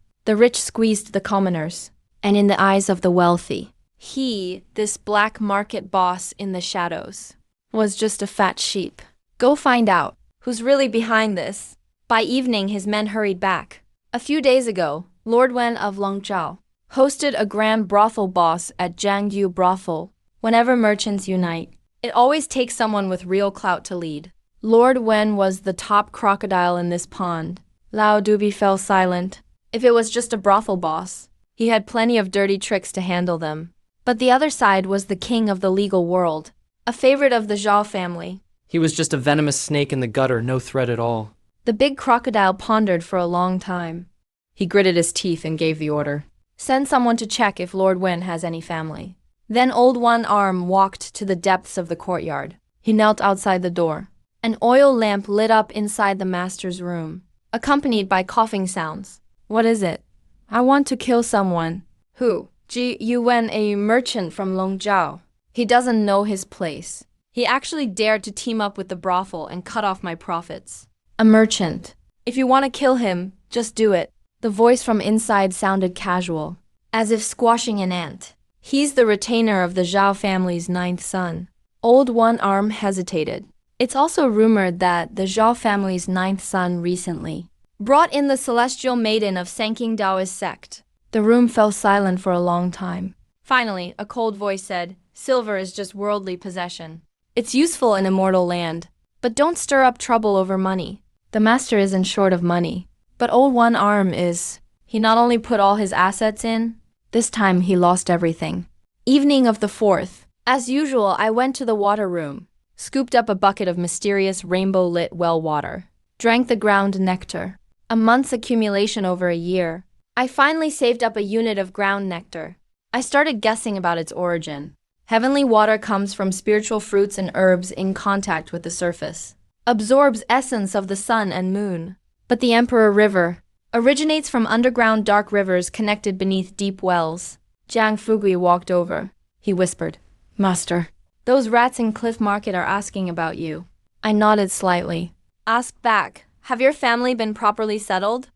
[SPEAKER 1] squeezed the commoners, and in the eyes of the wealthy, he, this black market boss in the shadows, was just a fat sheep. Go find out who's really behind this. By evening, his men hurried back. A few days ago, Lord Wen of Longzhou hosted a grand brothel boss at Jiangyu Brothel. Whenever merchants unite, it always takes someone with real clout to lead. Lord Wen was the top crocodile in this pond. Lao Dubi fell silent. If it was just a brothel boss, he had plenty of dirty tricks to handle them. But the other side was the king of the legal world, a favorite of the Zhao family.
[SPEAKER 3] He was just a venomous snake in the gutter, no threat at all.
[SPEAKER 1] The big crocodile pondered for a long time. He gritted his teeth and gave the order. Send someone to check if Lord Wen has any family. Then Old One Arm walked to the depths of the courtyard. He knelt outside the door. An oil lamp lit up inside the master's room, accompanied by coughing sounds. What is it? I want to kill someone. Who? Ji Yuwen, a merchant from Longzhou. He doesn't know his place. He actually dared to team up with the brothel and cut off my profits. A merchant. If you want to kill him, just do it. The voice from inside sounded casual, as if squashing an ant. He's the retainer of the Zhao family's 9th son. Old One Arm hesitated. It's also rumored that the Zhao family's 9th son recently brought in the celestial maiden of Sanking Taoist sect. The room fell silent for a long time. Finally, a cold voice said, "Silver is just worldly possession. It's useful in immortal land, but don't stir up trouble over money. The master isn't short of money, but Old One Arm is. He not only put all his assets in, this time he lost everything." Evening of the 4th. As usual, I went to the water room, scooped up a bucket of mysterious rainbow-lit well water, drank the ground nectar. A month's accumulation over a year. I finally saved up a unit of ground nectar. I started guessing about its origin. Heavenly water comes from spiritual fruits and herbs in contact with the surface, absorbs essence of the sun and moon. But the Emperor River originates from underground dark rivers connected beneath deep wells. Jiang Fugui walked over. He whispered, "Master, those rats in Cliff Market are asking about you." I nodded slightly. Ask back. Have your family been properly settled?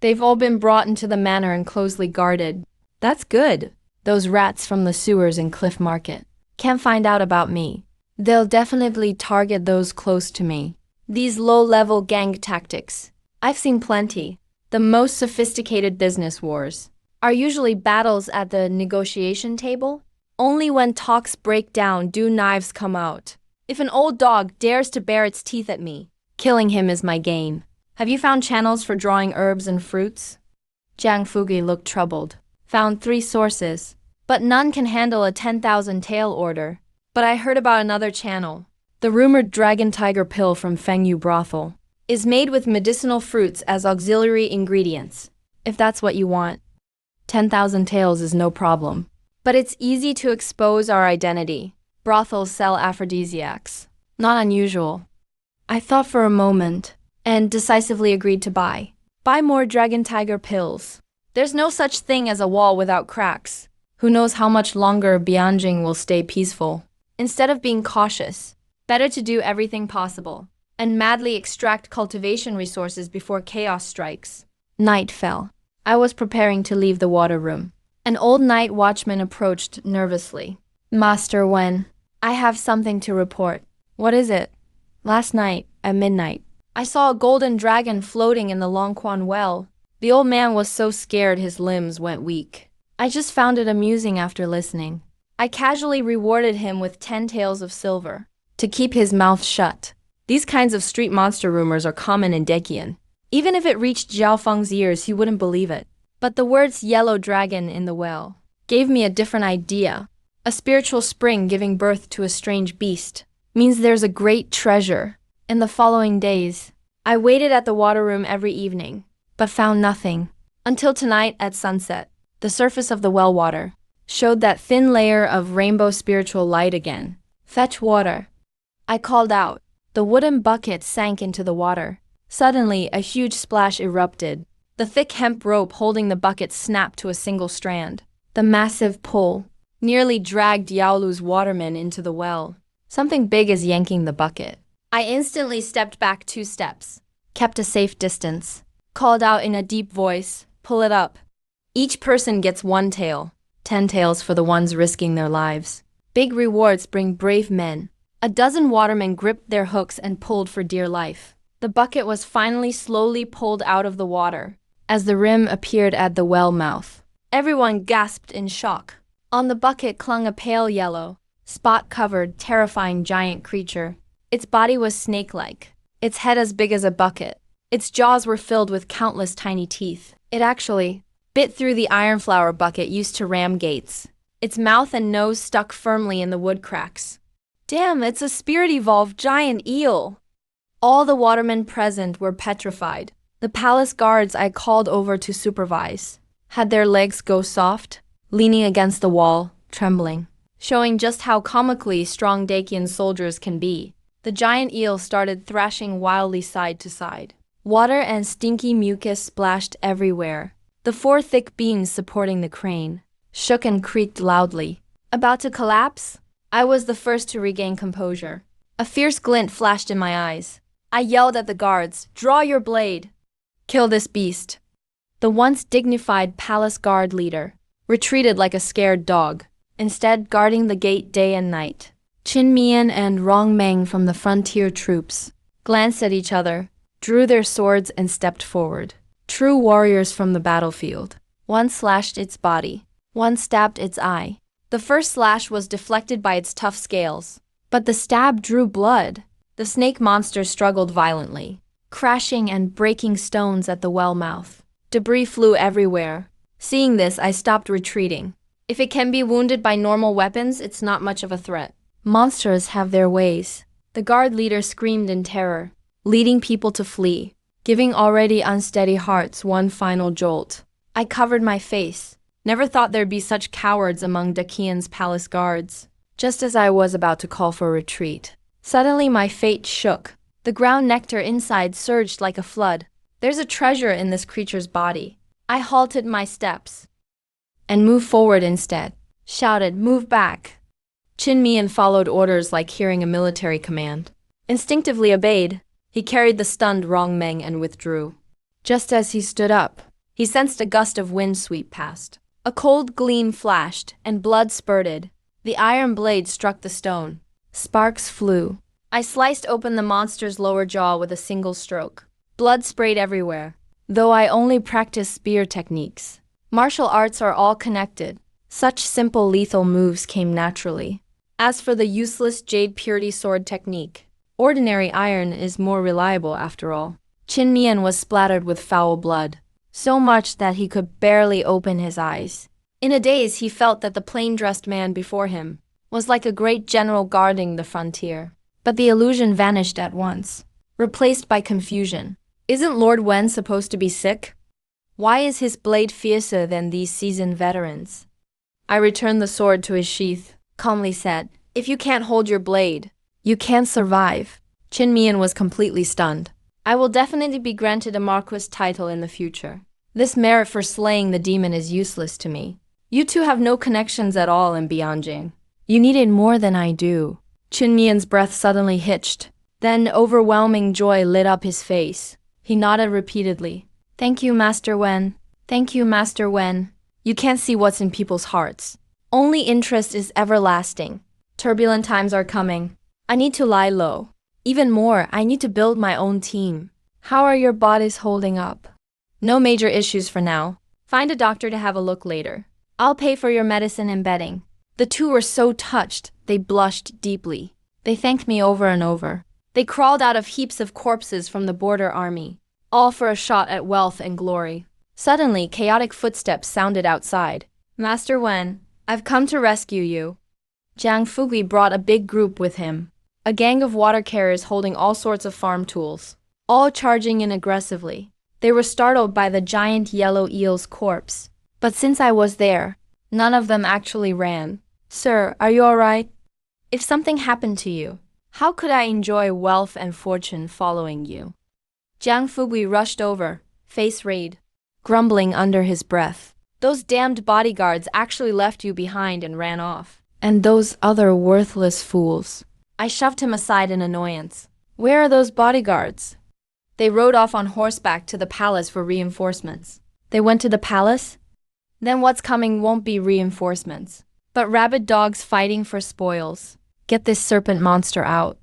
[SPEAKER 1] They've all been brought into the manor and closely guarded. That's good. Those rats from the sewers in Cliff Market can't find out about me. They'll definitely target those close to me. These low-level gang tactics, I've seen plenty. The most sophisticated business wars are usually battles at the negotiation table. Only when talks break down do knives come out. If an old dog dares to bare its teeth at me, killing him is my gain. Have you found channels for drawing herbs and fruits? Jiang Fugi looked troubled. Found 3 sources, but none can handle a 10,000 tael order. But I heard about another channel. The rumored dragon tiger pill from Fengyu Brothel is made with medicinal fruits as auxiliary ingredients. If that's what you want, 10,000 taels is no problem. But it's easy to expose our identity. Brothels sell aphrodisiacs. Not unusual. I thought for a moment, and decisively agreed to buy. Buy more dragon tiger pills. There's no such thing as a wall without cracks. Who knows how much longer Bianjing will stay peaceful. Instead of being cautious, better to do everything possible, and madly extract cultivation resources before chaos strikes. Night fell. I was preparing to leave the water room. An old night watchman approached nervously. Master Wen, I have something to report. What is it? Last night, at midnight, I saw a golden dragon floating in the Longquan well. The old man was so scared his limbs went weak. I just found it amusing after listening. I casually rewarded him with 10 taels of silver to keep his mouth shut. These kinds of street monster rumors are common in Dekian. Even if it reached Zhao Feng's ears, he wouldn't believe it. But the words yellow dragon in the well gave me a different idea. A spiritual spring giving birth to a strange beast means there's a great treasure. In the following days, I waited at the water room every evening, but found nothing. Until tonight at sunset, the surface of the well water showed that thin layer of rainbow spiritual light again. Fetch water. I called out. The wooden bucket sank into the water. Suddenly, a huge splash erupted. The thick hemp rope holding the bucket snapped to a single strand. The massive pull nearly dragged Yaolu's waterman into the well. Something big is yanking the bucket. I instantly stepped back 2 steps, kept a safe distance, called out in a deep voice, "Pull it up." Each person gets 1 tael, 10 taels for the ones risking their lives. Big rewards bring brave men. A dozen watermen gripped their hooks and pulled for dear life. The bucket was finally slowly pulled out of the water as the rim appeared at the well mouth. Everyone gasped in shock. On the bucket clung a pale yellow, spot-covered, terrifying giant creature. Its body was snake-like, its head as big as a bucket. Its jaws were filled with countless tiny teeth. It actually bit through the iron flour bucket used to ram gates. Its mouth and nose stuck firmly in the wood cracks. Damn, it's a spirit-evolved giant eel! All the watermen present were petrified. The palace guards I called over to supervise had their legs go soft, leaning against the wall, trembling, showing just how comically strong Dacian soldiers can be. The giant eel started thrashing wildly side to side. Water and stinky mucus splashed everywhere. The 4 thick beams supporting the crane shook and creaked loudly. About to collapse? I was the first to regain composure. A fierce glint flashed in my eyes. I yelled at the guards, "Draw your blade! Kill this beast!" The once dignified palace guard leader retreated like a scared dog, instead guarding the gate day and night. Qin Mian and Rong Meng from the frontier troops glanced at each other, drew their swords and stepped forward. True warriors from the battlefield. One slashed its body, one stabbed its eye. The first slash was deflected by its tough scales, but the stab drew blood. The snake monster struggled violently, crashing and breaking stones at the well mouth. Debris flew everywhere. Seeing this, I stopped retreating. If it can be wounded by normal weapons, it's not much of a threat. Monsters have their ways. The guard leader screamed in terror, leading people to flee, giving already unsteady hearts one final jolt. I covered my face. Never thought there'd be such cowards among Dacian's palace guards. Just as I was about to call for retreat, suddenly my fate shook. The ground nectar inside surged like a flood. There's a treasure in this creature's body. I halted my steps and moved forward instead. Shouted, "Move back!" Qin Mian followed orders like hearing a military command. Instinctively obeyed. He carried the stunned Rong Meng and withdrew. Just as he stood up, he sensed a gust of wind sweep past. A cold gleam flashed, and blood spurted. The iron blade struck the stone. Sparks flew. I sliced open the monster's lower jaw with a single stroke. Blood sprayed everywhere. Though I only practiced spear techniques, martial arts are all connected. Such simple lethal moves came naturally. As for the useless jade purity sword technique, ordinary iron is more reliable after all. Qin Mian was splattered with foul blood, so much that he could barely open his eyes. In a daze, he felt that the plain-dressed man before him was like a great general guarding the frontier. But the illusion vanished at once, replaced by confusion. Isn't Lord Wen supposed to be sick? Why is his blade fiercer than these seasoned veterans? I returned the sword to his sheath, calmly said, "If you can't hold your blade, you can't survive." Qin Mian was completely stunned. I will definitely be granted a Marquis title in the future. This merit for slaying the demon is useless to me. You two have no connections at all in Bianjing. You need it more than I do. Qin Mian's breath suddenly hitched. Then overwhelming joy lit up his face. He nodded repeatedly. "Thank you, Master Wen. Thank you, Master Wen." You can't see what's in people's hearts. Only interest is everlasting. Turbulent times are coming. I need to lie low. Even more, I need to build my own team. How are your bodies holding up? No major issues for now. Find a doctor to have a look later. I'll pay for your medicine and bedding. The two were so touched, they blushed deeply. They thanked me over and over. They crawled out of heaps of corpses from the border army, all for a shot at wealth and glory. Suddenly, chaotic footsteps sounded outside. "Master Wen, I've come to rescue you." Jiang Fugui brought a big group with him. A gang of water carriers holding all sorts of farm tools, all charging in aggressively. They were startled by the giant yellow eel's corpse. But since I was there, none of them actually ran. "Sir, are you all right? If something happened to you, how could I enjoy wealth and fortune following you?" Jiang Fugui rushed over, face red, grumbling under his breath. Those damned bodyguards actually left you behind and ran off. And those other worthless fools. I shoved him aside in annoyance. Where are those bodyguards? They rode off on horseback to the palace for reinforcements. They went to the palace? Then what's coming won't be reinforcements, but rabid dogs fighting for spoils. Get this serpent monster out.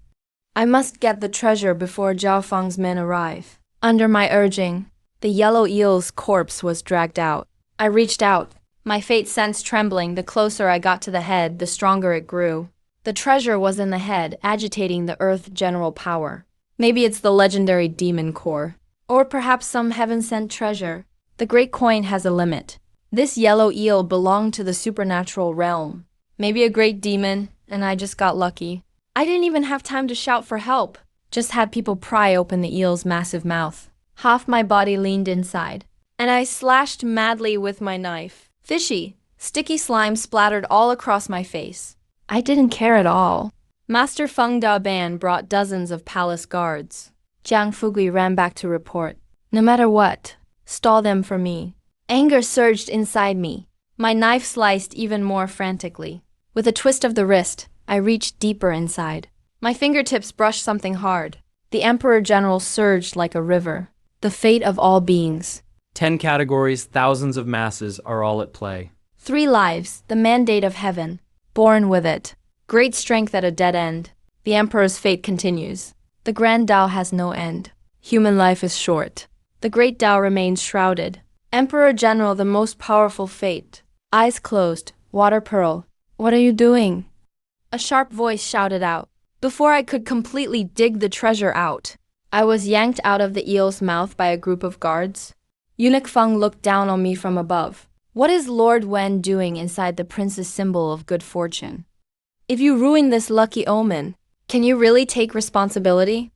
[SPEAKER 1] I must get the treasure before Zhao Feng's men arrive. Under my urging, the yellow eel's corpse was dragged out. I reached out, my fate sense trembling. The closer I got to the head, the stronger it grew. The treasure was in the head, agitating the earth general power. Maybe it's the legendary demon core. Or perhaps some heaven-sent treasure. The great coin has a limit. This yellow eel belonged to the supernatural realm. Maybe a great demon, and I just got lucky. I didn't even have time to shout for help. Just had people pry open the eel's massive mouth. Half my body leaned inside, and I slashed madly with my knife. Fishy, sticky slime splattered all across my face. I didn't care at all. Master Feng Daoban brought dozens of palace guards. Jiang Fugui ran back to report. No matter what, stall them for me. Anger surged inside me. My knife sliced even more frantically. With a twist of the wrist, I reached deeper inside. My fingertips brushed something hard. The Emperor General surged like a river. The fate of all beings.
[SPEAKER 2] 10 categories, thousands of masses are all at play.
[SPEAKER 1] 3 lives, the mandate of heaven. Born with it. Great strength at a dead end. The Emperor's fate continues. The Grand Tao has no end. Human life is short. The Great Tao remains shrouded. Emperor General, the most powerful fate. Eyes closed. Water pearl. What are you doing? A sharp voice shouted out. Before I could completely dig the treasure out, I was yanked out of the eel's mouth by a group of guards. Eunuch Feng looked down on me from above. What is Lord Wen doing inside the prince's symbol of good fortune? If you ruin this lucky omen, can you really take responsibility?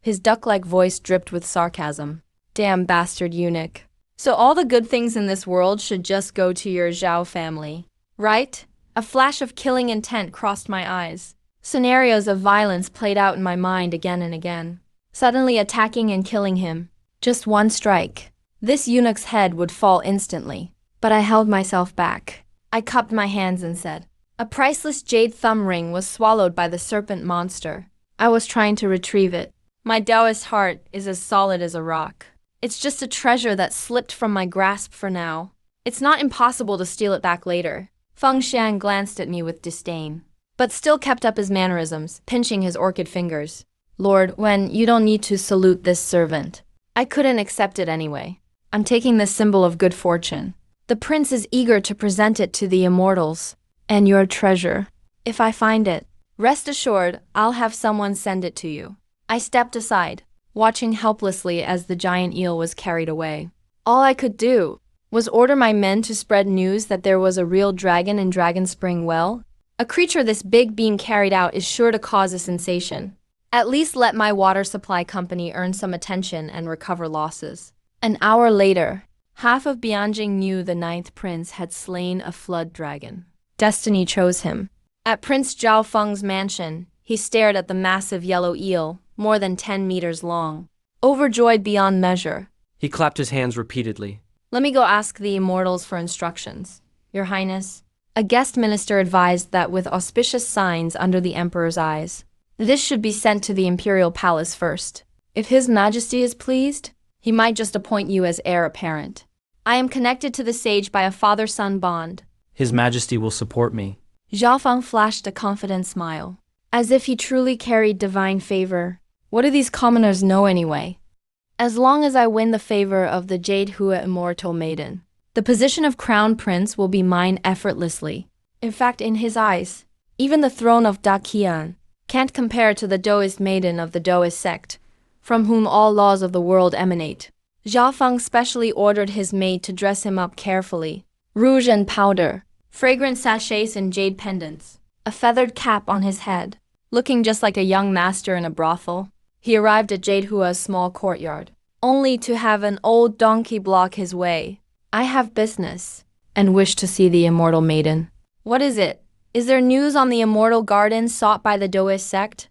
[SPEAKER 1] His duck-like voice dripped with sarcasm. Damn bastard eunuch. So all the good things in this world should just go to your Zhao family, right? A flash of killing intent crossed my eyes. Scenarios of violence played out in my mind again and again. Suddenly attacking and killing him. Just one strike. This eunuch's head would fall instantly. But I held myself back. I cupped my hands and said, a priceless jade thumb ring was swallowed by the serpent monster. I was trying to retrieve it. My Taoist heart is as solid as a rock. It's just a treasure that slipped from my grasp for now. It's not impossible to steal it back later. Feng Xian glanced at me with disdain, but still kept up his mannerisms, pinching his orchid fingers. Lord Wen, you don't need to salute this servant. I couldn't accept it anyway. I'm taking this symbol of good fortune. The prince is eager to present it to the immortals. And your treasure. If I find it, rest assured I'll have someone send it to you. I stepped aside, watching helplessly as the giant eel was carried away. All I could do was order my men to spread news that there was a real dragon in Dragon Spring Well. A creature this big being carried out is sure to cause a sensation. At least let my water supply company earn some attention and recover losses. An hour later, half of Bianjing knew the 9th prince had slain a flood dragon. Destiny chose him. At Prince Zhao Feng's mansion, he stared at the massive yellow eel, more than 10 meters long. Overjoyed beyond measure.
[SPEAKER 3] He clapped his hands repeatedly.
[SPEAKER 1] Let me go ask the immortals for instructions. Your Highness, a guest minister advised that with auspicious signs under the Emperor's eyes, this should be sent to the imperial palace first. If His Majesty is pleased, he might just appoint you as heir apparent. I am connected to the sage by a father-son bond.
[SPEAKER 2] His Majesty will support me.
[SPEAKER 1] Zhao Feng flashed a confident smile, as if he truly carried divine favor. What do these commoners know anyway? As long as I win the favor of the Jade Hua Immortal Maiden, the position of Crown Prince will be mine effortlessly. In fact, in his eyes, even the throne of Da Qian can't compare to the Taoist maiden of the Taoist sect, from whom all laws of the world emanate. Zhao Feng specially ordered his maid to dress him up carefully. Rouge and powder, fragrant sachets and jade pendants, a feathered cap on his head, looking just like a young master in a brothel. He arrived at Jade Hua's small courtyard, only to have an old donkey block his way. I have business, and wish to see the immortal maiden. What is it? Is there news on the immortal garden sought by the Taoist sect?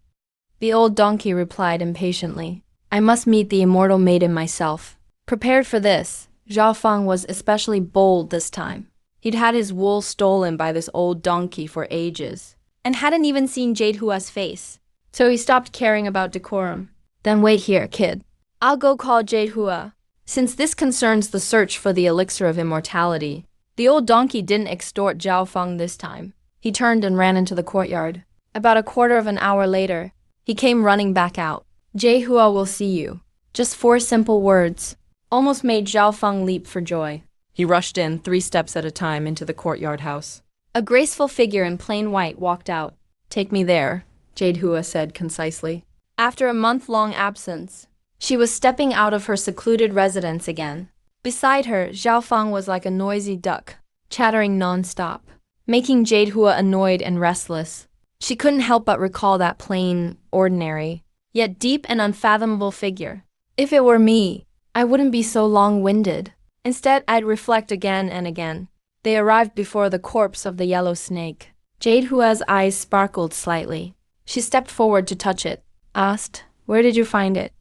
[SPEAKER 1] The old donkey replied impatiently. I must meet the immortal maiden myself. Prepared for this, Zhao Feng was especially bold this time. He'd had his wool stolen by this old donkey for ages, and hadn't even seen Jade Hua's face. So he stopped caring about decorum. Then wait here, kid. I'll go call Jade Hua. Since this concerns the search for the elixir of immortality, the old donkey didn't extort Zhao Feng this time. He turned and ran into the courtyard. About a quarter of an hour later, he came running back out. Jade Hua will see you. Just 4 simple words. Almost made Zhao Feng leap for joy. He rushed in 3 steps at a time into the courtyard house. A graceful figure in plain white walked out. Take me there, Jade Hua said concisely. After a month-long absence, she was stepping out of her secluded residence again. Beside her, Zhao Feng was like a noisy duck, chattering non-stop, making Jade Hua annoyed and restless. She couldn't help but recall that plain, ordinary, yet deep and unfathomable figure. If it were me, I wouldn't be so long-winded. Instead, I'd reflect again and again. They arrived before the corpse of the yellow snake. Jade Hua's eyes sparkled slightly. She stepped forward to touch it, asked, "Where did you find it?"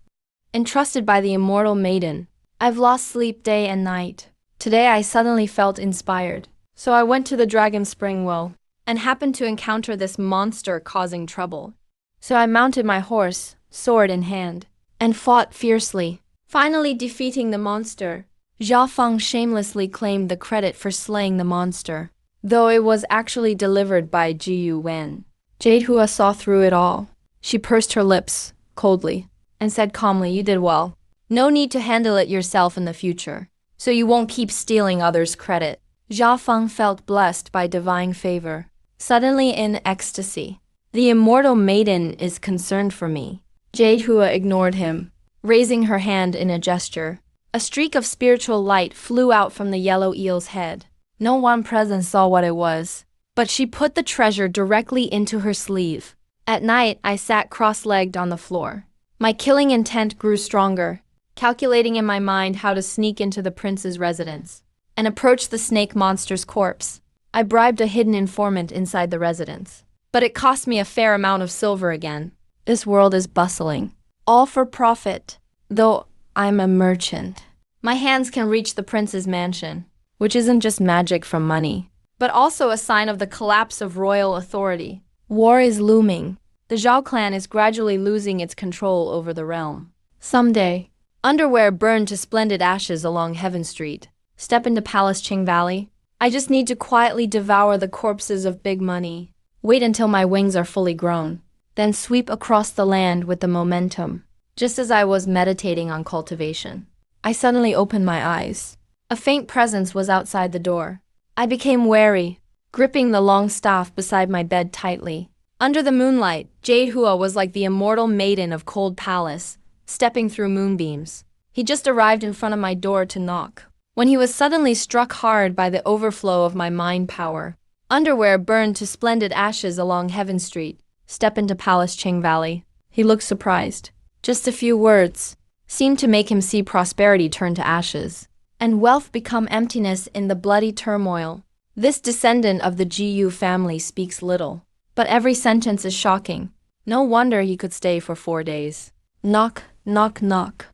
[SPEAKER 1] "Entrusted by the immortal maiden. I've lost sleep day and night. Today I suddenly felt inspired. So I went to the Dragon Spring Well, and happened to encounter this monster causing trouble. So I mounted my horse, sword in hand, and fought fiercely, finally defeating the monster." Zhao Feng shamelessly claimed the credit for slaying the monster, though it was actually delivered by Jiyu Wen. Jade Hua saw through it all. She pursed her lips, coldly, and said calmly, "You did well. No need to handle it yourself in the future, so you won't keep stealing others' credit." Zhao Feng felt blessed by divine favor, suddenly in ecstasy. "The immortal maiden is concerned for me." Jade Hua ignored him, raising her hand in a gesture. A streak of spiritual light flew out from the yellow eel's head. No one present saw what it was, but she put the treasure directly into her sleeve. At night, I sat cross-legged on the floor. My killing intent grew stronger, calculating in my mind how to sneak into the prince's residence and approach the snake monster's corpse. I bribed a hidden informant inside the residence, but it cost me a fair amount of silver again. This world is bustling, all for profit, though I'm a merchant. My hands can reach the prince's mansion, which isn't just magic from money, but also a sign of the collapse of royal authority. War is looming. The Zhao clan is gradually losing its control over the realm. Someday, underwear burned to splendid ashes along Heaven Street. Step into Palace Qing Valley. I just need to quietly devour the corpses of big money. Wait until my wings are fully grown, then sweep across the land with the momentum. Just as I was meditating on cultivation, I suddenly opened my eyes. A faint presence was outside the door. I became wary, gripping the long staff beside my bed tightly. Under the moonlight, Jade Hua was like the immortal maiden of Cold Palace, stepping through moonbeams. He just arrived in front of my door to knock, when he was suddenly struck hard by the overflow of my mind power. Underwear burned to splendid ashes along Heaven Street. Step into Palace Qing Valley. He looked surprised. Just a few words seemed to make him see prosperity turn to ashes, and wealth become emptiness in the bloody turmoil. This descendant of the Jiyu family speaks little, but every sentence is shocking. No wonder he could stay for 4 days. Knock, knock, knock.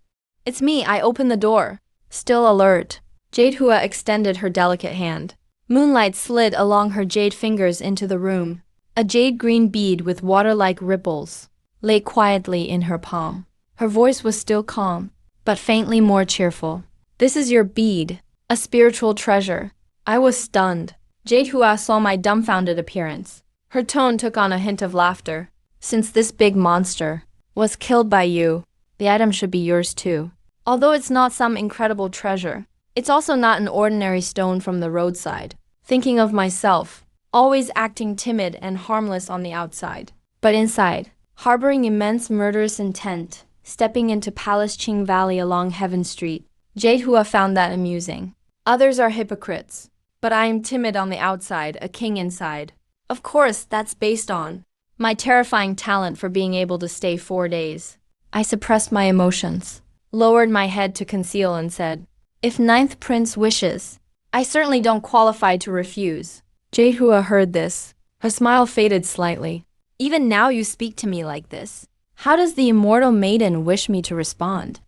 [SPEAKER 1] "It's me," I opened the door, still alert. Jade Hua extended her delicate hand. Moonlight slid along her jade fingers into the room. A jade green bead with water-like ripples lay quietly in her palm. Her voice was still calm, but faintly more cheerful. "This is your bead, a spiritual treasure." I was stunned. Jade Hua saw my dumbfounded appearance. Her tone took on a hint of laughter. "Since this big monster was killed by you, the item should be yours too. Although it's not some incredible treasure, it's also not an ordinary stone from the roadside." Thinking of myself, always acting timid and harmless on the outside, but inside, harboring immense murderous intent, stepping into Palace Qing Valley along Heaven Street. Jade Hua found that amusing. Others are hypocrites, but I am timid on the outside, a king inside. Of course, that's based on my terrifying talent for being able to stay 4 days. I suppressed my emotions, lowered my head to conceal, and said, "If Ninth Prince wishes, I certainly don't qualify to refuse." Jade Hua heard this. Her smile faded slightly. "Even now you speak to me like this. How does the immortal maiden wish me to respond?"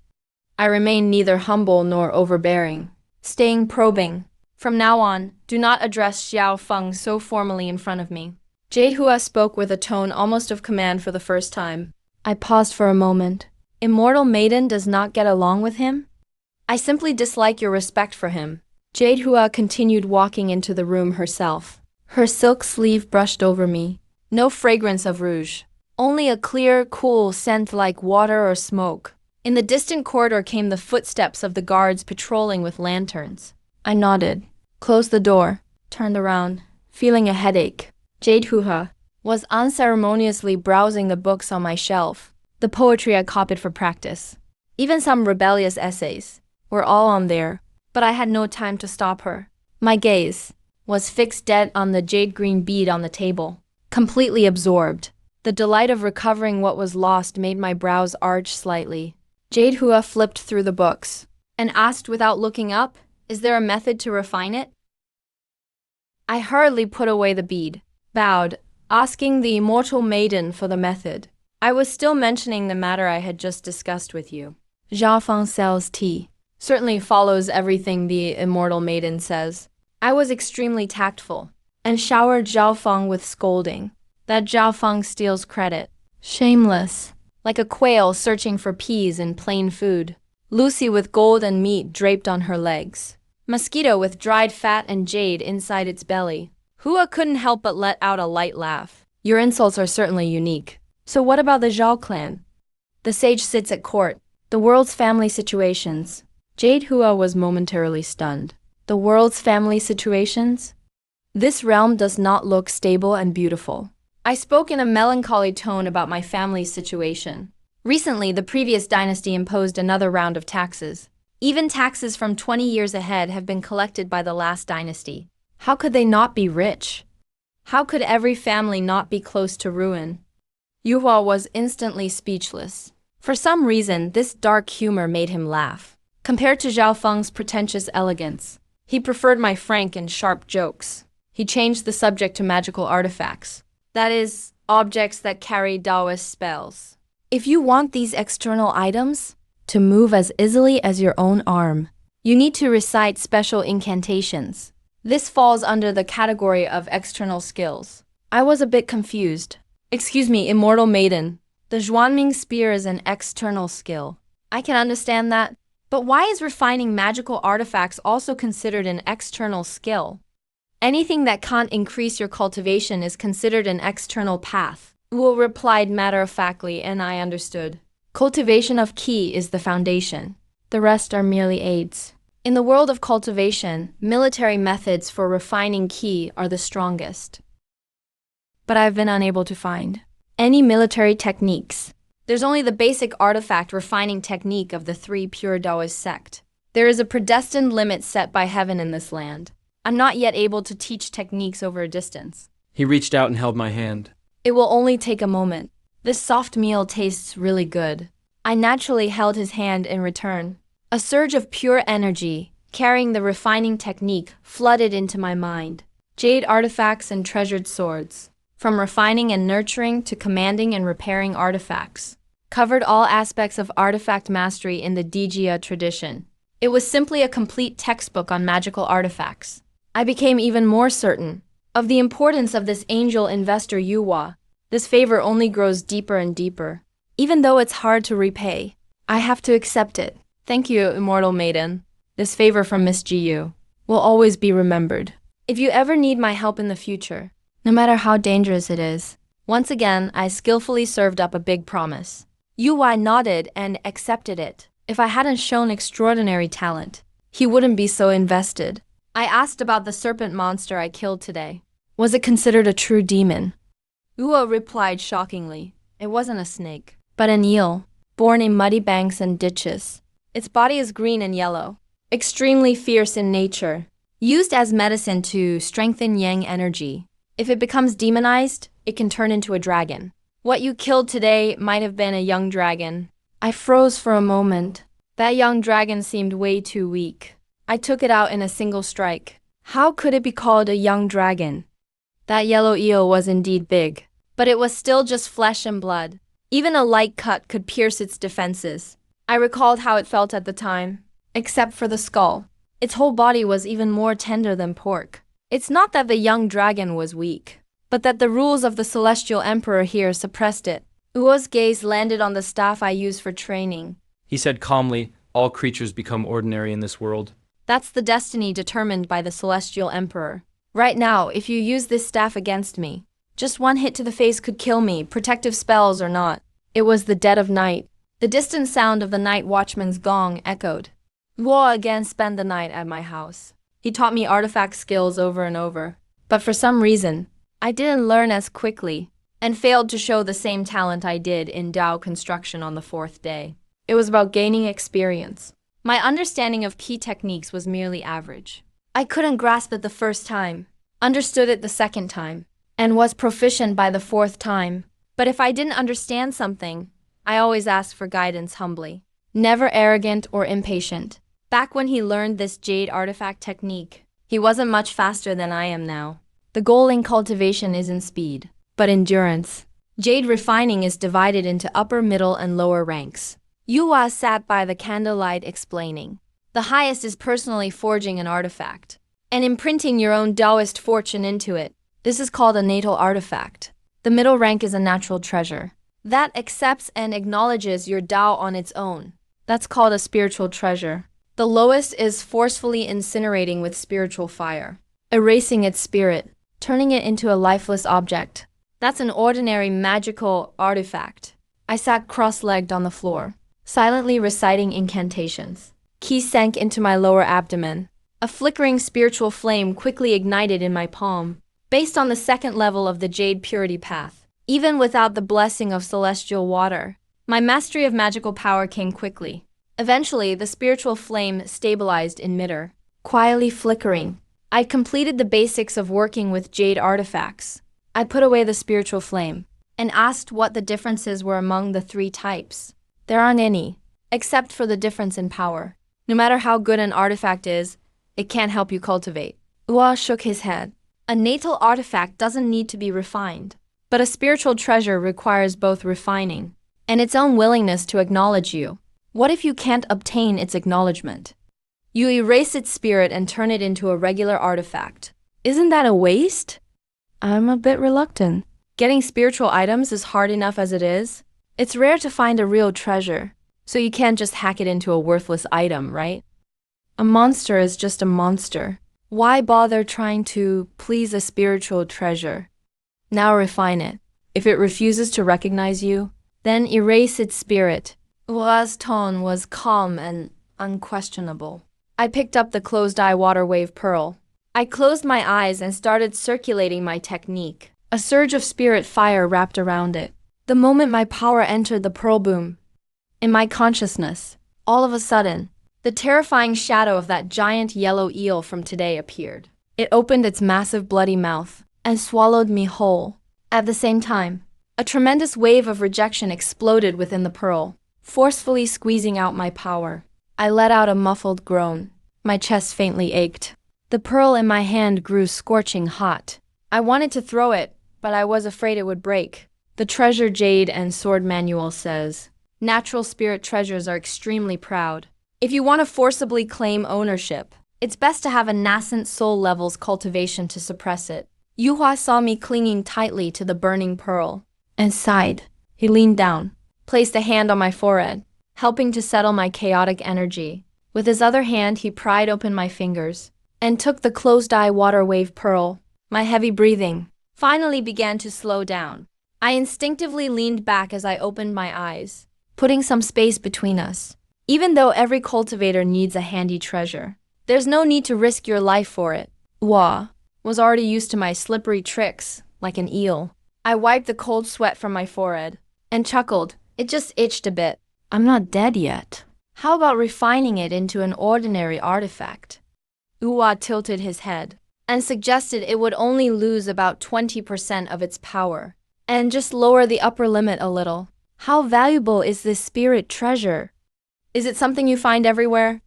[SPEAKER 1] I remained neither humble nor overbearing, staying probing. From now on, do not address Xiao Feng so formally in front of me. Jade Hua spoke with a tone almost of command for the first time. I paused for a moment. Immortal Maiden does not get along with him? I simply dislike your respect for him. Jade Hua continued walking into the room herself. Her silk sleeve brushed over me. No fragrance of rouge. Only a clear, cool scent like water or smoke. In the distant corridor came the footsteps of the guards patrolling with lanterns. I nodded, closed the door, turned around, feeling a headache. Jade Hua was unceremoniously browsing the books on my shelf. The poetry I copied for practice. Even some rebellious essays were all on there, but I had no time to stop her. My gaze was fixed dead on the jade green bead on the table, completely absorbed. The delight of recovering what was lost made my brows arch slightly. Jade Hua flipped through the books and asked without looking up, "Is there a method to refine it?" I hurriedly put away the bead, bowed, asking the Immortal Maiden for the method. I was still mentioning the matter I had just discussed with you. Zhao Feng sells tea. Certainly follows everything the Immortal Maiden says. I was extremely tactful and showered Zhao Feng with scolding. That Zhao Feng steals credit. Shameless. Like a quail searching for peas in plain food. Lucy with gold and meat draped on her legs. Mosquito with dried fat and jade inside its belly. Hua couldn't help but let out a light laugh. Your insults are certainly unique. So what about the Zhao clan? The sage sits at court. The world's family situations. Jade Hua was momentarily stunned. The world's family situations? This realm does not look stable and beautiful. I spoke in a melancholy tone about my family's situation. Recently, the previous dynasty imposed another round of taxes. Even taxes from 20 years ahead have been collected by the last dynasty. How could they not be rich? How could every family not be close to ruin? Yuhua was instantly speechless. For some reason, this dark humor made him laugh. Compared to Zhao Feng's pretentious elegance, he preferred my frank and sharp jokes. He changed the subject to magical artifacts. That is, objects that carry Taoist spells. If you want these external items to move as easily as your own arm, you need to recite special incantations. This falls under the category of external skills. I was a bit confused. Excuse me, Immortal Maiden. The Zhuanming spear is an external skill. I can understand that. But why is refining magical artifacts also considered an external skill? Anything that can't increase your cultivation is considered an external path. Wu replied matter-of-factly, and I understood. Cultivation of qi is the foundation. The rest are merely aids. In the world of cultivation, military methods for refining qi are the strongest. But I've been unable to find any military techniques. There's only the basic artifact refining technique of the three pure Taoist sect. There is a predestined limit set by heaven in this land. I'm not yet able to teach techniques over a distance.
[SPEAKER 2] He reached out and held my hand.
[SPEAKER 1] It will only take a moment. This soft meal tastes really good. I naturally held his hand in return. A surge of pure energy, carrying the refining technique, flooded into my mind. Jade artifacts and treasured swords. From refining and nurturing to commanding and repairing artifacts. Covered all aspects of artifact mastery in the Dijia tradition. It was simply a complete textbook on magical artifacts. I became even more certain of the importance of this angel investor Yuhua. This favor only grows deeper and deeper. Even though it's hard to repay, I have to accept it. Thank you, Immortal Maiden. This favor from Miss Jiyu will always be remembered. If you ever need my help in the future, no matter how dangerous it is. Once again, I skillfully served up a big promise. Yuhua nodded and accepted it. If I hadn't shown extraordinary talent, he wouldn't be so invested. I asked about the serpent monster I killed today. Was it considered a true demon? Yuhua replied shockingly. It wasn't a snake, but an eel, born in muddy banks and ditches. Its body is green and yellow, extremely fierce in nature, used as medicine to strengthen yang energy. If it becomes demonized, it can turn into a dragon. What you killed today might have been a young dragon. I froze for a moment. That young dragon seemed way too weak. I took it out in a single strike. How could it be called a young dragon? That yellow eel was indeed big, but it was still just flesh and blood. Even a light cut could pierce its defenses. I recalled how it felt at the time, except for the skull. Its whole body was even more tender than pork. It's not that the young dragon was weak, but that the rules of the celestial emperor here suppressed it. Uo's gaze landed on the staff I use for training.
[SPEAKER 2] He said calmly, all creatures become ordinary in this world.
[SPEAKER 1] That's the destiny determined by the celestial emperor. Right now, if you use this staff against me, just one hit to the face could kill me, protective spells or not. It was the dead of night. The distant sound of the night watchman's gong echoed. Uo again spent the night at my house. He taught me artifact skills over and over. But for some reason, I didn't learn as quickly, and failed to show the same talent I did in Dao construction on the fourth day. It was about gaining experience. My understanding of key techniques was merely average. I couldn't grasp it the first time, understood it the second time, and was proficient by the fourth time. But if I didn't understand something, I always asked for guidance humbly. Never arrogant or impatient. Back when he learned this jade artifact technique, he wasn't much faster than I am now. The goal in cultivation isn't speed, but endurance. Jade refining is divided into upper, middle, and lower ranks. Yuhua sat by the candlelight explaining. The highest is personally forging an artifact and imprinting your own Taoist fortune into it. This is called a natal artifact. The middle rank is a natural treasure that accepts and acknowledges your Tao on its own. That's called a spiritual treasure. The lowest is forcefully incinerating with spiritual fire, erasing its spirit, turning it into a lifeless object. That's an ordinary magical artifact. I sat cross-legged on the floor, silently reciting incantations. Qi sank into my lower abdomen. A flickering spiritual flame quickly ignited in my palm. Based on the second level of the Jade Purity Path, even without the blessing of celestial water, my mastery of magical power came quickly. Eventually, the spiritual flame stabilized in midair, quietly flickering. I completed the basics of working with jade artifacts. I put away the spiritual flame and asked what the differences were among the three types. There aren't any, except for the difference in power. No matter how good an artifact is, it can't help you cultivate. Ua shook his head. A natal artifact doesn't need to be refined, but a spiritual treasure requires both refining and its own willingness to acknowledge you. What if you can't obtain its acknowledgement? You erase its spirit and turn it into a regular artifact. Isn't that a waste? I'm a bit reluctant. Getting spiritual items is hard enough as it is. It's rare to find a real treasure, so you can't just hack it into a worthless item, right? A monster is just a monster. Why bother trying to please a spiritual treasure? Now refine it. If it refuses to recognize you, then erase its spirit. Ua's tone was calm and unquestionable. I picked up the closed-eye water wave pearl. I closed my eyes and started circulating my technique. A surge of spirit fire wrapped around it. The moment my power entered the pearl boom, in my consciousness, all of a sudden, the terrifying shadow of that giant yellow eel from today appeared. It opened its massive bloody mouth and swallowed me whole. At the same time, a tremendous wave of rejection exploded within the pearl, forcefully squeezing out my power. I let out a muffled groan. My chest faintly ached. The pearl in my hand grew scorching hot. I wanted to throw it, but I was afraid it would break. The Treasure Jade and Sword Manual says, natural spirit treasures are extremely proud. If you want to forcibly claim ownership, it's best to have a nascent soul level's cultivation to suppress it. Yuhua saw me clinging tightly to the burning pearl and sighed. He leaned down, placed a hand on my forehead, helping to settle my chaotic energy. With his other hand, he pried open my fingers and took the closed-eye water wave pearl. My heavy breathing finally began to slow down. I instinctively leaned back as I opened my eyes, putting some space between us. Even though every cultivator needs a handy treasure, there's no need to risk your life for it. Ua was already used to my slippery tricks, like an eel. I wiped the cold sweat from my forehead and chuckled. It just itched a bit. I'm not dead yet. How about refining it into an ordinary artifact? Ua tilted his head and suggested it would only lose about 20% of its power and just lower the upper limit a little. How valuable is this spirit treasure? Is it something you find everywhere?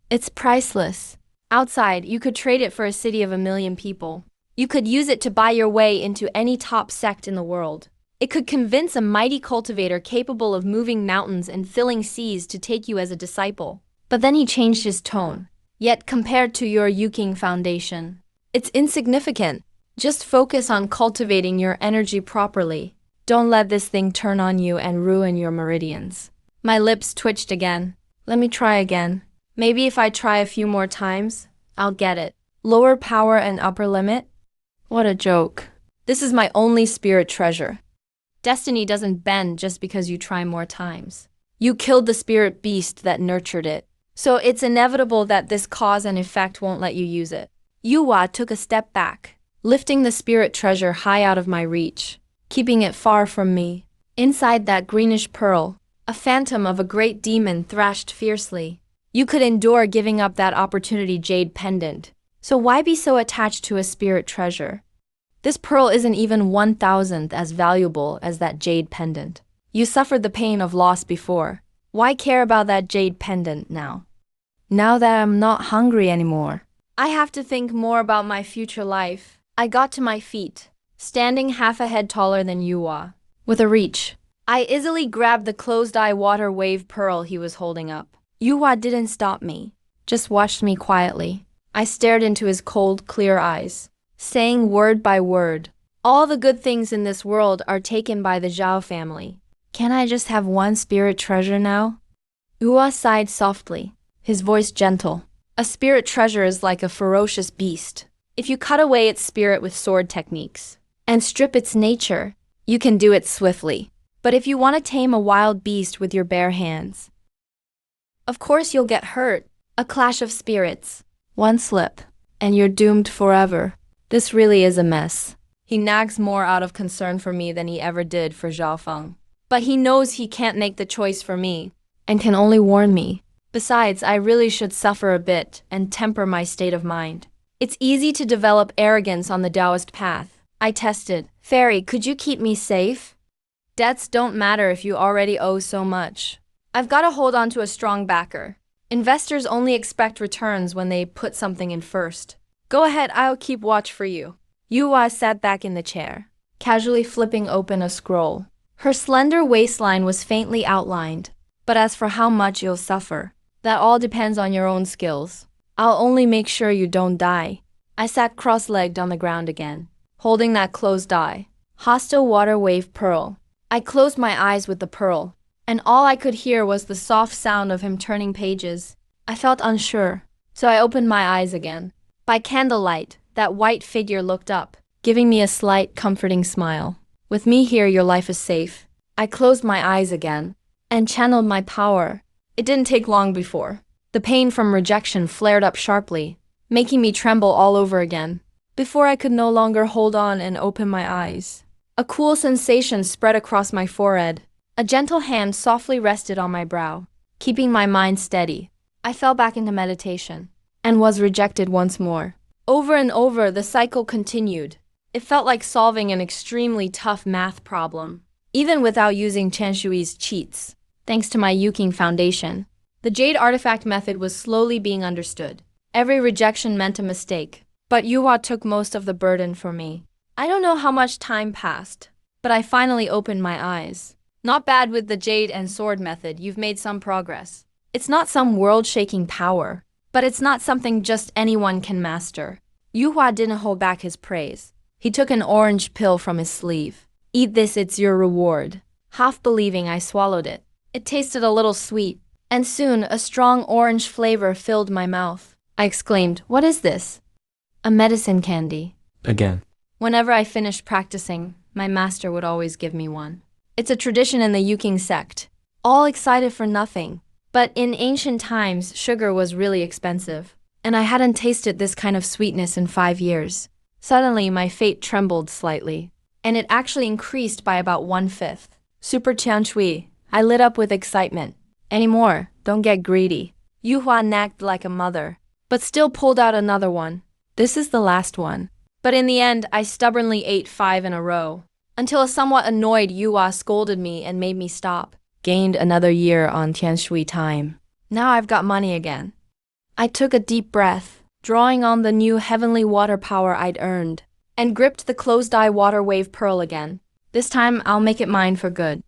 [SPEAKER 1] It's priceless. Outside, you could trade it for a city of 1 million people. You could use it to buy your way into any top sect in the world. It could convince a mighty cultivator capable of moving mountains and filling seas to take you as a disciple. But then he changed his tone. Yet compared to your Yuking foundation, it's insignificant. Just focus on cultivating your energy properly. Don't let this thing turn on you and ruin your meridians. My lips twitched again. Let me try again. Maybe if I try a few more times, I'll get it. Lower power and upper limit? What a joke. This is my only spirit treasure. Destiny doesn't bend just because you try more times. You killed the spirit beast that nurtured it. So it's inevitable that this cause and effect won't let you use it. Yuhua took a step back, lifting the spirit treasure high out of my reach, keeping it far from me. Inside that greenish pearl, a phantom of a great demon thrashed fiercely. You could endure giving up that opportunity jade pendant. So why be so attached to a spirit treasure? This pearl isn't even 1,000th as valuable as that jade pendant. You suffered the pain of loss before. Why care about that jade pendant now? Now that I'm not hungry anymore, I have to think more about my future life. I got to my feet, standing half a head taller than Yuhua. With a reach, I easily grabbed the closed-eye water wave pearl he was holding up. Yuhua didn't stop me, just watched me quietly. I stared into his cold, clear eyes, saying word by word, all the good things in this world are taken by the Zhao family. Can I just have one spirit treasure now? Yuhua sighed softly, his voice gentle. A spirit treasure is like a ferocious beast. If you cut away its spirit with sword techniques and strip its nature, you can do it swiftly. But if you want to tame a wild beast with your bare hands, of course you'll get hurt. A clash of spirits, one slip, and you're doomed forever. This really is a mess. He nags more out of concern for me than he ever did for Zhao Feng. But he knows he can't make the choice for me, and can only warn me. Besides, I really should suffer a bit and temper my state of mind. It's easy to develop arrogance on the Taoist path. I tested. Fairy, could you keep me safe? Debts don't matter if you already owe so much. I've got to hold on to a strong backer. Investors only expect returns when they put something in first. Go ahead, I'll keep watch for you. Yuhua sat back in the chair, casually flipping open a scroll. Her slender waistline was faintly outlined, but as for how much you'll suffer, that all depends on your own skills. I'll only make sure you don't die. I sat cross-legged on the ground again, holding that closed eye. Hostile water wave pearl. I closed my eyes with the pearl, and all I could hear was the soft sound of him turning pages. I felt unsure, so I opened my eyes again. By candlelight, that white figure looked up, giving me a slight, comforting smile. With me here, your life is safe. I closed my eyes again and channeled my power. It didn't take long before the pain from rejection flared up sharply, making me tremble all over again. Before I could no longer hold on and open my eyes, a cool sensation spread across my forehead. A gentle hand softly rested on my brow, keeping my mind steady. I fell back into meditation and was rejected once more. Over and over, the cycle continued. It felt like solving an extremely tough math problem, even without using Chanshui's cheats. Thanks to my Yuking foundation, the Jade Artifact method was slowly being understood. Every rejection meant a mistake, but Yuhua took most of the burden for me. I don't know how much time passed, but I finally opened my eyes. Not bad with the Jade and Sword method, you've made some progress. It's not some world-shaking power, but it's not something just anyone can master. Yuhua didn't hold back his praise. He took an orange pill from his sleeve. Eat this, it's your reward. Half believing, I swallowed it. It tasted a little sweet, and soon a strong orange flavor filled my mouth. I exclaimed, "What is this?" "A medicine candy."
[SPEAKER 3] Again.
[SPEAKER 1] Whenever I finished practicing, my master would always give me one. It's a tradition in the Awakens sect. All excited for nothing. But in ancient times, sugar was really expensive, and I hadn't tasted this kind of sweetness in 5 years. Suddenly, my fate trembled slightly, and it actually increased by about 1/5. Super Tianshui, I lit up with excitement. Any more? Don't get greedy. Yuhua nagged like a mother, but still pulled out another one. This is the last one. But in the end, I stubbornly ate 5 in a row, until a somewhat annoyed Yuhua scolded me and made me stop. Gained another year on Tianshui time. Now I've got money again. I took a deep breath, drawing on the new heavenly water power I'd earned, and gripped the closed-eye water wave pearl again. This time, I'll make it mine for good.